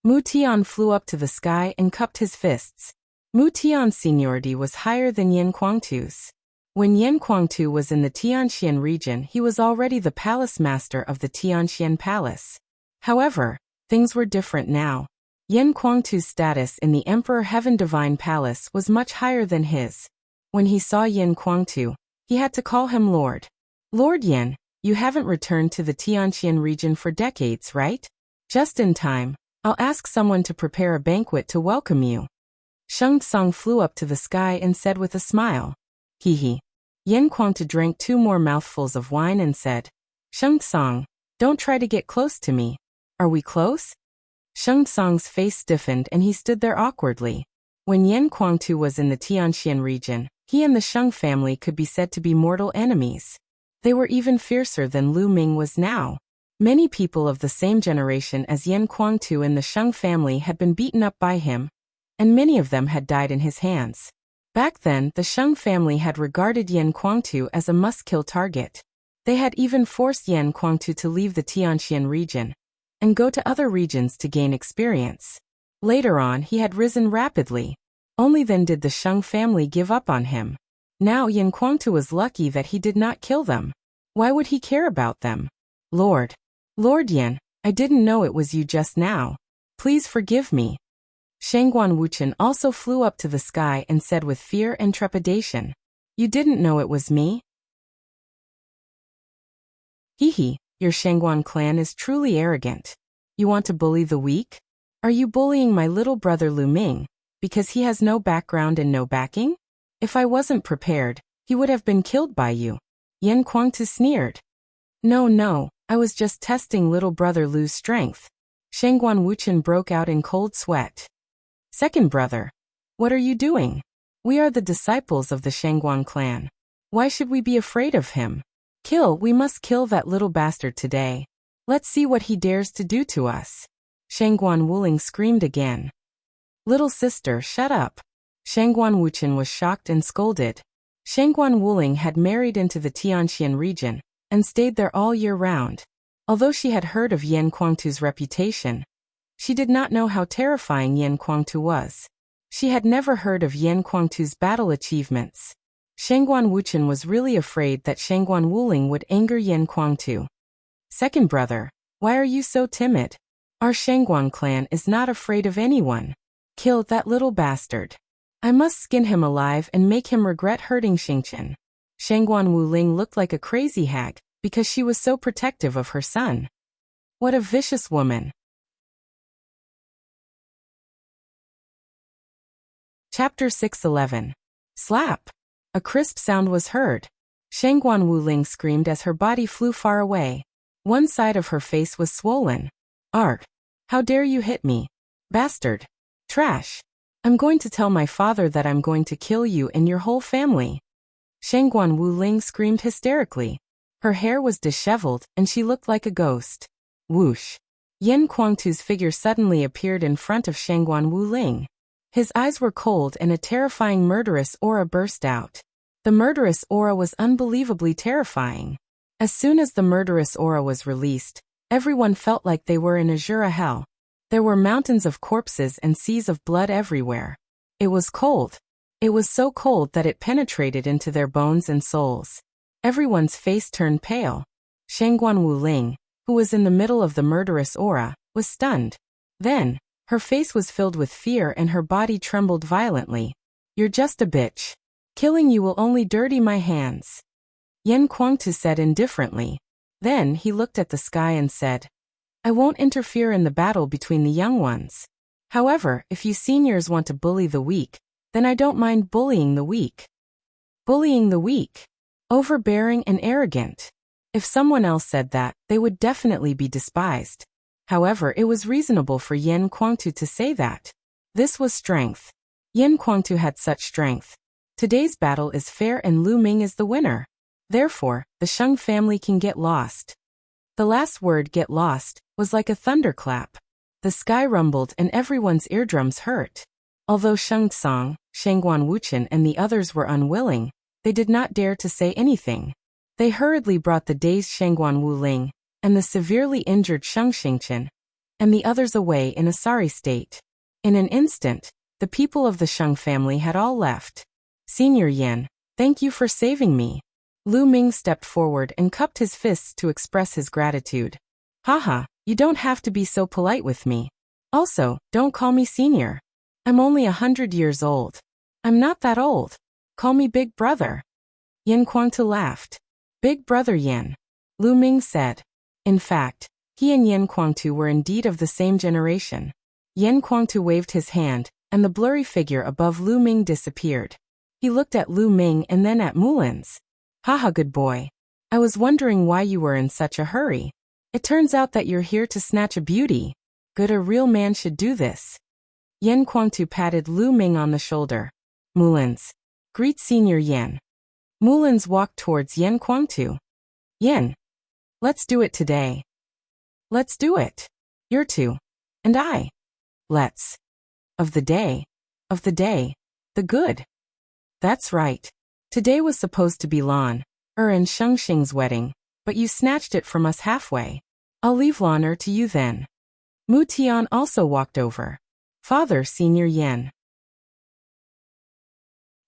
[SPEAKER 1] Mu Tian flew up to the sky and cupped his fists. Mu Tian's seniority was higher than Yan Kuangtu's. When Yan Kuangtu was in the Tianxian region, he was already the palace master of the Tianxian palace. However, things were different now. Yan Kuangtu's status in the Emperor Heaven Divine Palace was much higher than his. When he saw Yan Kuangtu, he had to call him Lord. Lord Yan, you haven't returned to the Tianxian region for decades, right? Just in time. I'll ask someone to prepare a banquet to welcome you. Sheng Tsang flew up to the sky and said with a smile. Hee. Yan Kuangtu drank 2 more mouthfuls of wine and said, Sheng Tsang, don't try to get close to me. Are we close? Sheng Tsang's face stiffened and he stood there awkwardly. When Yan Kuangtu was in the Tianxian region, he and the Sheng family could be said to be mortal enemies. They were even fiercer than Lu Ming was now. Many people of the same generation as Yan Kuangtu in the Sheng family had been beaten up by him, and many of them had died in his hands. Back then, the Sheng family had regarded Yan Kuangtu as a must-kill target. They had even forced Yan Kuangtu to leave the Tianxian region and go to other regions to gain experience. Later on, he had risen rapidly. Only then did the Sheng family give up on him. Now Yan Kuangtu was lucky that he did not kill them. Why would he care about them? Lord Yan, I didn't know it was you just now. Please forgive me. Shangguan Wuchen also flew up to the sky and said with fear and trepidation, You didn't know it was me? Hee, your Shangguan clan is truly arrogant. You want to bully the weak? Are you bullying my little brother Lu Ming, because he has no background and no backing? If I wasn't prepared, he would have been killed by you. Yan Kuangtu sneered. No, I was just testing little brother Lu's strength. Shangguan Wuchen broke out in cold sweat. Second brother, what are you doing? We are the disciples of the Shangguan clan. Why should we be afraid of him? We must kill that little bastard today. Let's see what he dares to do to us. Shangguan Wuling screamed again. Little sister, shut up. Shangguan Wuchen was shocked and scolded. Shangguan Wuling had married into the Tianxian region and stayed there all year round. Although she had heard of Yan Kuangtu's reputation, she did not know how terrifying Yan Kuangtu was. She had never heard of Yan Kuangtu's battle achievements. Shangguan Wuchen was really afraid that Shangguan Wuling would anger Yan Kuangtu. Second brother, why are you so timid? Our Shangguan clan is not afraid of anyone. Kill that little bastard. I must skin him alive and make him regret hurting Xingqian. Shangguan Wuling looked like a crazy hag because she was so protective of her son. What a vicious woman. Chapter 611. Slap. A crisp sound was heard. Shangguan Wuling screamed as her body flew far away. One side of her face was swollen. Art. How dare you hit me? Bastard. Trash. I'm going to tell my father that I'm going to kill you and your whole family. Shangguan Wuling screamed hysterically. Her hair was disheveled and she looked like a ghost. Whoosh. Yan Kuangtu's figure suddenly appeared in front of Shangguan Wuling. His eyes were cold and a terrifying murderous aura burst out. The murderous aura was unbelievably terrifying. As soon as the murderous aura was released, everyone felt like they were in Azura hell. There were mountains of corpses and seas of blood everywhere. It was cold. It was so cold that it penetrated into their bones and souls. Everyone's face turned pale. Shangguan Wuling, who was in the middle of the murderous aura, was stunned. Then, Her face was filled with fear and her body trembled violently. You're just a bitch. Killing you will only dirty my hands. Yan Kuangtu said indifferently. Then he looked at the sky and said, I won't interfere in the battle between the young ones. However, if you seniors want to bully the weak, then I don't mind bullying the weak. Bullying the weak. Overbearing and arrogant. If someone else said that, they would definitely be despised. However, it was reasonable for Yan Kuangtu to say that. This was strength. Yan Kuangtu had such strength. Today's battle is fair and Lu Ming is the winner. Therefore, the Sheng family can get lost. The last word, get lost, was like a thunderclap. The sky rumbled and everyone's eardrums hurt. Although Sheng Tsang, Shangguan Wuchen and the others were unwilling, they did not dare to say anything. They hurriedly brought the dazed Shangguan Wuling, and the severely injured Sheng Xingchen, and the others away in a sorry state. In an instant, the people of the Sheng family had all left. Senior Yan, thank you for saving me. Lu Ming stepped forward and cupped his fists to express his gratitude. Haha, you don't have to be so polite with me. Also, don't call me senior. I'm only 100 years old. I'm not that old. Call me big brother. Yan Kuangtu laughed. Big brother Yan. Lu Ming said. In fact, he and Yan Kuangtu were indeed of the same generation. Yan Kuangtu waved his hand, and the blurry figure above Lu Ming disappeared. He looked at Lu Ming and then at Mulin's. Haha, good boy. I was wondering why you were in such a hurry. It turns out that you're here to snatch a beauty. Good, a real man should do this. Yan Kuangtu patted Lu Ming on the shoulder. Mulin's. Greet Senior Yan. Mulin's walked towards Yan Kuangtu. Yan. Let's do it today. Let's do it. You're two. And I. Let's. Of the day. Of the day. The good. That's right. Today was supposed to be Lan, and Sheng Xing's wedding, but you snatched it from us halfway. I'll leave Lan to you then. Mu Tian also walked over. Father, Senior Yan.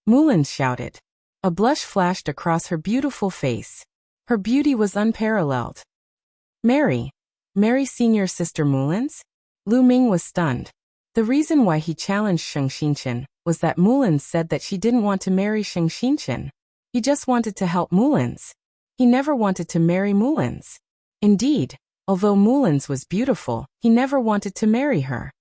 [SPEAKER 1] Mulan shouted. A blush flashed across her beautiful face. Her beauty was unparalleled. Mary. Mary Senior Sister Mulan's? Lu Ming was stunned. The reason why he challenged Sheng Xingchen was that Mulan said that she didn't want to marry Sheng Xingchen. He just wanted to help Mulan's. He never wanted to marry Mulan's. Indeed, although Mulan's was beautiful, he never wanted to marry her.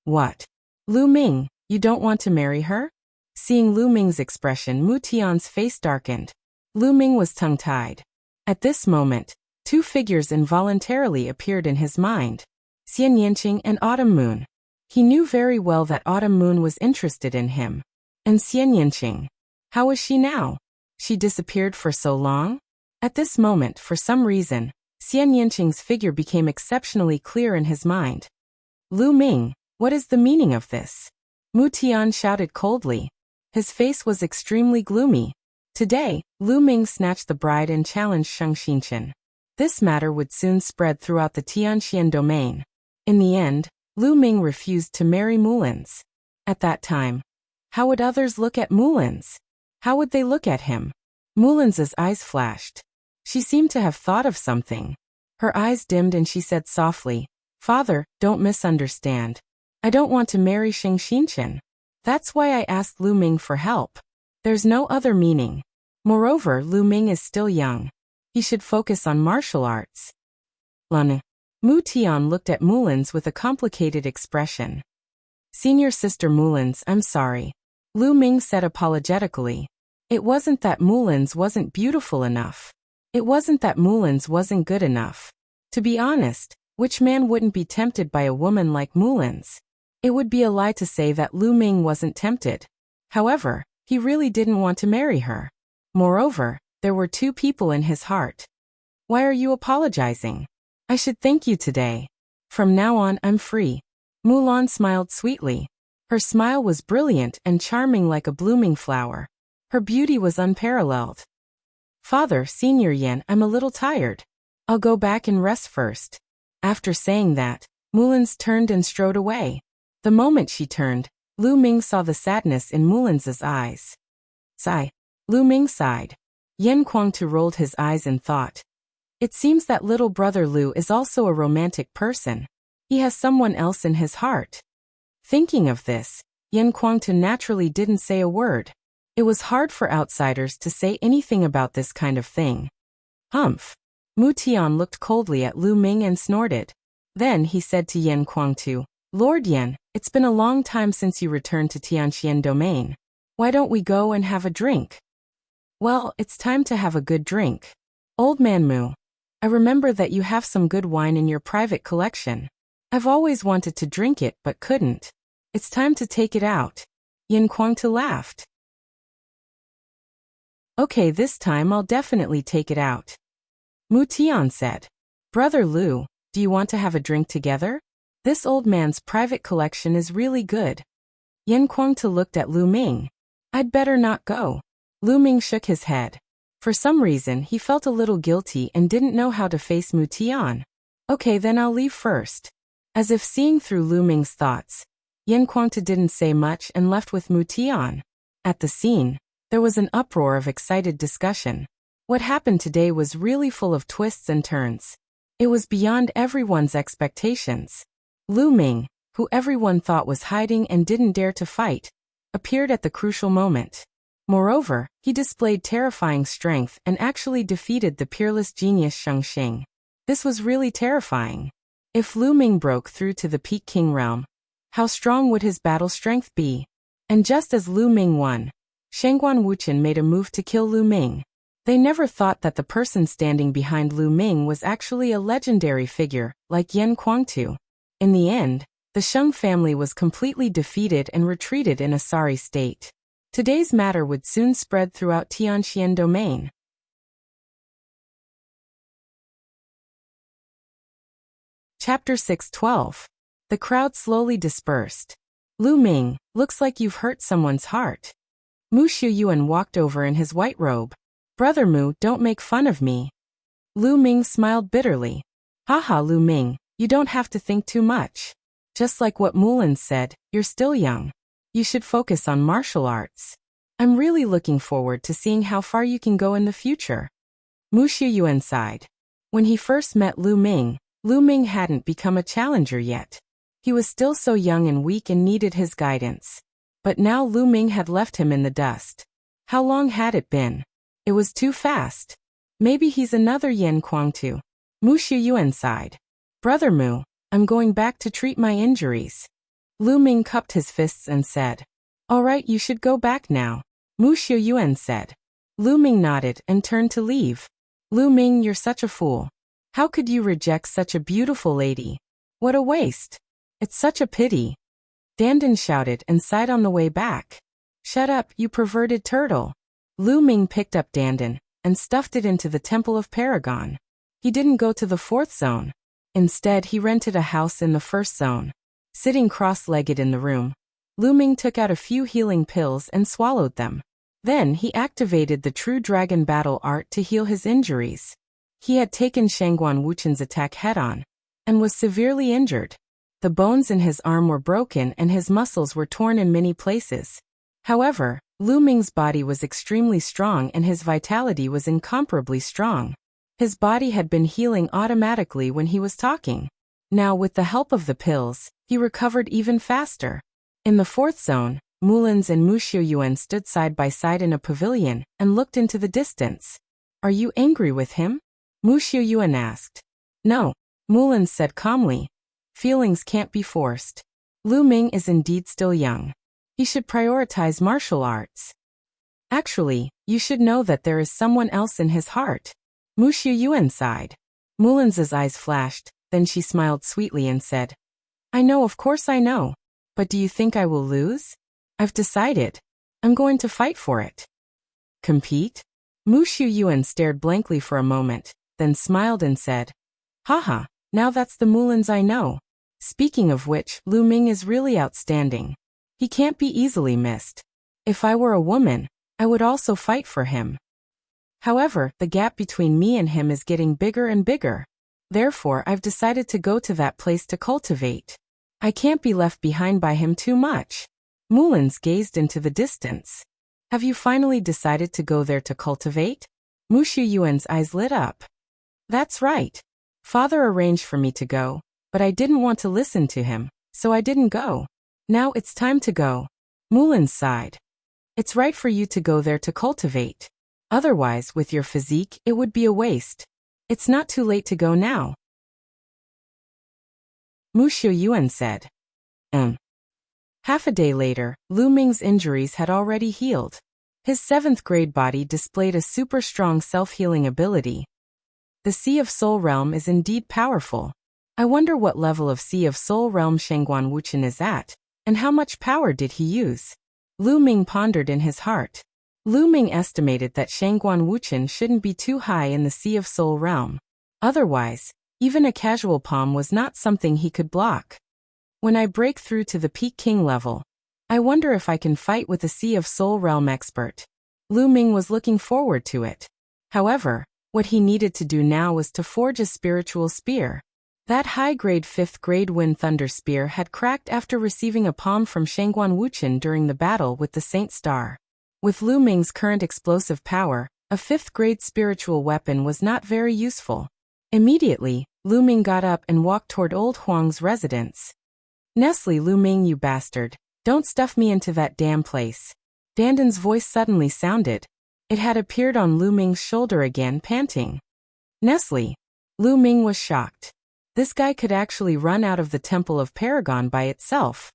[SPEAKER 1] What? Lu Ming, you don't want to marry her? Seeing Lu Ming's expression, Mu Tian's face darkened. Lu Ming was tongue-tied. At this moment, two figures involuntarily appeared in his mind. Xian Yanqing and Autumn Moon. He knew very well that Autumn Moon was interested in him. And Xian Yanqing. How is she now? She disappeared for so long? At this moment, for some reason, Xian Yanqing's figure became exceptionally clear in his mind. Lu Ming, what is the meaning of this? Mu Tian shouted coldly. His face was extremely gloomy. Today, Lu Ming snatched the bride and challenged Sheng Xingchen. This matter would soon spread throughout the Tianxian domain. In the end, Lu Ming refused to marry Mulin's. At that time, how would others look at Mulin's? How would they look at him? Mulin's eyes flashed. She seemed to have thought of something. Her eyes dimmed and she said softly, Father, don't misunderstand. I don't want to marry Sheng Xingchen. That's why I asked Lu Ming for help. There's no other meaning. Moreover, Lu Ming is still young. He should focus on martial arts. Lun. Mu Tian looked at Mulin's with a complicated expression. Senior Sister Mulin's, I'm sorry. Lu Ming said apologetically. It wasn't that Mulin's wasn't beautiful enough. It wasn't that Mulin's wasn't good enough. To be honest, which man wouldn't be tempted by a woman like Mulin's? It would be a lie to say that Lu Ming wasn't tempted. However, he really didn't want to marry her. Moreover, there were two people in his heart. Why are you apologizing? I should thank you today. From now on, I'm free. Mulan smiled sweetly. Her smile was brilliant and charming like a blooming flower. Her beauty was unparalleled. Father, Senior Yan, I'm a little tired. I'll go back and rest first. After saying that, Mulan's turned and strode away. The moment she turned, Lu Ming saw the sadness in Mulin's eyes. Sigh. Lu Ming sighed. Yan Kuangtu rolled his eyes in thought. It seems that little brother Lu is also a romantic person. He has someone else in his heart. Thinking of this, Yan Kuangtu naturally didn't say a word. It was hard for outsiders to say anything about this kind of thing. Humph. Mu Tian looked coldly at Lu Ming and snorted. Then he said to Yan Kuangtu, Lord Yan, it's been a long time since you returned to Tianxian domain. Why don't we go and have a drink? Well, it's time to have a good drink. Old man Mu, I remember that you have some good wine in your private collection. I've always wanted to drink it but couldn't. It's time to take it out. Yan Kuangtu laughed. Okay, this time I'll definitely take it out. Mu Tian said. Brother Lu, do you want to have a drink together? This old man's private collection is really good. Yan Kuangtu looked at Lu Ming. I'd better not go. Lu Ming shook his head. For some reason, he felt a little guilty and didn't know how to face Mu Tian. Okay, then I'll leave first. As if seeing through Lu Ming's thoughts, Yan Kuangtu didn't say much and left with Mu Tian. At the scene, there was an uproar of excited discussion. What happened today was really full of twists and turns. It was beyond everyone's expectations. Lu Ming, who everyone thought was hiding and didn't dare to fight, appeared at the crucial moment. Moreover, he displayed terrifying strength and actually defeated the peerless genius Sheng Xing. This was really terrifying. If Lu Ming broke through to the Peak King realm, how strong would his battle strength be? And just as Lu Ming won, Shangguan Wuchen made a move to kill Lu Ming. They never thought that the person standing behind Lu Ming was actually a legendary figure, like Yan Kuangtu. In the end, the Sheng family was completely defeated and retreated in a sorry state. Today's matter would soon spread throughout Tianxian domain. Chapter 6:12. The crowd slowly dispersed. Lu Ming, looks like you've hurt someone's heart. Mu Shiyuan walked over in his white robe. Brother Mu, don't make fun of me. Lu Ming smiled bitterly. Haha, Lu Ming, you don't have to think too much. Just like what Mulan said, you're still young. You should focus on martial arts. I'm really looking forward to seeing how far you can go in the future. Mu Shiyuan sighed. When he first met Lu Ming hadn't become a challenger yet. He was still so young and weak and needed his guidance. But now Lu Ming had left him in the dust. How long had it been? It was too fast. Maybe he's another Yan Kuangtu. Mu Shiyuan sighed. Brother Mu, I'm going back to treat my injuries. Lu Ming cupped his fists and said. All right, you should go back now. Mu Shiyuan said. Lu Ming nodded and turned to leave. Lu Ming, you're such a fool. How could you reject such a beautiful lady? What a waste. It's such a pity. Dandan shouted and sighed on the way back. Shut up, you perverted turtle. Lu Ming picked up Dandan and stuffed it into the Temple of Paragon. He didn't go to the 4th zone. Instead, he rented a house in the 1st zone. Sitting cross-legged in the room, Lu Ming took out a few healing pills and swallowed them. Then he activated the true dragon battle art to heal his injuries. He had taken Shangguan Wuchen's attack head-on and was severely injured. The bones in his arm were broken and his muscles were torn in many places. However, Lu Ming's body was extremely strong and his vitality was incomparably strong. His body had been healing automatically when he was talking. Now, with the help of the pills, he recovered even faster. In the 4th zone, Mulan's and Mu Shiyuan stood side by side in a pavilion and looked into the distance. Are you angry with him? Mu Shiyuan asked. No, Mulan said calmly. Feelings can't be forced. Lu Ming is indeed still young. He should prioritize martial arts. Actually, you should know that there is someone else in his heart. Mu Shiyuan sighed. Mulan's eyes flashed, then she smiled sweetly and said, I know, of course I know. But do you think I will lose? I've decided. I'm going to fight for it. Compete? Mu Shiyuan stared blankly for a moment, then smiled and said, Haha, now that's the Mulan's I know. Speaking of which, Lu Ming is really outstanding. He can't be easily missed. If I were a woman, I would also fight for him. However, the gap between me and him is getting bigger and bigger. Therefore, I've decided to go to that place to cultivate. I can't be left behind by him too much. Mulan's gazed into the distance. Have you finally decided to go there to cultivate? Mu Shiyuan's eyes lit up. That's right. Father arranged for me to go, but I didn't want to listen to him, so I didn't go. Now it's time to go. Mulan sighed. It's right for you to go there to cultivate. Otherwise, with your physique, it would be a waste. It's not too late to go now. Mu Xiuyuan said. Half a day later, Lu Ming's injuries had already healed. His 7th grade body displayed a super strong self-healing ability. The Sea of Soul Realm is indeed powerful. I wonder what level of Sea of Soul Realm Shangguan Wuchen is at, and how much power did he use? Lu Ming pondered in his heart. Lu Ming estimated that Shangguan Wuchen shouldn't be too high in the Sea of Soul Realm. Otherwise, even a casual palm was not something he could block. When I break through to the Peak King level, I wonder if I can fight with a Sea of Soul Realm expert. Lu Ming was looking forward to it. However, what he needed to do now was to forge a spiritual spear. That high-grade 5th grade Wind Thunder Spear had cracked after receiving a palm from Shangguan Wuchen during the battle with the Saint Star. With Lu Ming's current explosive power, a 5th grade spiritual weapon was not very useful. Immediately, Lu Ming got up and walked toward Old Huang's residence. Nestle, Lu Ming, you bastard. Don't stuff me into that damn place. Dandan's voice suddenly sounded. It had appeared on Lu Ming's shoulder again, panting. Nestle. Lu Ming was shocked. This guy could actually run out of the Temple of Paragon by itself.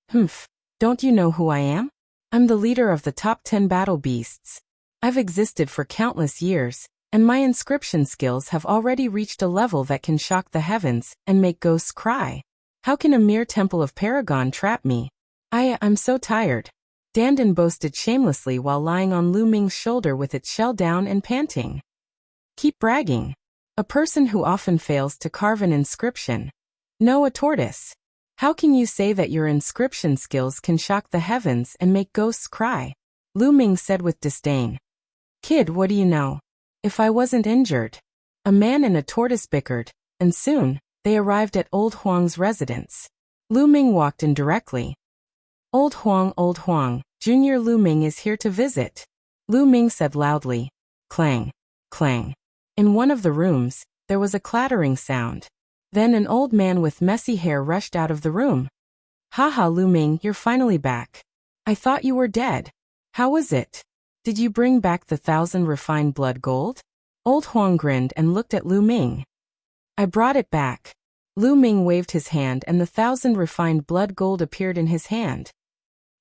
[SPEAKER 1] Humph. Don't you know who I am? I'm the leader of the top 10 battle beasts. I've existed for countless years, and my inscription skills have already reached a level that can shock the heavens and make ghosts cry. How can a mere Temple of Paragon trap me? I'm so tired. Dandan boasted shamelessly while lying on Lu Ming's shoulder with its shell down and panting. Keep bragging. A person who often fails to carve an inscription. No, a tortoise. How can you say that your inscription skills can shock the heavens and make ghosts cry? Lu Ming said with disdain. Kid, what do you know? If I wasn't injured. A man and a tortoise bickered, and soon, they arrived at Old Huang's residence. Lu Ming walked in directly. Old Huang, Junior Lu Ming is here to visit. Lu Ming said loudly. Clang, clang. In one of the rooms, there was a clattering sound. Then an old man with messy hair rushed out of the room. Haha, Lu Ming, you're finally back. I thought you were dead. How was it? Did you bring back the 1,000 refined blood gold? Old Huang grinned and looked at Lu Ming. I brought it back. Lu Ming waved his hand and the 1,000 refined blood gold appeared in his hand.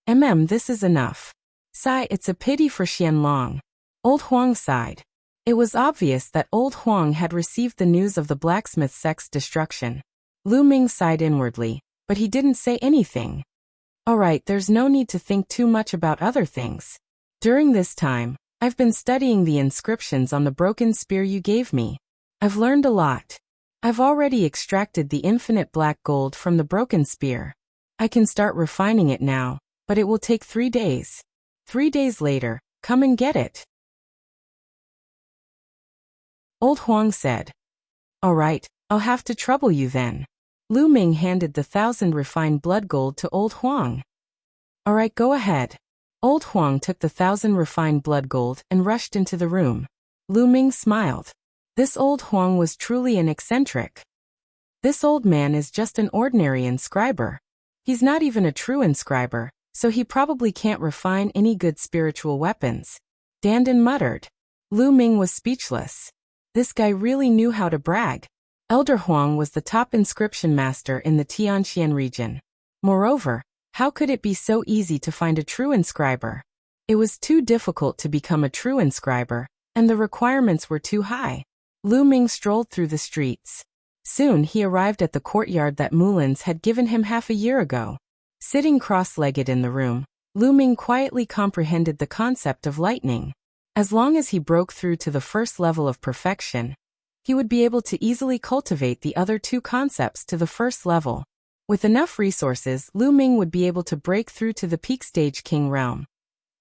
[SPEAKER 1] This is enough. Sigh, it's a pity for Xianlong. Old Huang sighed. It was obvious that Old Huang had received the news of the blacksmith sect's destruction. Lu Ming sighed inwardly, but he didn't say anything. Alright, there's no need to think too much about other things. During this time, I've been studying the inscriptions on the broken spear you gave me. I've learned a lot. I've already extracted the infinite black gold from the broken spear. I can start refining it now, but it will take 3 days. 3 days later, come and get it. Old Huang said. Alright, I'll have to trouble you then. Lu Ming handed the 1,000 refined blood gold to Old Huang. Alright, go ahead. Old Huang took the 1,000 refined blood gold and rushed into the room. Lu Ming smiled. This Old Huang was truly an eccentric. This old man is just an ordinary inscriber. He's not even a true inscriber, so he probably can't refine any good spiritual weapons. Dandan muttered. Lu Ming was speechless. This guy really knew how to brag. Elder Huang was the top inscription master in the Tianxian region. Moreover, how could it be so easy to find a true inscriber? It was too difficult to become a true inscriber, and the requirements were too high. Lu Ming strolled through the streets. Soon he arrived at the courtyard that Mulan's had given him half a year ago. Sitting cross-legged in the room, Lu Ming quietly comprehended the concept of lightning. As long as he broke through to the first level of perfection, he would be able to easily cultivate the other 2 concepts to the first level. With enough resources, Lu Ming would be able to break through to the peak stage king realm.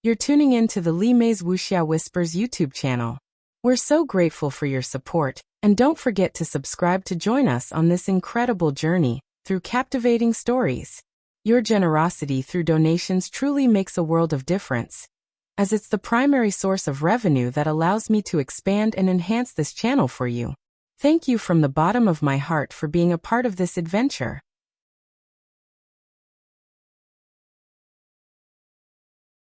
[SPEAKER 1] You're tuning in to the Li Mei's Wuxia Whispers YouTube channel. We're so grateful for your support, and don't forget to subscribe to join us on this incredible journey through captivating stories. Your generosity through donations truly makes a world of difference, as it's the primary source of revenue that allows me to expand and enhance this channel for you. Thank you from the bottom of my heart for being a part of this adventure.